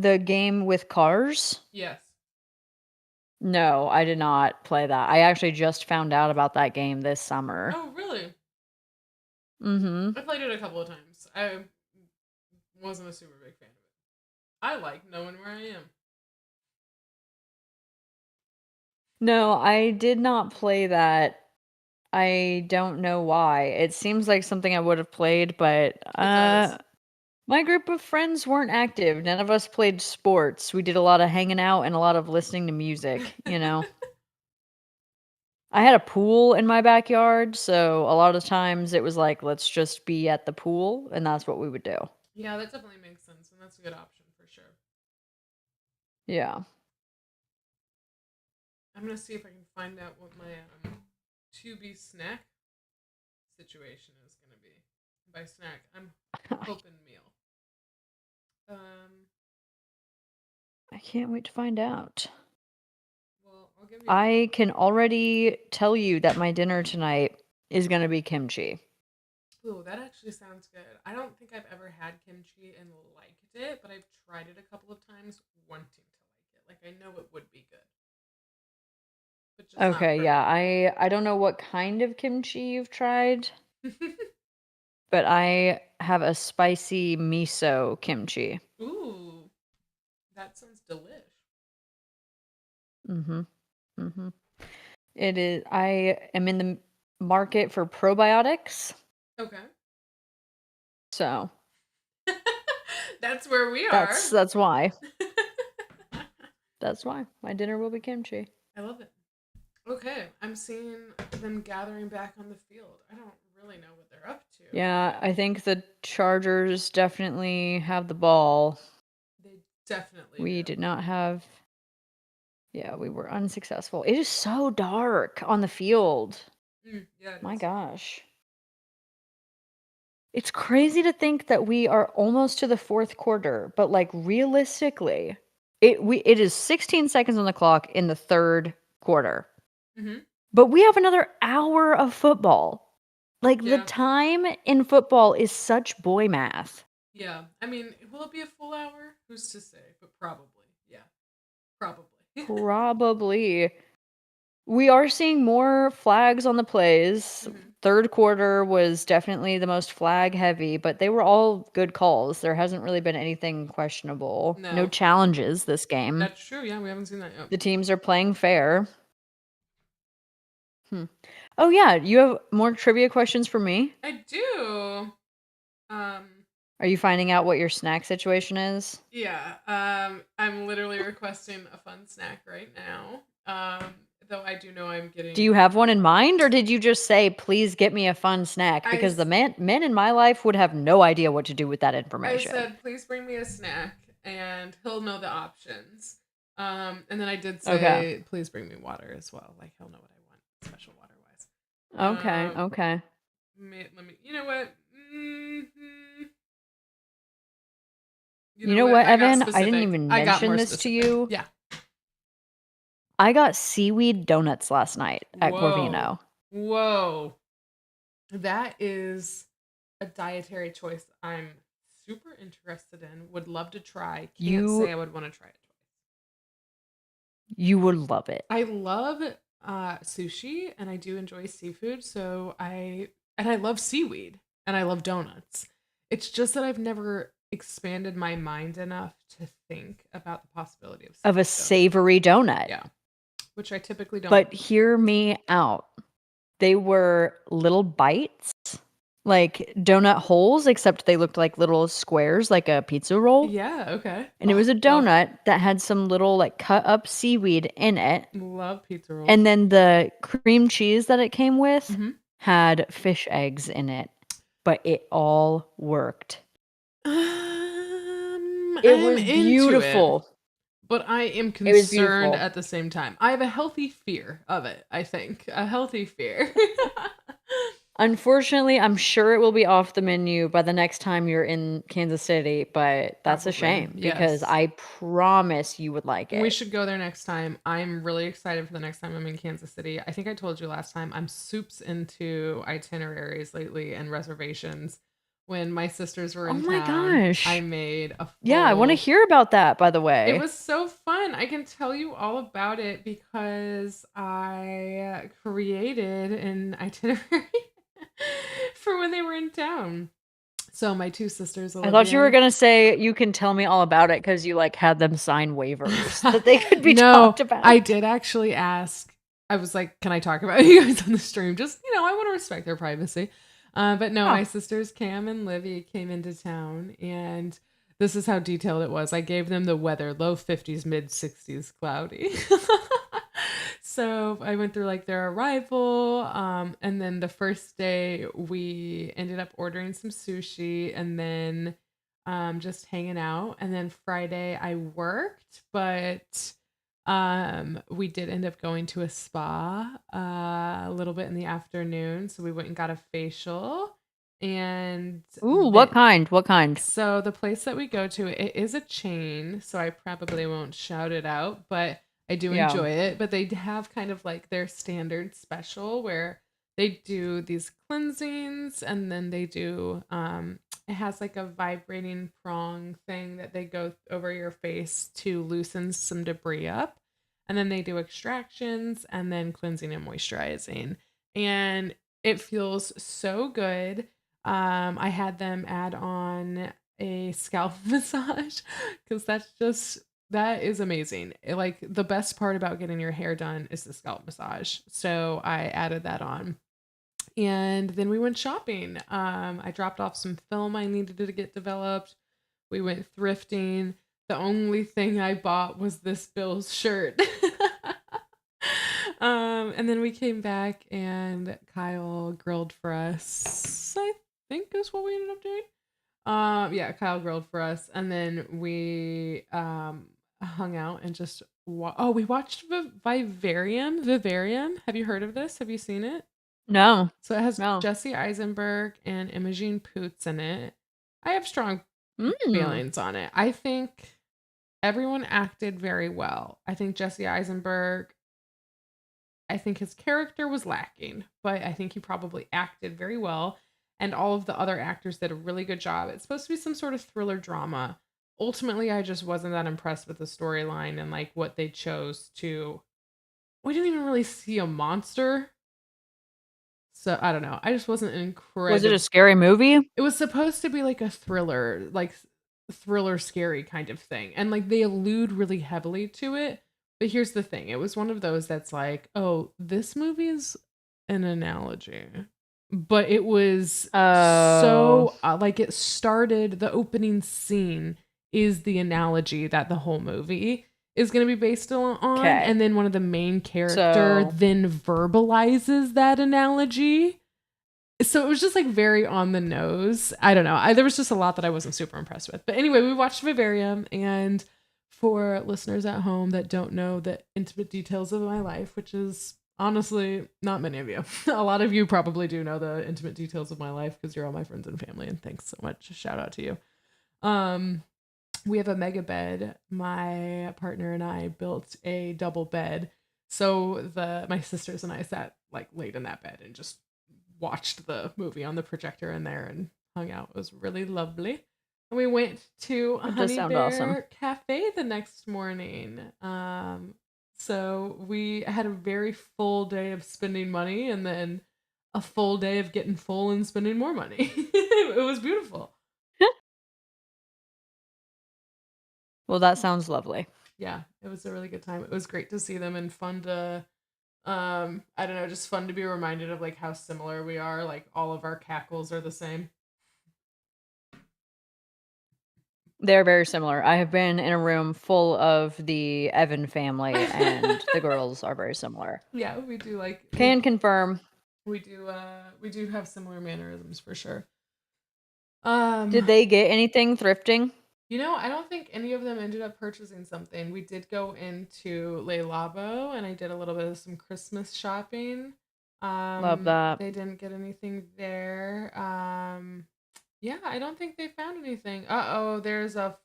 The game with cars? Yes. No, I did not play that. I actually just found out about that game this summer. Oh, really? Mhm. I played it a couple of times. I wasn't a super big fan of it. I like knowing where I am. No, I did not play that. I don't know why. It seems like something I would have played, but It does. my group of friends weren't active. None of us played sports. We did a lot of hanging out and a lot of listening to music, you know. I had a pool in my backyard, so a lot of times it was like, let's just be at the pool, and that's what we would do. Yeah, that definitely makes sense, and that's a good option for sure. Yeah. I'm gonna see if I can find out what my to be snack situation is gonna be. By snack, I'm hoping meal. I can't wait to find out. Well, I'll give you. I can already tell you that my dinner tonight is going to be kimchi. Ooh, that actually sounds good. I don't think I've ever had kimchi and liked it, but I've tried it a couple of times, wanting to like it. Like I know it would be good, but just not Okay, for yeah. me. I don't know what kind of kimchi you've tried, but I have a spicy miso kimchi. Ooh, that sounds delish. Mhm. Mhm. It is I am in the market for probiotics. Okay. So, That's where we are. that's why. That's why my dinner will be kimchi. I love it. Okay, I'm seeing them gathering back on the field. I don't really know what they're up to, Yeah, but I think the Chargers definitely have the ball. they definitely We do. did not have Yeah, we were unsuccessful. It is so dark on the field. Yeah, it My is. gosh. It's crazy to think that we are almost to the 4th quarter, but like realistically, it is 16 seconds on the clock in the 3rd quarter. Mm-hmm. But we have another hour of football. Like the Yeah. time in football is such boy math. Yeah. I mean, will it be a full hour? Who's to say? But probably. Yeah. Probably. Probably. We are seeing more flags on the plays. Mm-hmm. 3rd quarter was definitely the most flag heavy, but they were all good calls. There hasn't really been anything questionable. No No. challenges this game. That's true. Yeah, we haven't seen that yet. The teams are playing fair. Oh yeah, you have more trivia questions for me? I do. Um, Are you finding out what your snack situation is? yeah. I'm literally requesting a fun snack right now. Though I do know I'm getting. Do you have one in mind, or did you just say, "Please get me a fun snack"? I, Because the s- men in my life would have no idea what to do with that I information. said, please bring me a snack, and he'll know the options. And then I did Okay. say, please bring me water as well. Like he'll know what I want, special water wise. Okay, okay. Let me. You know what? Mm-hmm. You know what, Evan? I didn't even I got mention more this to specific. you. Yeah. I got seaweed donuts last night at Whoa. Corvino. Whoa. That is a dietary choice I'm super interested in. Would love to try. Can't say I would want to try it twice. You would love it. I love sushi and I do enjoy seafood, so I love seaweed and I love donuts. It's just that I've never expanded my mind enough to think about the possibility of a savory donut. Yeah. Which I typically don't. But hear me out. They were little bites, like donut holes, except they looked like little squares, like a pizza roll. Yeah, okay. And it was a donut that had some little like cut up seaweed in it. Love pizza rolls. And then the cream cheese that it came with had fish eggs in it. But it all worked. It was beautiful. But I am concerned at the same time. I have a healthy fear of it, I think. A healthy fear. Unfortunately, I'm sure it will be off the menu by the next time you're in Kansas City, but that's a shame because I promise you would like it. We should go there next time. I'm really excited for the next time I'm in Kansas City. I think I told you last time, I'm soups into itineraries lately and reservations. When my sisters were in town, I made a full... Yeah, I want to hear about that, by the way. It was so fun. I can tell you all about it because I created an itinerary for when they were in town. So my two sisters, I thought you were going to say you can tell me all about it because you like had them sign waivers that they could be talked about. I did actually ask. I was like, can I talk about you guys on the stream? Just, I want to respect their privacy. But no, my sisters Cam and Livy came into town, and this is how detailed it was. I gave them the weather, low 50s, mid 60s, cloudy. So I went through like their arrival, and then the first day we ended up ordering some sushi, and then just hanging out. And then Friday I worked, but we did end up going to a spa a little bit in the afternoon, so we went and got a facial. And what kind? So the place that we go to, it is a chain, so I probably won't shout it out, but I do enjoy it. But they have kind of like their standard special where they do these cleansings, and then they do it has like a vibrating prong thing that they go over your face to loosen some debris up. And then they do extractions and then cleansing and moisturizing. And it feels so good. I had them add on a scalp massage because that is amazing. Like the best part about getting your hair done is the scalp massage. So I added that on. And then we went shopping. I dropped off some film I needed to get developed. We went thrifting. The only thing I bought was this Bill's shirt. And then we came back and Kyle grilled for us. I think is what we ended up doing. Yeah, Kyle grilled for us. And then we hung out and just we watched Vivarium. Have you heard of this? Have you seen it? No. So it has Jesse Eisenberg and Imogen Poots in it. I have strong feelings on it. I think everyone acted very well. I think Jesse Eisenberg, I think his character was lacking, but I think he probably acted very well. And all of the other actors did a really good job. It's supposed to be some sort of thriller drama. Ultimately, I just wasn't that impressed with the storyline and like what they chose to. We didn't even really see a monster. So I don't know. I just wasn't incredible. Was it a scary movie? It was supposed to be like a thriller scary kind of thing. And like they allude really heavily to it. But here's the thing. It was one of those that's like, oh, this movie is an analogy. But it was so like it started, the opening scene is the analogy that the whole movie is going to be based on. And then one of the main character then verbalizes that analogy. So it was just like very on the nose. I don't know. There was just a lot that I wasn't super impressed with. But anyway, we watched Vivarium. And for listeners at home that don't know the intimate details of my life, which is Honestly, not many of you. A lot of you probably do know the intimate details of my life because you're all my friends and family, and thanks so much. Shout out to you. Um, we have a mega bed. My partner and I built a double bed. So my sisters and I sat like laid in that bed and just watched the movie on the projector in there and hung out. It was really lovely. And we went to a That does Honey sound awesome. Bear Cafe the next morning. So we had a very full day of spending money and then a full day of getting full and spending more money. It was beautiful. Well, that sounds lovely. Yeah, it was a really good time. It was great to see them and fun to I don't know, just fun to be reminded of like how similar we are. Like all of our cackles are the same. They're very similar. I have been in a room full of the Evan family, and the girls are very similar. Yeah, we do like Can confirm. we do have similar mannerisms for sure. Did they get anything thrifting? I don't think any of them ended up purchasing something. We did go into Le Labo and I did a little bit of some Christmas shopping. Love that. They didn't get anything there. Yeah, I don't think they found anything. Uh-oh, there's a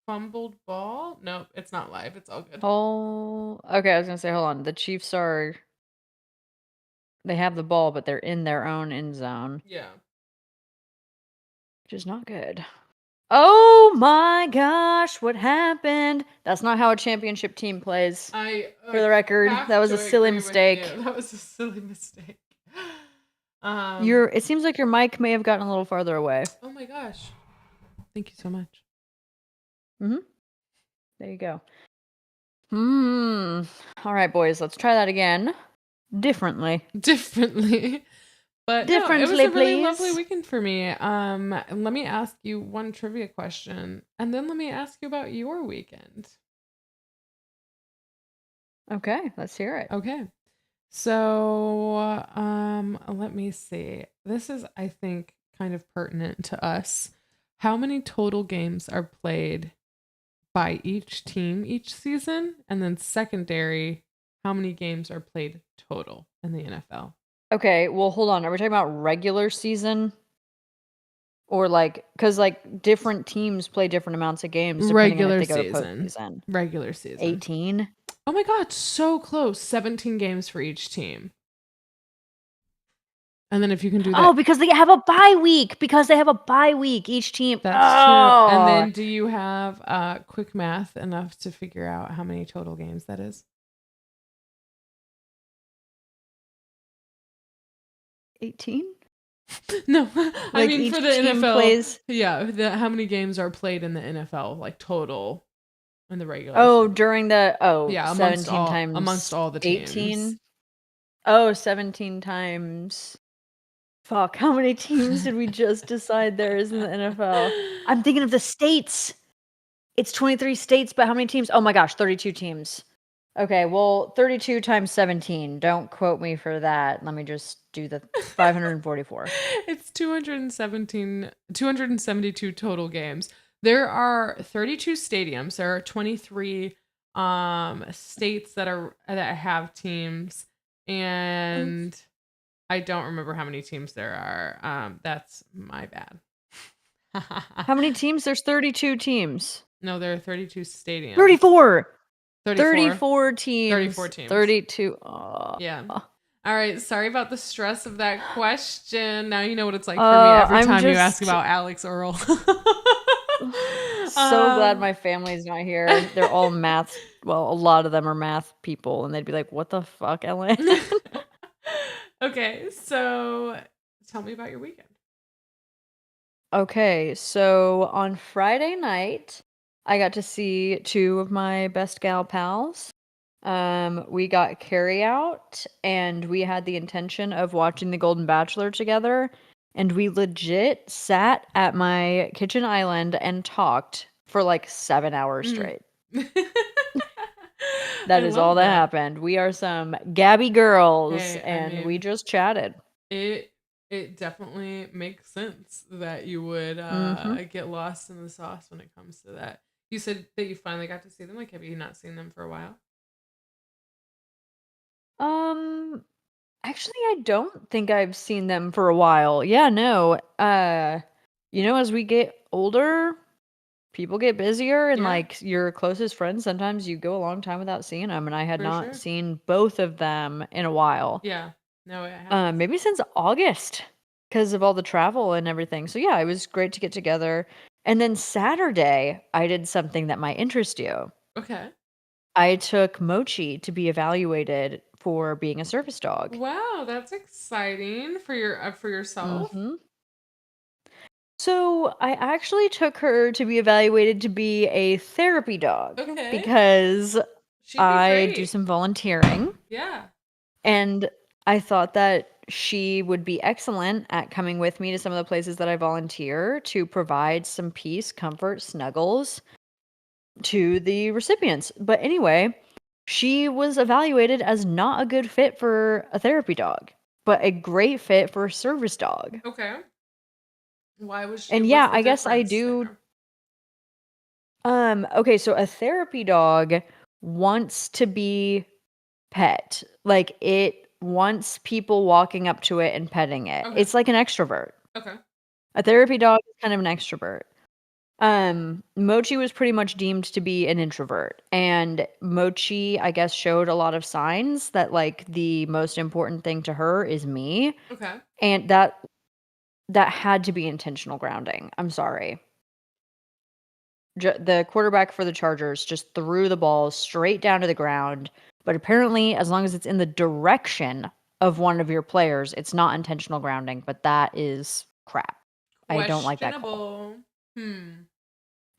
fumbled ball. Nope, it's not live. It's all good. Oh, okay, I was gonna say, hold on. The Chiefs they have the ball, but they're in their own end zone. Yeah. Which is not good. Oh my gosh, what happened? That's not how a championship team plays. For the record, that was a silly mistake. That was a silly mistake. It seems like your mic may have gotten a little farther away. Oh my gosh. Thank you so much. Mm-hmm. There you go. All right, boys, let's try that again. Differently. But no, it was a really lovely weekend for me. Let me ask you one trivia question, and then let me ask you about your weekend. Okay, let's hear it. Okay. So, let me see. This is, I think, kind of pertinent to us. How many total games are played by each team each season? And then secondary, how many games are played total in the NFL? Okay, well, hold on. Are we talking about regular season? Or because different teams play different amounts of games depending on if they go to postseason. Regular season. 18? Oh my god, so close. 17 games for each team. And then if you can do that. Oh, because they have a bye week. Each team. That's true. And then do you have quick math enough to figure out how many total games that is? 18? No, I mean for the NFL. Plays... Yeah, how many games are played in the NFL, like total in the regular season? During the yeah, 17 times amongst all the teams. 18? Oh, 17 times. Fuck, how many teams did we just decide there is in the NFL? I'm thinking of the states. It's 23 states, but how many teams? Oh my gosh, 32 teams. Okay, well, 32 times 17. Don't quote me for that. Let me just do the 544. It's 272 total games. There are 32 stadiums. There are 23 states that have teams, and I don't remember how many teams there are. That's my bad. How many teams? There's 32 teams. No, there are 32 stadiums. 34 teams. 34 teams. 32. Oh. Yeah. All right. Sorry about the stress of that question. Now you know what it's like for me every time you ask about Alex Earl. So glad my family's not here. They're all math. Well, a lot of them are math people, and they'd be like, "What the fuck, Ellen?" Okay, so tell me about your weekend. Okay, so on Friday night, I got to see 2 of my best gal pals. We got carry out, and we had the intention of watching The Golden Bachelor together, and we legit sat at my kitchen island and talked for like 7 hours straight. That is all that happened. We are some Gabby girls, and we just chatted. It definitely makes sense that you would get lost in the sauce when it comes to that. You said that you finally got to see them. Like, have you not seen them for a while? Um, Actually, I don't think I've seen them for a while. Yeah, no. As we get older, people get busier and Yeah, like your closest friends, sometimes you go a long time without seeing them, and I had for not sure. seen both of them in a while. Yeah. No, it has. Maybe since August because of all the travel and everything. So yeah, it was great to get together. And then Saturday, I did something that might interest you. Okay. I took Mochi to be evaluated for being a service dog. Wow, that's exciting for yourself. Mhm. So, I actually took her to be evaluated to be a therapy dog Okay. because She'd be I do great. some volunteering, Yeah. and I thought that she would be excellent at coming with me to some of the places that I volunteer to provide some peace, comfort, snuggles to the recipients. But anyway, she was evaluated as not a good fit for a therapy dog, but a great fit for a service dog. Okay. And What's yeah, the I guess I difference do. there? Okay, so a therapy dog wants to be pet. Like it wants people walking up to it and petting it. Okay. It's like an extrovert. Okay. A therapy dog is kind of an extrovert. Mochi was pretty much deemed to be an introvert. And Mochi, I guess, showed a lot of signs that like the most important thing to her is me. Okay. And that had to be intentional grounding. I'm sorry. The quarterback for the Chargers just threw the ball straight down to the ground, but apparently, as long as it's in the direction of one of your players, it's not intentional grounding, but that is crap. I don't like that call. Questionable. Hmm.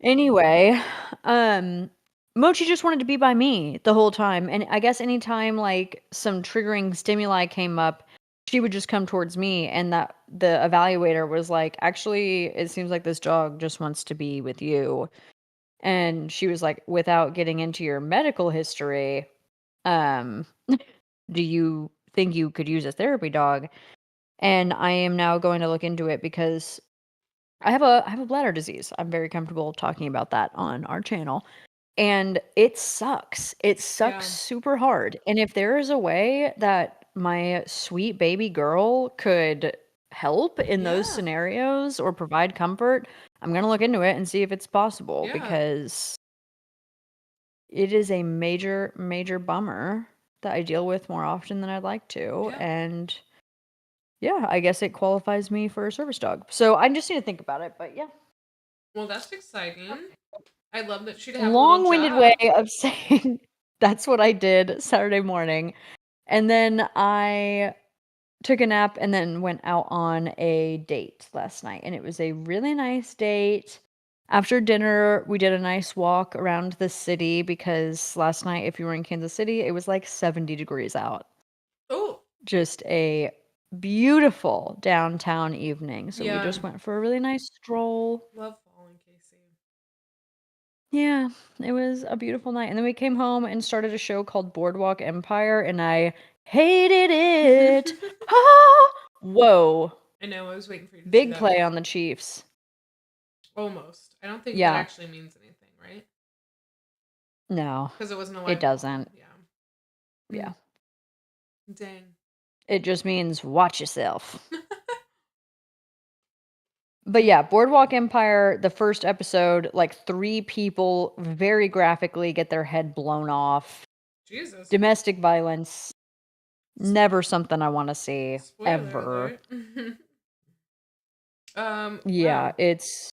Anyway, um, Mochi just wanted to be by me the whole time, and I guess anytime, like, some triggering stimuli came up, she would just come towards me, and that the evaluator was like, "Actually, it seems like this dog just wants to be with you." And she was like, "Without getting into your medical history, um, do you think you could use a therapy dog?" And I am now going to look into it because I have a bladder disease. I'm very comfortable talking about that on our channel. And it sucks. It sucks Yeah. super hard. And if there is a way that my sweet baby girl could help in those Yeah. scenarios or provide comfort, I'm going to look into it and see if it's possible Yeah. because it is a major, major bummer that I deal with more often than I'd like to, Yeah. and yeah, I guess it qualifies me for a service dog. So I just need to think about it, but yeah. Well, that's exciting. I love that she'd have a little Long-winded way job. of saying that's what I did Saturday morning, and then I took a nap and then went out on a date last night, and it was a really nice date. After dinner, we did a nice walk around the city because last night, if you were in Kansas City, it was like 70 degrees out. Oh, Just a beautiful downtown evening. So we yeah. just went for a really nice stroll. Love fall in Casey. Yeah, it was a beautiful night. And then we came home and started a show called Boardwalk Empire, and I hated it. Ah! Whoa. I know. I was waiting for you to say Big that. play on the Chiefs. Almost. I don't think that Yeah. actually means anything, right? No, Because it wasn't a it live ball. doesn't. Yeah. Yeah. Mm, dang. It just means watch yourself. But yeah, Boardwalk Empire, the first episode, like 3 people very graphically get their head blown off. Jesus. Domestic violence, S- never something I wanna see, Spoiler ever. alert. Yeah, Wow. it's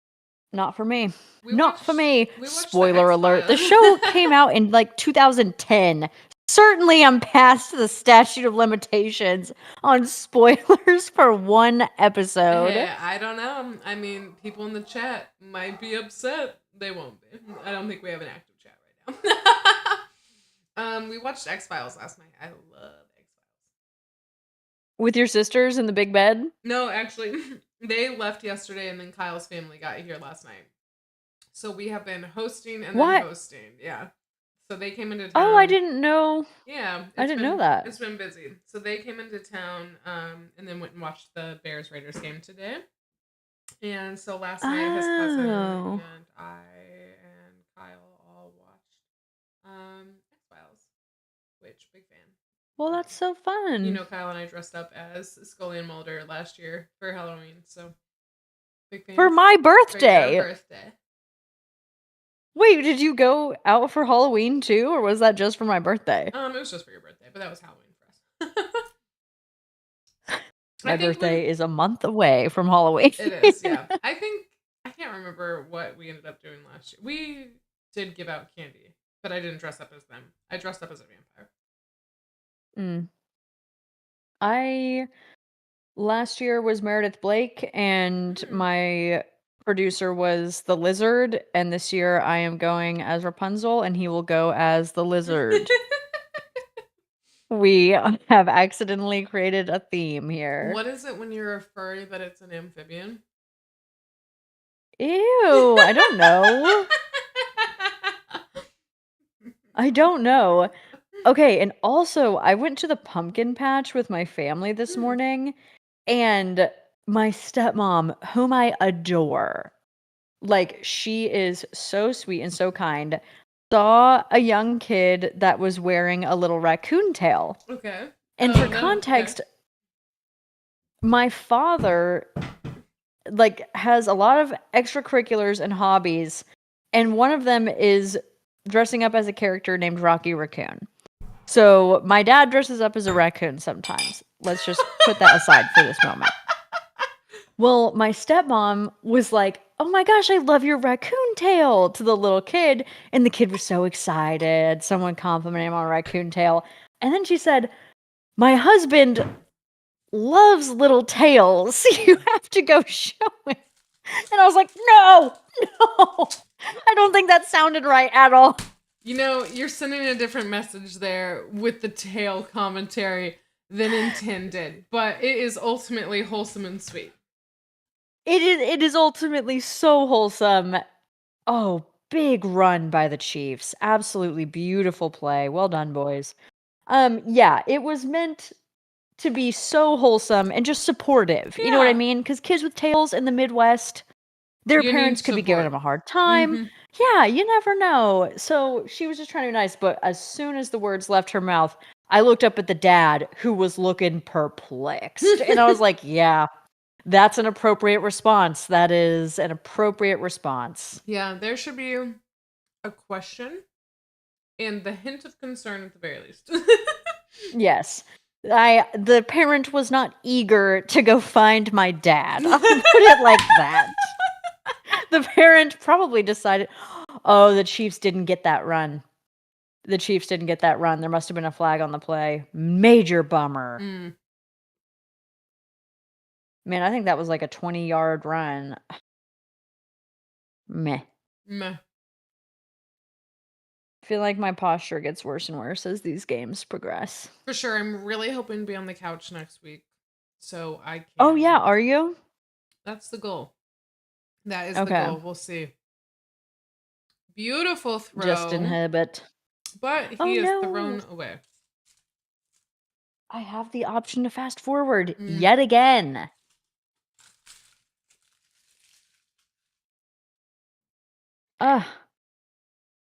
not for me. We Not for watched me. we watched the Spoiler X alert. The Files. show came out in, like, 2010. Certainly, I'm past the statute of limitations on spoilers for 1 episode. Hey, I don't know. I mean, people in the chat might be upset. They won't be. I don't think we have an active chat right now. We watched X Files last night. I love X Files. With your sisters in the big bed? No, actually, they left yesterday, and then Kyle's family got here last night. So we have been hosting and then What? hosting. Yeah. So they came into Oh, I town. didn't know. Yeah, I didn't know that. it's been busy. So they came into town, and then went and watched the Bears Raiders game today. And so last night, his cousin Oh. and I and Kyle all watched X Files, which big fan. Well, that's so fun. Kyle and I dressed up as Scully and Mulder last year for Halloween, so big For fans. my For your birthday. birthday. Wait, did you go out for Halloween too, or was that just for my birthday? It was just for your birthday, but that was Halloween for us. My birthday is a month away from Halloween. It is, yeah. I can't remember what we ended up doing last year. We did give out candy, but I didn't dress up as them. I dressed up as a vampire. I last year was Meredith Blake, and my producer was the lizard, and this year I am going as Rapunzel, and he will go as the lizard. We have accidentally created a theme here. What is it when you're a furry but it's an amphibian? Ew, I don't know. I don't know. Okay, and also, I went to the pumpkin patch with my family this morning, and my stepmom, whom I adore, like, she is so sweet and so kind, saw a young kid that was wearing a little raccoon tail. Okay. And for context, my father, like, has a lot of extracurriculars and hobbies, and one of them is dressing up as a character named Rocky Raccoon. So my dad dresses up as a raccoon sometimes. Let's just put that aside for this moment. Well, my stepmom was like, "Oh my gosh, I love your raccoon tail," to the little kid, and the kid was so excited. Someone complimented him on a raccoon tail. And then she said, "My husband loves little tails. You have to go show him." And I was like, "No, no. I don't think that sounded right at all." You're sending a different message there with the tail commentary than intended, but it is ultimately wholesome and sweet. It is ultimately so wholesome. Oh, big run by the Chiefs. Absolutely beautiful play. Well done, boys. Yeah, it was meant to be so wholesome and just supportive. You know what I mean? Because kids with tails in the Midwest, their parents could be giving them a hard time. Mm-hmm. Yeah, you never know. So she was just trying to be nice, but as soon as the words left her mouth, I looked up at the dad who was looking perplexed. And I was like, yeah, that's an appropriate response. That is an appropriate response. Yeah, there should be a question and the hint of concern at the very least. Yes. The parent was not eager to go find my dad. I'll put it like that. The parent probably decided, "Oh, the Chiefs didn't get that run. The Chiefs didn't get that run. There must have been a flag on the play. Major bummer." Man, I think that was like a 20-yard run. Meh. I feel like my posture gets worse and worse as these games progress. For sure. I'm really hoping to be on the couch next week. So I can. Oh, yeah. Are you? That's the goal. That is the goal. We'll see. Beautiful throw. Justin Herbert. But he is thrown away. I have the option to fast forward yet again.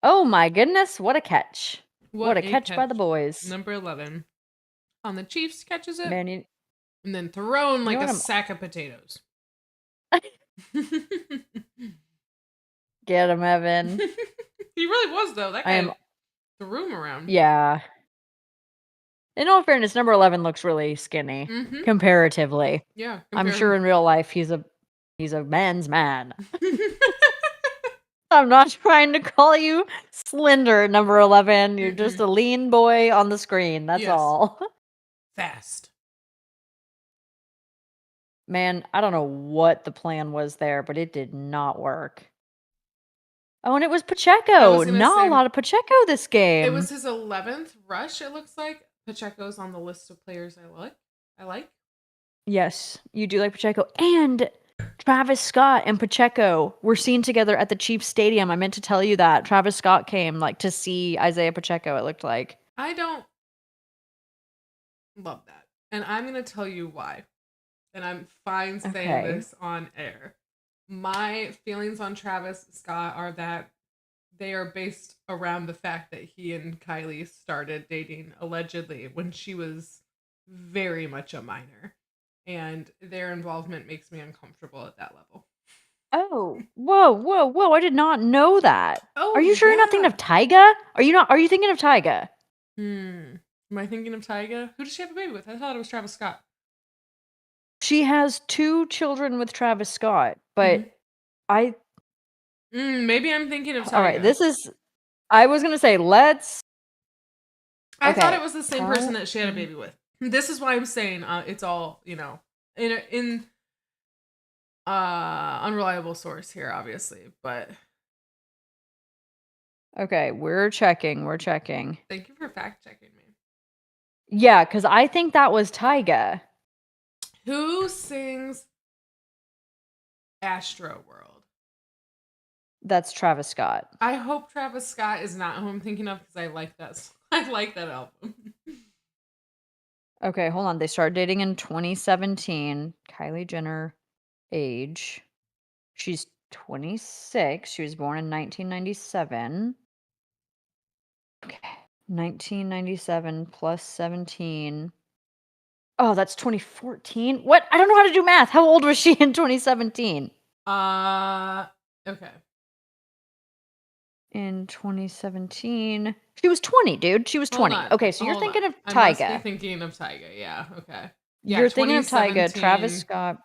Oh my goodness, what a catch. What a catch by the boys. Number 11. On the Chiefs, catches it. Man, and then thrown like a sack of potatoes. Get him, Evan. He really was, though. That guy threw him around. Yeah. In all fairness, number 11 looks really skinny, comparatively. Yeah. I'm sure in real life he's a man's man. I'm not trying to call you slender, number 11. You're just a lean boy on the screen. That's all. Fast. Man, I don't know what the plan was there, but it did not work. Oh, and it was Pacheco. Not a lot of Pacheco this game. It was his 11th rush, it looks like. Pacheco's on the list of players I like. Yes, you do like Pacheco. And Travis Scott and Pacheco were seen together at the Chiefs Stadium. I meant to tell you that. Travis Scott came to see Isaiah Pacheco, it looked like. I don't love that. And I'm going to tell you why. And I'm fine saying this on air. My feelings on Travis Scott are that they are based around the fact that he and Kylie started dating allegedly when she was very much a minor. And their involvement makes me uncomfortable at that level. Oh, whoa, whoa, whoa! I did not know that. Are Oh, you sure you're not thinking yeah. of Tyga? Are you not? Are you thinking of Tyga? Am I thinking of Tyga? Who does she have a baby with? I thought it was Travis Scott. She has 2 children with Travis Scott, but Mhm. I Maybe I'm thinking of alright, Tyga. this is I was gonna say, let's I thought it okay, was the same person Ty that she had a baby with. This is why I'm saying it's all, in unreliable source here, obviously. But okay, we're checking. thank you for fact checking me. Yeah, 'cause I think that was Tyga. Who sings Astro World? That's Travis Scott. I hope Travis Scott is not who I'm thinking of because I like that. I like that album. Okay, hold on, they started dating in 2017. Kylie Jenner, age. She's 26, she was born in 1997. Okay, 1997 plus 17. Oh, that's 2014? What? I don't know how to do math. How old was she in 2017? Okay. In 2017, she was 20, dude. She was Hold 20. on. Okay, so you're Hold on. thinking of I must be Tyga. thinking of Tyga. Yeah. Okay. Yeah. You're thinking of Tyga, Travis 2017. Scott.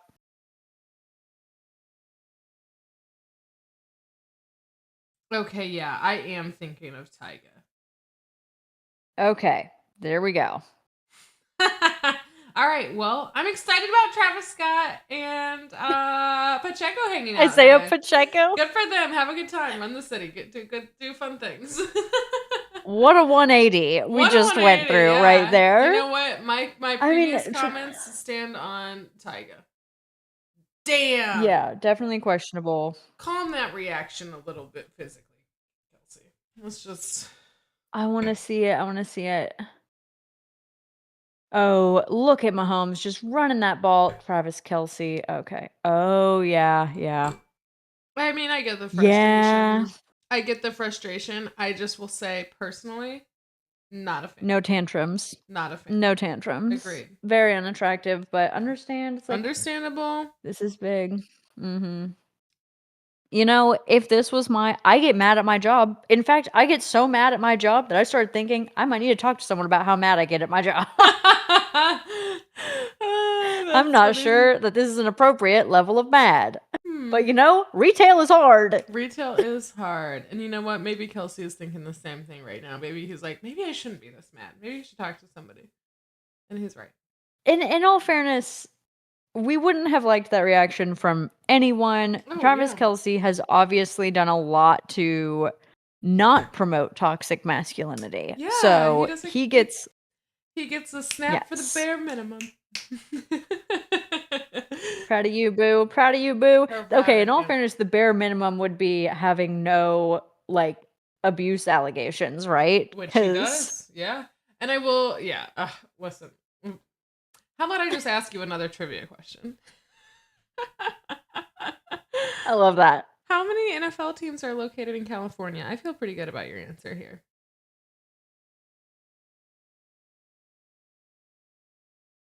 Okay. Yeah. I am thinking of Tyga. Okay, there we go. All right. Well, I'm excited about Travis Scott and Pacheco hanging out. Isaiah Pacheco? Good for them. Have a good time. Run the city. Do fun things. What a 180 we What a just went 180, through right yeah. You there. know what? My I mean, previous comments stand on Tyga. Damn. yeah, definitely questionable. Calm that reaction a little bit physically, Kelsey. Let's just. I wanna see it. I wanna see it. Oh, look at Mahomes just running that ball. Travis Kelce. Okay. Oh, yeah, yeah. I mean, I get the Yeah. frustration. I get the frustration. I just will say personally, not a fan. No tantrums. Not a fan. No tantrums. Agreed. Very unattractive, but understand it's like Understandable. this is big. Mhm. You know, if this was I get mad at my job. In fact, I get so mad at my job that I started thinking I might need to talk to someone about how mad I get at my job. I'm That's not funny. sure that this is an appropriate level of mad. But Hmm. you know, retail is hard. Retail is hard. And you know what? Maybe Kelsey is thinking the same thing right now. Maybe he's like, maybe I shouldn't be this mad. Maybe I should talk to somebody. And he's right. In all fairness, we wouldn't have liked that reaction from anyone. Oh, Travis yeah. Kelce has obviously done a lot to not promote toxic masculinity. Yeah, So he gets he gets a snap for the yes. bare minimum. Proud of you, boo. Proud of you, boo. So proud Okay, of in all you. fairness, the bare minimum would be having no like abuse allegations, right? Which he Because does, yeah. And I will, yeah. Listen, how about I just ask you another trivia question? I love that. How many NFL teams are located in California? I feel pretty good about your answer here.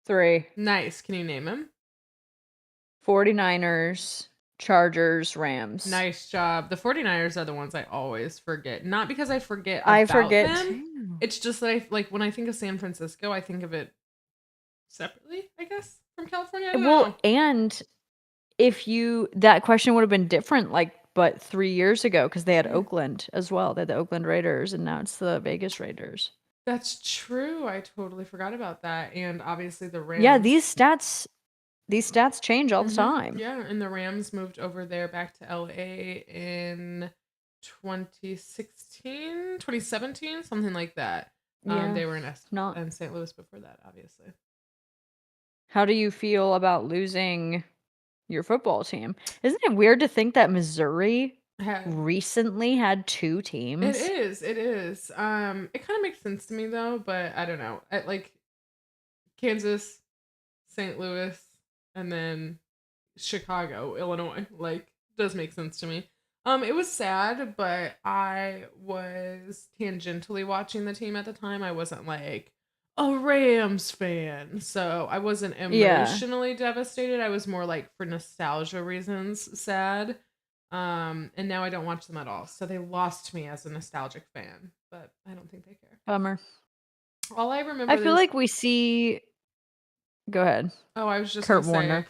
3. Nice. Can you name them? 49ers, Chargers, Rams. Nice job. The 49ers are the ones I always forget. Not because I forget I about forget them. too. It's just that like when I think of San Francisco, I think of it separately, I guess, from California. I don't know. And if you that question would have been different but 3 years ago because they had Oakland as well. They had the Oakland Raiders and now it's the Vegas Raiders. That's true. I totally forgot about that. And obviously the Rams. Yeah, these stats change all the time. Yeah, and the Rams moved over there back to LA in 2016, 2017, something like that. Yeah, They were in not St. Louis before that, obviously. How do you feel about losing your football team? Isn't it weird to think that Missouri recently had 2 teams? It is. It is. It kind of makes sense to me though, but I don't know. Like Kansas, St. Louis, and then Chicago, Illinois. Like does make sense to me. It was sad, but I was tangentially watching the team at the time. I wasn't like a Rams fan, so I wasn't Yeah. emotionally devastated. I was more like for nostalgia reasons sad. And now I don't watch them at all. So they lost me as a nostalgic fan, but I don't think they care. Bummer. All I I remember feel them. like we see Go ahead. Oh, I was just gonna Kurt Warner. say,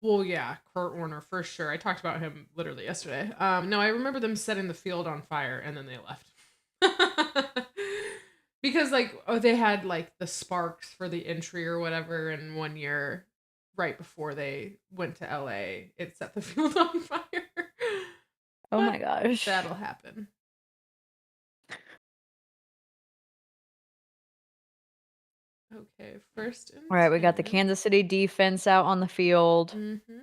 well, yeah, Kurt Warner for sure. I talked about him literally yesterday. No, I remember them setting the field on fire and then they left. Because like they had like the sparks for the entry or whatever, and one year right before they went to LA, it set the field on fire. Oh But my gosh. that'll happen. Okay, first and All right, we got the 10. Kansas City defense out on the field. Mm-hmm.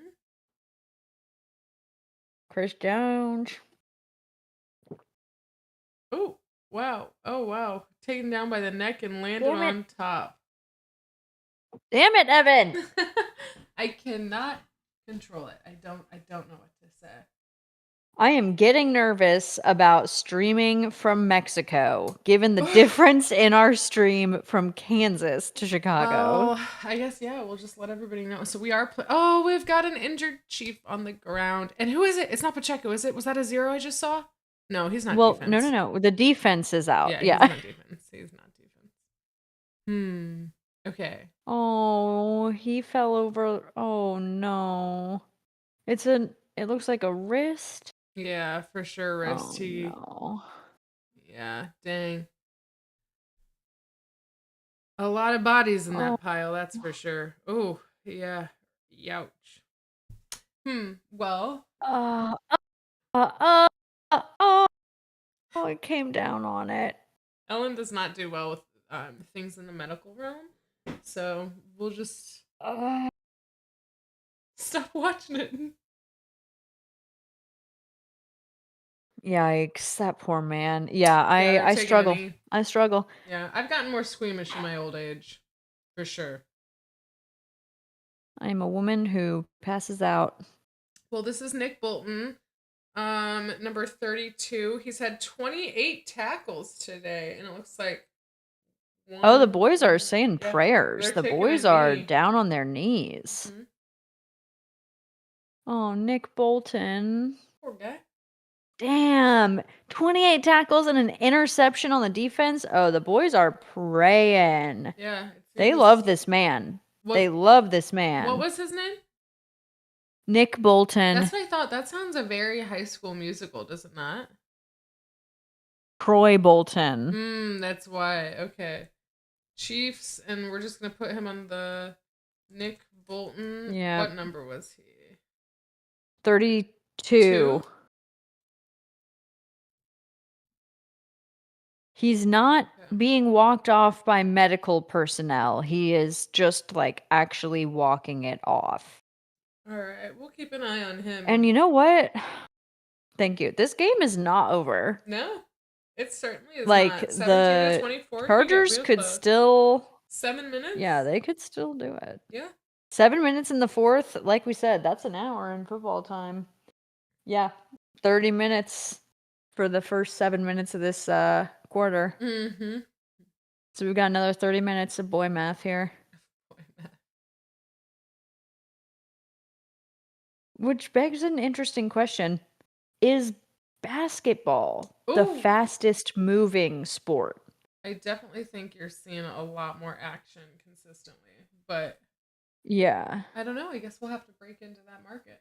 Chris Jones. Oh, wow. Oh, wow. Taken down by the neck and landed Damn it. on top. Damn it, Evan. I cannot control it. I don't know what to say. I am getting nervous about streaming from Mexico, given the difference in our stream from Kansas to Chicago. Oh, I guess, yeah, we'll just let everybody know. So we are oh, we've got an injured Chief on the ground. And who is it? It's not Pacheco, is it? Was that a 0 I just saw? No, he's not defense. No. The defense is out. Yeah, Yeah. he's not defense. He's not defense. Okay. Oh, he fell over. Oh no. It looks like a wrist. Yeah, for sure, wrist. Oh no. Yeah, dang. A lot of bodies in Oh. that pile, that's for sure. Oh, yeah. Youch. Well. It came down on it. Ellen does not do well with things in the medical realm, so we'll just stop watching it. Yikes, that poor man. Yeah, I struggle. I struggle. Yeah, I've gotten more squeamish in my old age, for sure. I am a woman who passes out. Well, this is Nick Bolton, number 32. He's had 28 tackles today, and it looks like Oh, the boys are saying prayers. The boys are knee. down on their knees. Mm-hmm. Oh, Nick Bolton. Poor guy. Damn. 28 tackles and an interception on the defense. Oh, the boys are praying. Yeah. They love this man. They love this man. What was his name? Nick Bolton. That's what I thought. That sounds a very High School Musical, does it not? Troy Bolton. That's why. Okay. Chiefs, and we're just going to put him on the Nick Bolton. Yeah. What number was he? 32. He's not being walked off by medical personnel. He is just like actually walking it off. All right, we'll keep an eye on him. And you know what? Thank you. This game is not over. No, it certainly is like not. The 24, Chargers could still 7 minutes. Yeah, they could still do it. Yeah. 7 minutes in the fourth. Like we said, that's an hour in football time. Yeah, 30 minutes for the first 7 minutes of this quarter. Mm-hmm. So we've got another 30 minutes of boy math here. Boy math. Which begs an interesting question. Is basketball the fastest moving sport? I definitely think you're seeing a lot more action consistently. But yeah. I don't know. I guess we'll have to break into that market.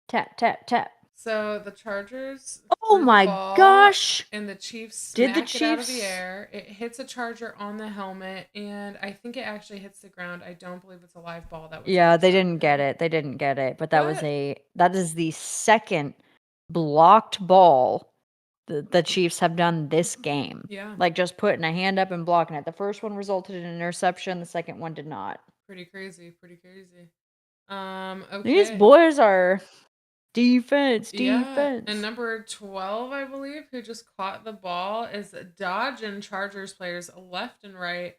Tap, tap, tap. So the Chargers. Oh my gosh! And the Chiefs smack it out of the air. It hits a Charger on the helmet, and I think it actually hits the ground. I don't believe it's a live ball. That was they didn't get it. They didn't get it. But that is the second blocked ball the Chiefs have done this game. Yeah. Like just putting a hand up and blocking it. The first one resulted in an interception. The second one did not. Pretty crazy. Okay. These boys are defense. And number 12, I believe, who just caught the ball, is dodging Chargers players left and right,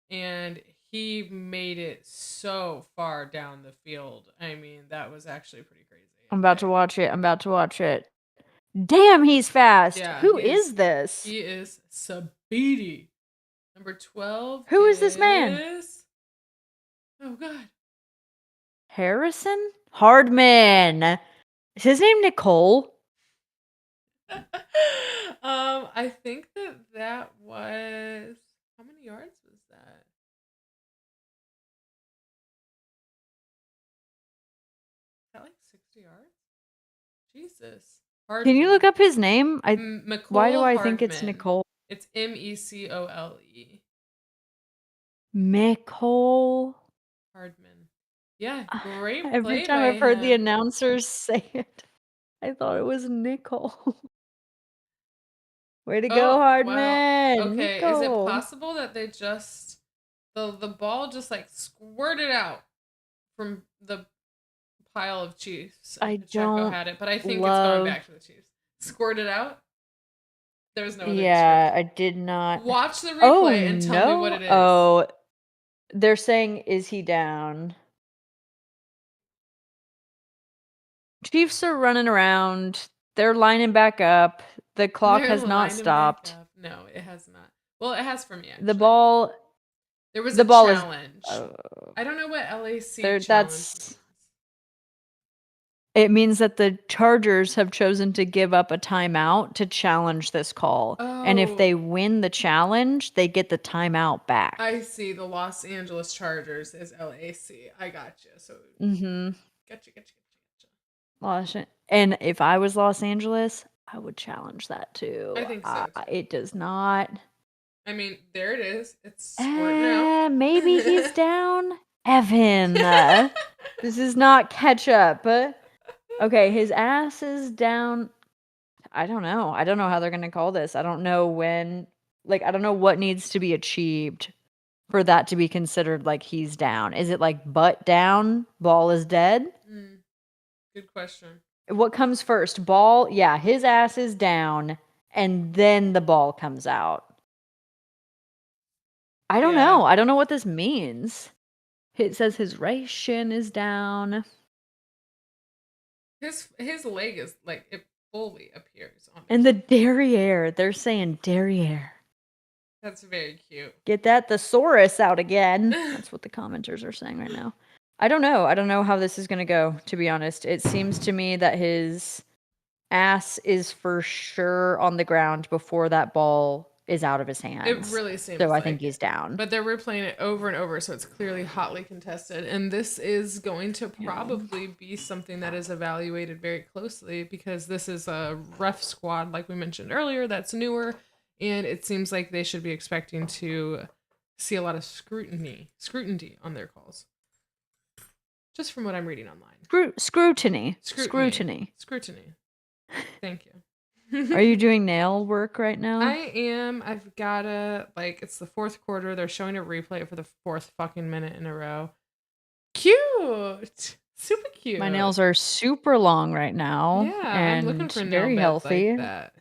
and he made it so far down the field. I mean, that was actually pretty crazy. I'm about to watch it. I'm about to watch it. Damn, he's fast. Yeah, Who is this? He is Sabiti. Number 12 Who is this man? Oh, God. Harrison? Hardman. Is his name Nicole? I think that was... How many yards was that? That like 60 yards? Jesus. Hardman. Can you look up his name? Why do I think it's Hardman. Nicole? It's Mecole. Nicole Hardman. Yeah, great play. Every time I've heard the announcers say it, I thought it was Nicole. Way to go, Hardman! Wow. Okay, Nicole. is it possible that they just the ball just like squirted out from the pile of Chiefs? I Pacheco don't had it, but I think it's going back to the Chiefs. Squirted out. There's no other I did not watch the replay and tell me what it is. Oh, they're saying, is he down? Chiefs are running around. They're lining back up. The clock has not stopped. No, it has not. Well, it has for me, actually. The ball... There was a challenge. I don't know what LAC challenge means. It means that the Chargers have chosen to give up a timeout to challenge this call. And if they win the challenge, they get the timeout back. I see. The Los Angeles Chargers is LAC. I got you. So, Gotcha. And if I was Los Angeles, I would challenge that too. I think so too. It does not. I mean, there it is. It's squirting out. Maybe he's down. Evan. This is not ketchup. Okay, his ass is down. I don't know. I don't know how they're going to call this. I don't know when. Like, I don't know what needs to be achieved for that to be considered like he's down. Is it like butt down, ball is dead? Good question. What comes first? Ball? Yeah, his ass is down, and then the ball comes out. I don't know. I don't know what this means. It says his right shin is down. His leg is like, it fully appears on. And the derriere. They're saying derriere. That's very cute. Get that thesaurus out again. That's what the commenters are saying right now. I don't know. I don't know how this is going to go, to be honest. It seems to me that his ass is for sure on the ground before that ball is out of his hands. It really seems so. I think he's down. But they're replaying it over and over, so it's clearly hotly contested. And this is going to probably be something that is evaluated very closely because this is a ref squad, like we mentioned earlier, that's newer. And it seems like they should be expecting to see a lot of scrutiny on their calls. Just from what I'm reading online. Scrutiny. Thank you. Are you doing nail work right now? I am. I've gotta, it's the fourth quarter. They're showing a replay for the fourth fucking minute in a row. Cute. Super cute. My nails are super long right now. Yeah, and I'm looking for very healthy. like that.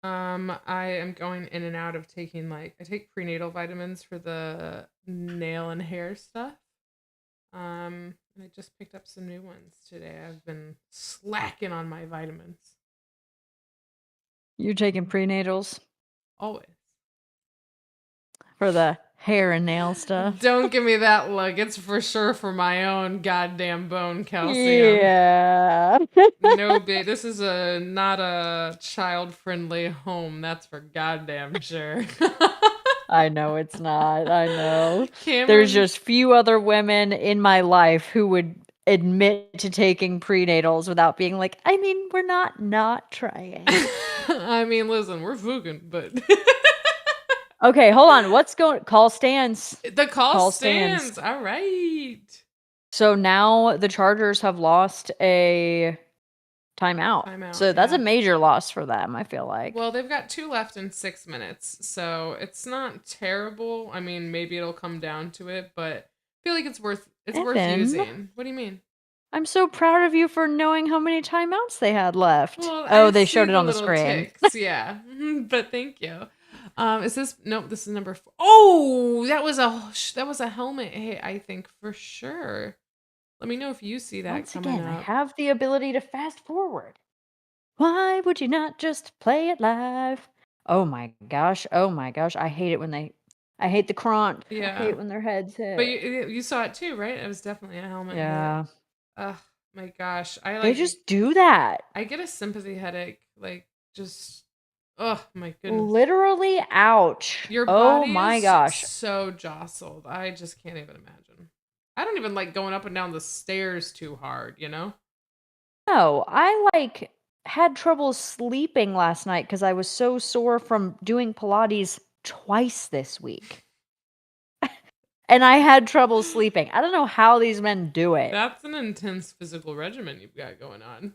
I am going in and out of taking I take prenatal vitamins for the nail and hair stuff. I just picked up some new ones today. I've been slacking on my vitamins. You're taking prenatals? Always. For the hair and nail stuff? Don't give me that look. It's for sure for my own goddamn bone calcium. Yeah. No, babe. This is not a child-friendly home. That's for goddamn sure. I know it's not. I know. There's just few other women in my life who would admit to taking prenatals without being like, I mean, we're not trying. I mean, listen, we're fucking, but... Okay, hold on. What's going... Call stands. The call stands. All right. So now the Chargers have lost a... timeout. So that's a major loss for them, I feel like. Well, they've got 2 left in 6 minutes, so it's not terrible. I mean, maybe it'll come down to it, but I feel like it's worth using. What do you mean? I'm so proud of you for knowing how many timeouts they had left. Well, they showed it on the screen. Ticks, yeah, but thank you. Is this... Nope, this is number 4. Oh, that was a helmet hit, I think, for sure. Let me know if you see that Once coming again, I up. have the ability to fast forward. Why would you not just play it live? Oh my gosh. Oh my gosh. I hate the crunch. I Yeah. hate when their heads But hit. you saw it too, right? It was definitely a helmet hit. Yeah. Ugh, my gosh. They just do that. I get a sympathy headache. Like, just, oh my goodness. Literally, ouch. Your Oh body my is gosh. so jostled. I just can't even imagine. I don't even like going up and down the stairs too hard, you know? No, I had trouble sleeping last night because I was so sore from doing Pilates twice this week. And I had trouble sleeping. I don't know how these men do it. That's an intense physical regimen you've got going on.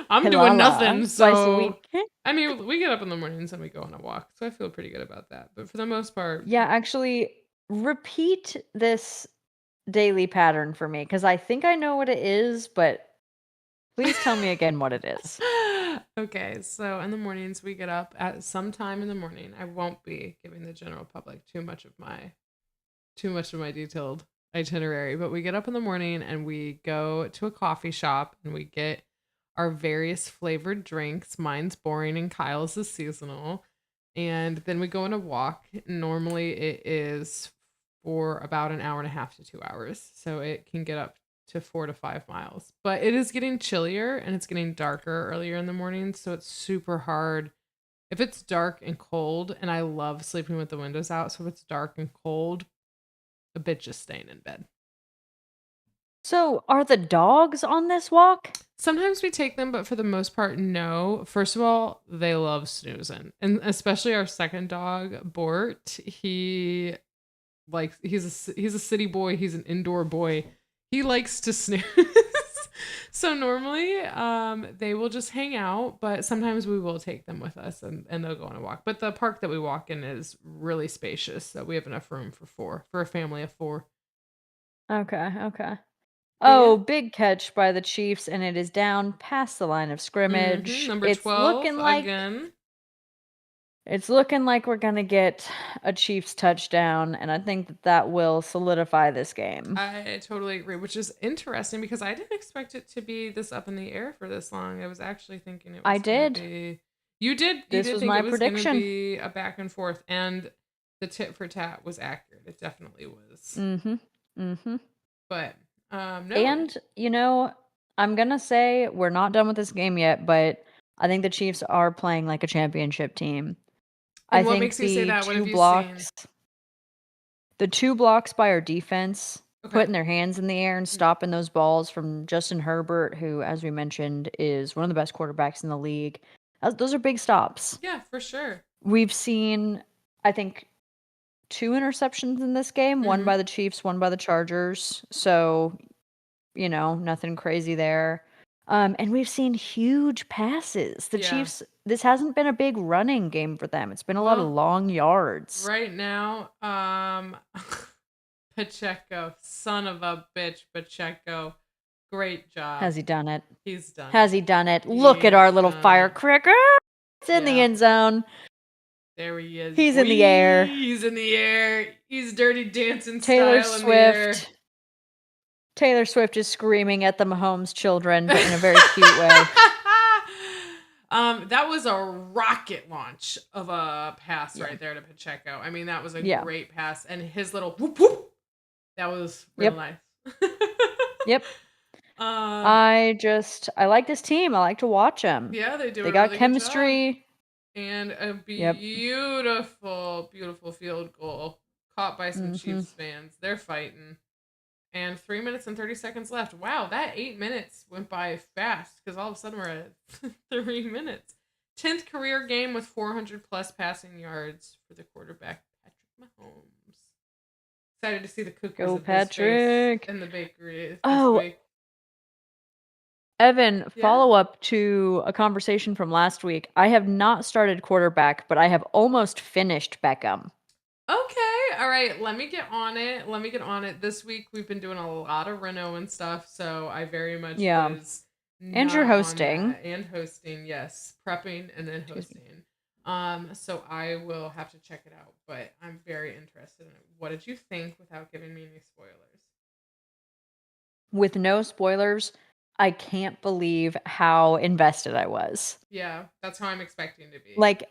I'm Hey, la doing la, nothing, twice a so week. I mean, we get up in the mornings and we go on a walk, so I feel pretty good about that. But for the most part, Yeah, actually, repeat this daily pattern for me because I think I know what it is, but please tell me again what it is. Okay, so in the mornings we get up at some time in the morning. I won't be giving the general public too much of my detailed itinerary, but we get up in the morning and we go to a coffee shop and we get our various flavored drinks. Mine's boring and Kyle's is seasonal. And then we go on a walk. Normally it is for about an hour and a half to 2 hours. So it can get up to 4 to 5 miles. But it is getting chillier and it's getting darker earlier in the morning. So it's super hard. If it's dark and cold, and I love sleeping with the windows out. So if it's dark and cold, a bitch just staying in bed. So, are the dogs on this walk? Sometimes we take them, but for the most part, no. First of all, they love snoozing. And especially our second dog, Bort. He's a city boy, he's an indoor boy. He likes to snooze. So normally, they will just hang out, but sometimes we will take them with us and they'll go on a walk. But the park that we walk in is really spacious, so we have enough room for a family of 4. Okay, okay. But yeah. Oh, big catch by the Chiefs, and it is down past the line of scrimmage. Number 12 again. It's looking like we're gonna get a Chiefs touchdown, and I think that will solidify this game. I totally agree, which is interesting because I didn't expect it to be this up in the air for this long. I was actually thinking it I was going to did. be. You This did was think my it was going to prediction. be a back and forth, and the tit for tat was accurate. It definitely was. Mhm. Mhm. But no. And, I'm gonna say we're not done with this game yet, but I think the Chiefs are playing like a championship team. I And what think makes you say that? What have you seen? the 2 blocks by our defense, Okay. putting their hands in the air and stopping those balls from Justin Herbert, who, as we mentioned, is one of the best quarterbacks in the league. Those are big stops. Yeah, for sure. We've seen, I think, 2 interceptions in this game, one Mm-hmm. by the Chiefs, one by the Chargers. So, nothing crazy there. And we've seen huge passes. The Yeah. Chiefs, this hasn't been a big running game for them. It's been a lot of Well, long yards. right now, Pacheco, son of a bitch, Pacheco. Great job. Has he done it? He's done Has it. he done it? Look at our little firecracker. It's in the end zone. There he is. He's in the air. He's in the air. He's dirty dancing Taylor style in the air. Swift. Taylor Swift is screaming at the Mahomes children, but in a very cute way. That was a rocket launch of a pass right there to Pacheco. I mean, that was a great pass, and his little whoop whoop. That was real nice. Yep. I like this team. I like to watch them. Yeah, they do. They got chemistry. And a beautiful, beautiful field goal caught by some Chiefs fans. They're fighting. And 3 minutes and 30 seconds left. Wow, that 8 minutes went by fast because all of a sudden we're at 3 minutes. 10th career game with 400 plus passing yards for the quarterback, Patrick Mahomes. Excited to see the cookers of Patrick in the bakery this week. Evan, follow up to a conversation from last week. I have not started quarterback, but I have almost finished Beckham. Okay, all right. Let me get on it. This week we've been doing a lot of Reno and stuff, so I very much was. And you're hosting. And hosting, yes, prepping and then hosting. So I will have to check it out, but I'm very interested in it. What did you think without giving me any spoilers? With no spoilers, I can't believe how invested I was. Yeah, that's how I'm expecting to be. Like,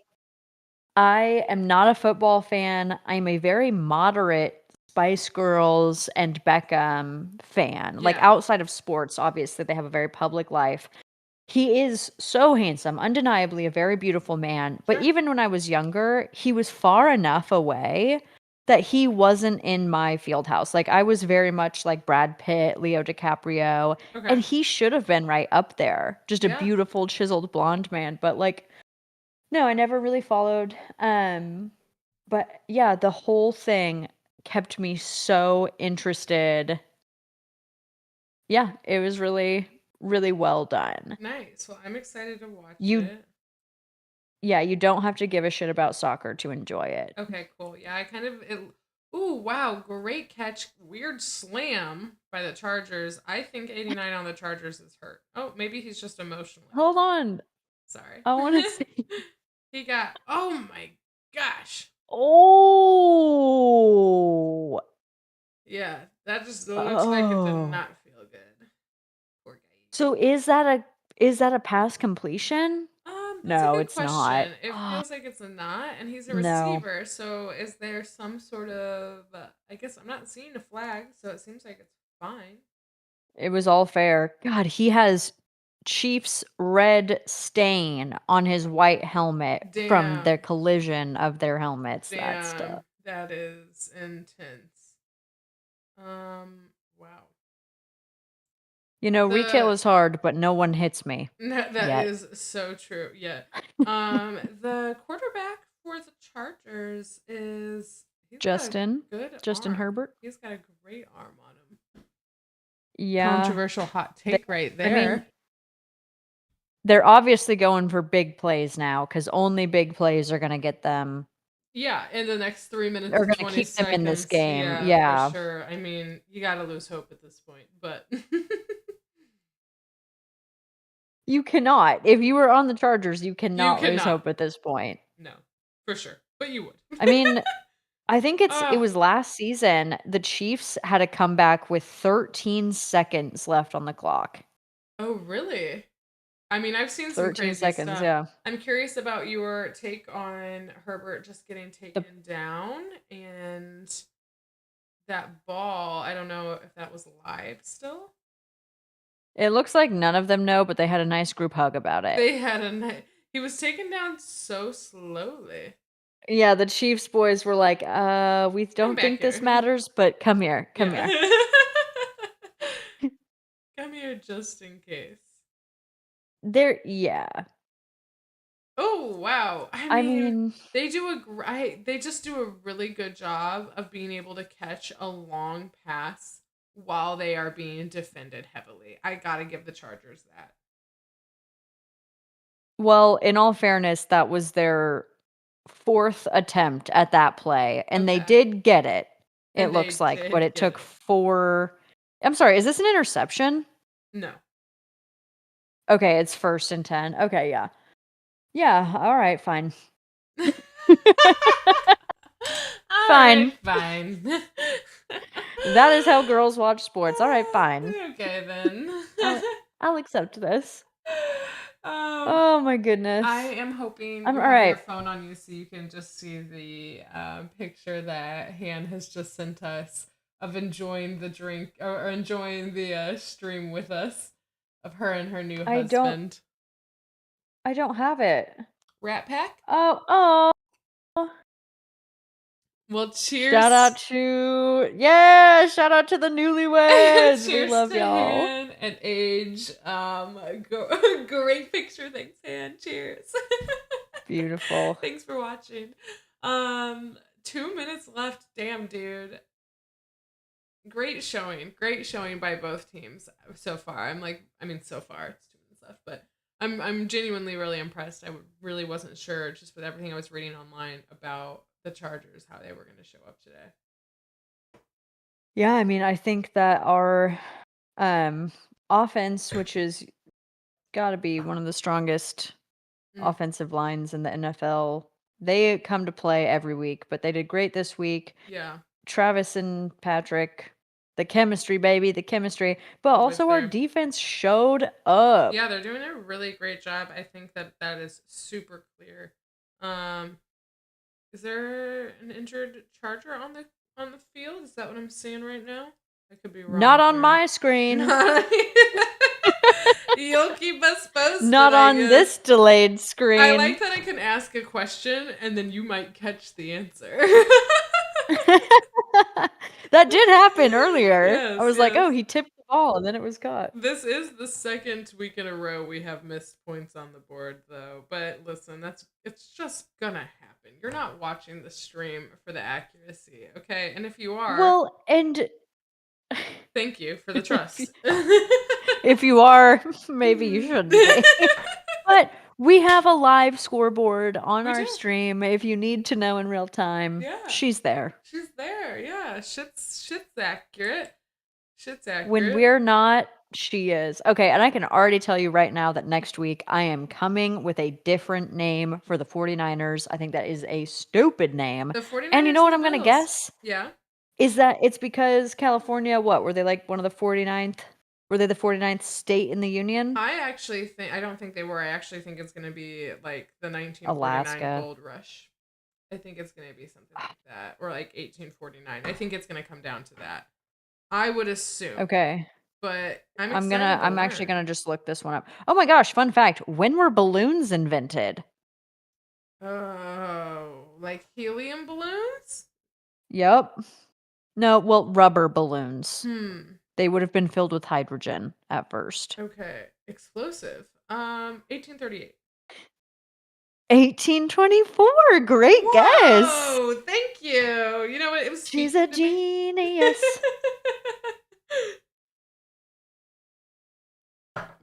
I am not a football fan. I'm a very moderate Spice Girls and Beckham fan. Like, Yeah, outside of sports, obviously, they have a very public life. He is so handsome, undeniably a very beautiful man, but sure. even when I was younger, he was far enough away that he wasn't in my field house. Like, I was very much like Brad Pitt, Leo DiCaprio, Okay. and he should have been right up there. Just a Yeah. beautiful, chiseled blonde man, but, like, no, I never really followed. But yeah, the whole thing kept me so interested. Yeah, it was really, really well done. Nice. Well, I'm excited to watch You it. Yeah, you don't have to give a shit about soccer to enjoy it. Okay, cool. Yeah, I kind of ooh, wow, great catch. Weird slam by the Chargers. I think 89 on the Chargers is hurt. Oh, maybe he's just emotionally Hold hurt. on. Sorry. I wanna see. He got, oh my gosh. Oh! Yeah, that just looks like it did Oh. not feel good. Poor guy. So is that a pass completion? That's a No, good it's not. question. It feels like it's a not, and he's a No. receiver. So is there some sort of? I guess I'm not seeing a flag, so it seems like it's fine. It was all fair. God, he has Chiefs red stain on his white helmet from the Damn, collision of their helmets. That stuff. damn, that is intense. Wow. You know, retail The is hard, but no one hits me that yet. is so true. Yeah. The quarterback for the Chargers is he's got a Justin, good Justin arm. Herbert. He's got a great arm on him. Yeah, Controversial hot they take right I mean, there. they're obviously going for big plays now because only big plays are gonna get them Yeah, in the next 3 minutes are and gonna 20 keep them in this seconds. game. Yeah, for Yeah. sure. I mean, you got to lose hope at this point, but You cannot. If you were on the Chargers, you you cannot lose cannot. hope at this point. No, for sure. But you would. I mean, I think it uh, was last season, the Chiefs had a comeback with 13 seconds left on the clock. oh, really? I mean, I've seen some 13 crazy seconds, stuff. yeah. I'm curious about your take on Herbert just getting The taken down and that ball. I don't know if that was live still. It looks like none of them know, but they had a nice group hug about it. They had a night. He was taken down so slowly. Yeah, the Chiefs boys were like, we Come don't back think this here. matters, but come here, come Yeah. here." Come here just in case. Yeah. Oh, wow. I I mean, mean, they just do a really good job of being able to catch a long pass while they are being defended heavily. I got to give the Chargers that. well, in all fairness, that was their 4th attempt at that play, and they Okay. did get it, it And looks they like, but did it get took it. 4 I'm sorry, is this an interception? No. Okay, it's 1st and 10. Okay, yeah. Yeah, alright, fine. All right, Fine. fine. That is how girls watch sports. Alright, fine. Okay then. I'll I'll accept this. um, Oh my I goodness. am hoping I'm you have your alright. phone on you so you can just see the picture that Han has just sent us of enjoying the drink or enjoying the stream with us of her and her new I don't husband. I don't have it. Rat Pack? Oh, oh. Well, Shout cheers. out to yeah, shout out to the newlyweds. We Cheers love to y'all. Han and Age. Great picture. Thanks, Han. Cheers. Beautiful. Thanks for watching. 2 minutes left. Damn, dude. Great showing by both teams so far. So far it's 2 minutes left, but I'm genuinely really impressed. Really wasn't sure just with everything I was reading online about the Chargers how they were going to show up today. Yeah, I mean, I think that our offense, which is gotta be one of the strongest offensive lines in the NFL. They come to play every week, but they did great this week. Yeah. Travis and Patrick, the chemistry, baby, the chemistry. But Always also our there. defense showed up. Yeah, they're doing a really great job. I think that is super clear. Is there an injured Charger on the field? Is that what I'm seeing right now? I could be wrong. Not on here. my screen. You'll keep us posted. Not on this delayed screen. I like that I can ask a question and then you might catch the answer. That did happen earlier. Yes, I was like, oh, he tipped the ball, and then it was caught. This is the second week in a row we have missed points on the board, though. But listen, it's just gonna happen. You're not watching the stream for the accuracy, okay? And if you are, well, and thank you for the trust. If you are, maybe you shouldn't be. But we have a live scoreboard on our stream. If you need to know in real time, she's there. She's there, yeah. Shit's accurate. Shit's accurate. When we're not, she is. Okay, and I can already tell you right now that next week I am coming with a different name for the 49ers. I think that is a stupid name. The 49ers and you know what I'm going to guess? Yeah. Is that it's because California, what? Were they like one of the 49th? Were they the 49th state in the union? I don't think they were. I actually think it's going to be like the 1949 Alaska. Gold Rush. I think it's going to be something like that. Or like 1849. I think it's going to come down to that. I would assume. Okay. But I'm actually gonna just look this one up. Oh my gosh, fun fact. When were balloons invented? Oh, like helium balloons? Yep. No, well, rubber balloons. Hmm. They would have been filled with hydrogen at first. Okay. Explosive. 1838. 1824. Great guess. Oh, thank you. You know what? It was She's a genius.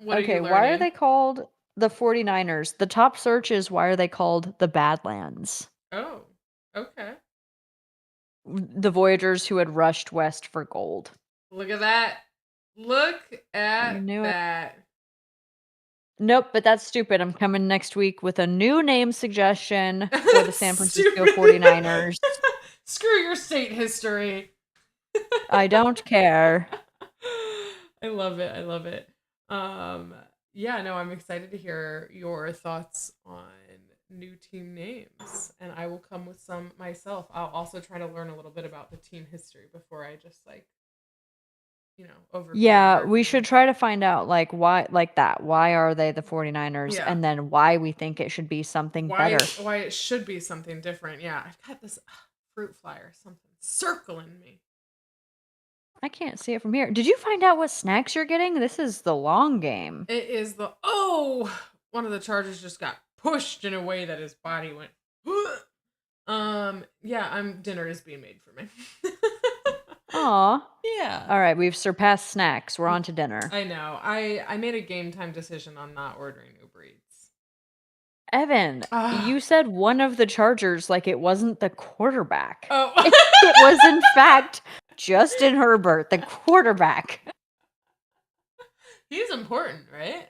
Okay, why are they called the 49ers? The top search is why are they called the Badlands? Oh, okay. The Voyagers who had rushed west for gold. Look at that. Look at that. Nope, but that's stupid. I'm coming next week with a new name suggestion for the San Francisco 49ers. Screw your state history. I don't care. I love it. I love it. Yeah, no, I'm excited to hear your thoughts on new team names, and I will come with some myself. I'll also try to learn a little bit about the team history before I just over. Yeah, we should try to find out why why are they the 49ers and then why we think it should be something better. Why it should be something different. Yeah, I've got this fruit flyer, something circling me. I can't see it from here. Did you find out what snacks you're getting? This is the long game. It is one of the Chargers just got pushed in a way that his body went. Dinner is being made for me. Aw. Yeah. All right, we've surpassed snacks. We're on to dinner. I know. I made a game time decision on not ordering Uber Eats. Evan, you said one of the Chargers like it wasn't the quarterback. Oh. It was in fact Justin Herbert, the quarterback. He's important, right?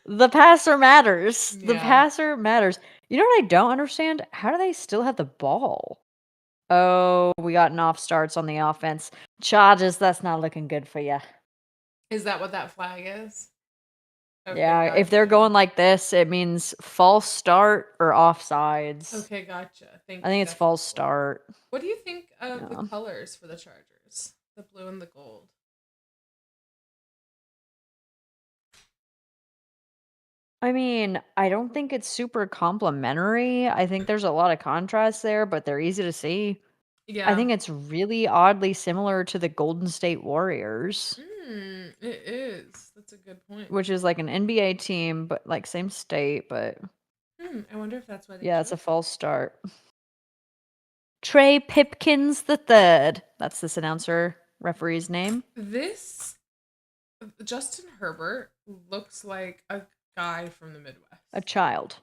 The passer matters. Yeah. The passer matters. You know what I don't understand? How do they still have the ball? Oh, we got an off starts on the offense. Chargers, that's not looking good for you. Is that what that flag is? Okay, yeah, gotcha. If they're going like this, it means false start or offsides. Okay, gotcha. I think it's false start. What do you think of the colors for the Chargers? The blue and the gold. I mean, I don't think it's super complimentary. I think there's a lot of contrast there, but they're easy to see. Yeah. I think it's really oddly similar to the Golden State Warriors. It is. That's a good point. Which is like an NBA team, but like same state, but... I wonder if that's why they Yeah, it's a false start. Trey Pipkins III. That's this announcer referee's name. Justin Herbert looks like a guy from the Midwest. A child.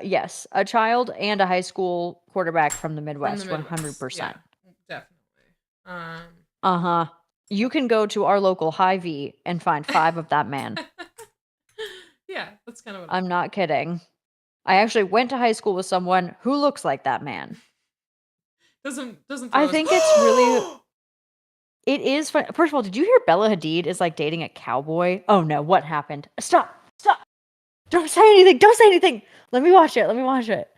Yes, a child and a high school quarterback from the Midwest, 100%. Yeah, definitely. Uh-huh. You can go to our local Hy-Vee and find 5 of that man. Yeah, that's kind of what I'm not kidding. I actually went to high school with someone who looks like that man. Doesn't I throw us. think it's really it is fun. First of all, did you hear Bella Hadid is, like, dating a cowboy? Oh, no, what happened? Stop! Stop! Don't say anything! Don't say anything! Let me watch it, let me watch it.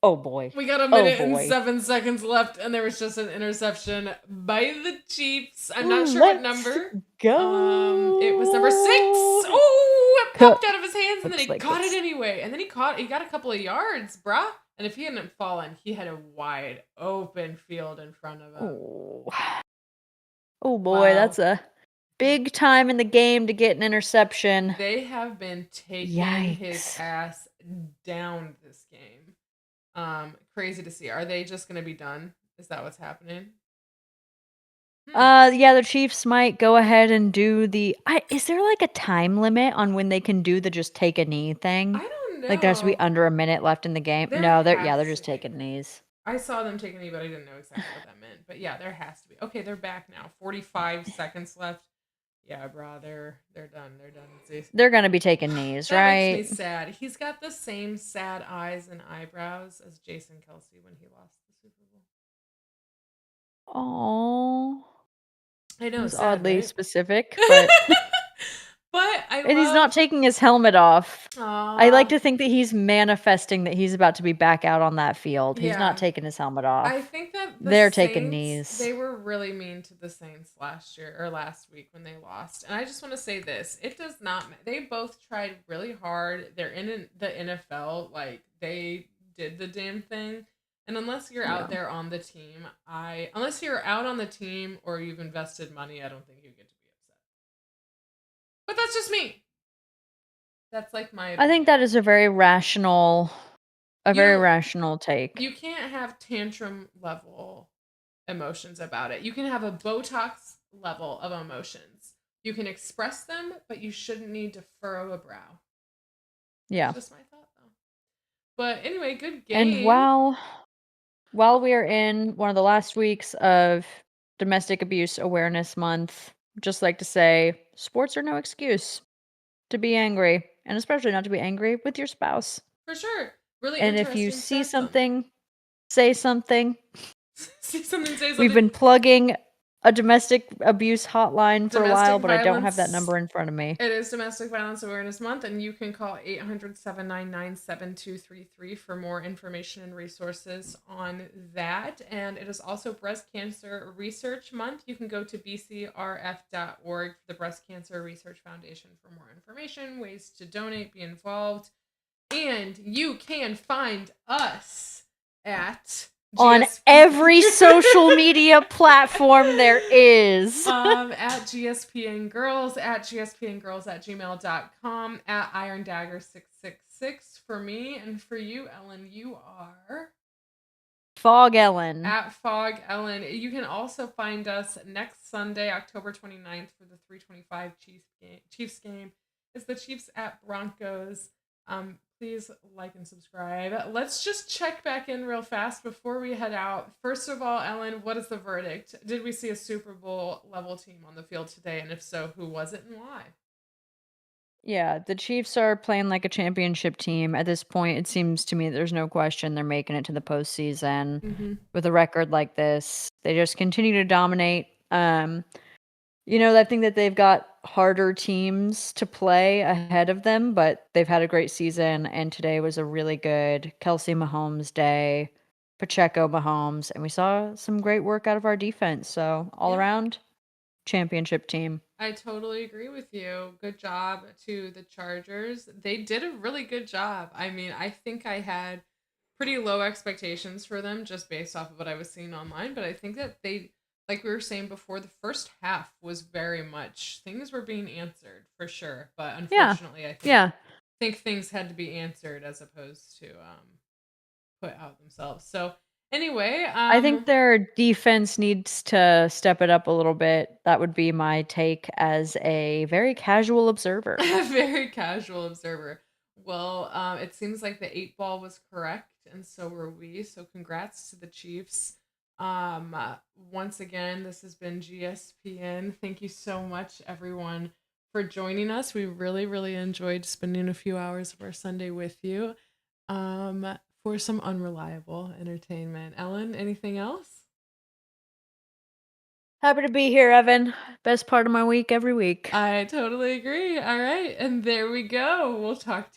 Oh, boy. We got a Oh, minute and boy. 7 seconds left, and there was just an interception by the Chiefs. I'm not sure what Let's number. go! It was number 6. Oh, it popped out of his hands, and then Looks he like caught it it's anyway. And then he got a couple of yards, bruh. And if he hadn't fallen, he had a wide open field in front of him. Oh. Oh, boy, Wow. that's a big time in the game to get an interception. They have been taking his Yikes. ass down this game. Crazy to see. Are they just gonna be done? Is that what's happening? Yeah, the Chiefs might go ahead and do is there, like, a time limit on when they can do the just take a knee thing? I don't Like, there's to be know. under a minute left in the game? There No, they're has to just be. taking knees. I saw them take a knee, but I didn't know exactly what that meant. But yeah, there has to be. Okay, they're back now. 45 seconds left. Yeah, bro, they're done. They're done. They're gonna be taking knees, That makes me right? sad. He's got the same sad eyes and eyebrows as Jason Kelsey when he lost the Super Bowl. Oh, I it know, was sad, oddly right? specific, but But I and he's not love. taking his helmet off. I like Aw, to think that he's manifesting that he's about to be back out on that field. He's not yeah. taking his helmet I off. think that the They're taking Saints, knees. they were really mean to the Saints last year or last week when they lost. And I just want to say this, it does not they both tried really hard. They're in the NFL, like they did the damn thing. And unless you're Yeah. out there on the team, I unless you're out on the team or you've invested money, I don't think you get to be upset. But that's just me. That's like my I think opinion. that is a very You rational take. you can't have tantrum level emotions about it. You can have a Botox level of emotions. You can express them, but you shouldn't need to furrow a brow. Yeah. Just my thought, though. But anyway, good And game. while we are in one of the last weeks of Domestic Abuse Awareness Month, just like to say, sports are no excuse to be angry, and especially not to be angry with your spouse. For sure. Really And if you interesting see stats on that. something, say something. See something, say We've something. been plugging a domestic abuse hotline for a while, Domestic but I don't have that violence. number in front of me. It is Domestic Violence Awareness Month, and you can call 800-799-7233 for more information and resources on that. And it is also Breast Cancer Research Month. You can go to bcrf.org for the Breast Cancer Research Foundation for more information, ways to donate, be involved. And you can find us at On GSP every social media platform there is. at GSPN Girls, at GSPN Girls at gmail.com, at Iron Dagger 666 for me, and for you, Ellen, you are Fog Ellen. at Fog Ellen. You can also find us next Sunday, October 29th, for the 325 Chiefs game. It's the Chiefs at Broncos. Please like and subscribe. Let's just check back in real fast before we head out. First of all, Ellen, what is the verdict? Did we see a Super Bowl level team on the field today? And if so, who was it and why? Yeah, the Chiefs are playing like a championship team. At this point, it seems to me there's no question they're making it to the postseason Mm-hmm. with a record like this. They just continue to dominate. I think that they've got harder teams to play ahead of them, but they've had a great season, and today was a really good Kelsey Mahomes day, Pacheco Mahomes, and we saw some great work out of our defense. So all Yeah. around, championship team. I totally agree with you. Good job to the Chargers. They did a really good job. I mean, I think I had pretty low expectations for them just based off of what I was seeing online, but I think that they, like we were saying before, the first half was very much things were being answered for sure, but Yeah, unfortunately, I think yeah. think things had to be answered as opposed to put out themselves. So anyway, I think their defense needs to step it up a little bit. That would be my take as a very casual observer. a very casual observer. Well, it seems like the 8 ball was correct, and so were we. So congrats to the Chiefs. Um, Once again, this has been GSPN. Thank you so much, everyone, for joining us. We really, really enjoyed spending a few hours of our Sunday with you for some unreliable entertainment. Ellen, anything else? Happy to be here, Evan. Best part of my week every week. I totally agree. All right. And there we go. We'll talk to